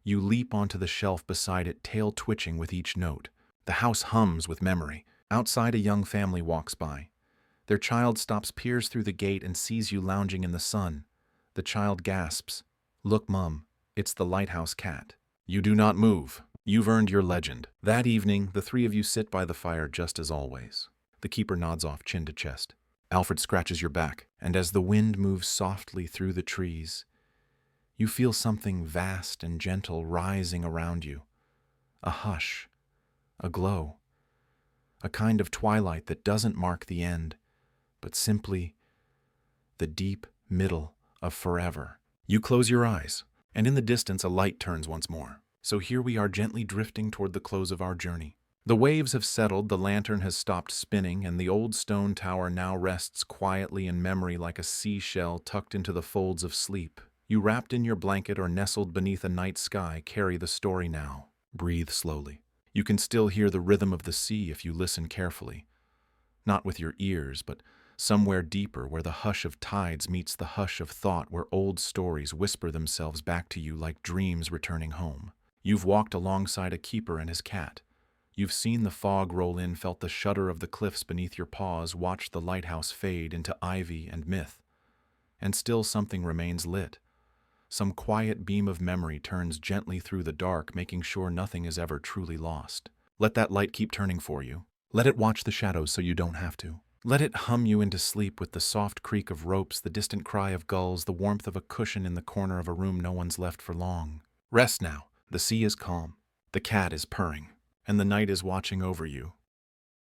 A: You leap onto the shelf beside it, tail twitching with each note. The house hums with memory. Outside, a young family walks by. Their child stops, peers through the gate, and sees you lounging in the sun. The child gasps, "Look, Mum, it's the lighthouse cat." You do not move. You've earned your legend. That evening, the three of you sit by the fire just as always. The keeper nods off, chin to chest. Alfred scratches your back, and as the wind moves softly through the trees, you feel something vast and gentle rising around you. A hush, a glow, a kind of twilight that doesn't mark the end, but simply the deep middle of forever. You close your eyes, and in the distance a light turns once more. So here we are, gently drifting toward the close of our journey. The waves have settled, the lantern has stopped spinning, and the old stone tower now rests quietly in memory like a seashell tucked into the folds of sleep. You, wrapped in your blanket or nestled beneath a night sky, carry the story now. Breathe slowly. You can still hear the rhythm of the sea if you listen carefully. Not with your ears, but somewhere deeper, where the hush of tides meets the hush of thought, where old stories whisper themselves back to you like dreams returning home. You've walked alongside a keeper and his cat. You've seen the fog roll in, felt the shudder of the cliffs beneath your paws, watched the lighthouse fade into ivy and myth. And still something remains lit. Some quiet beam of memory turns gently through the dark, making sure nothing is ever truly lost. Let that light keep turning for you. Let it watch the shadows so you don't have to. Let it hum you into sleep with the soft creak of ropes, the distant cry of gulls, the warmth of a cushion in the corner of a room no one's left for long. Rest now. The sea is calm, the cat is purring, and the night is watching over you.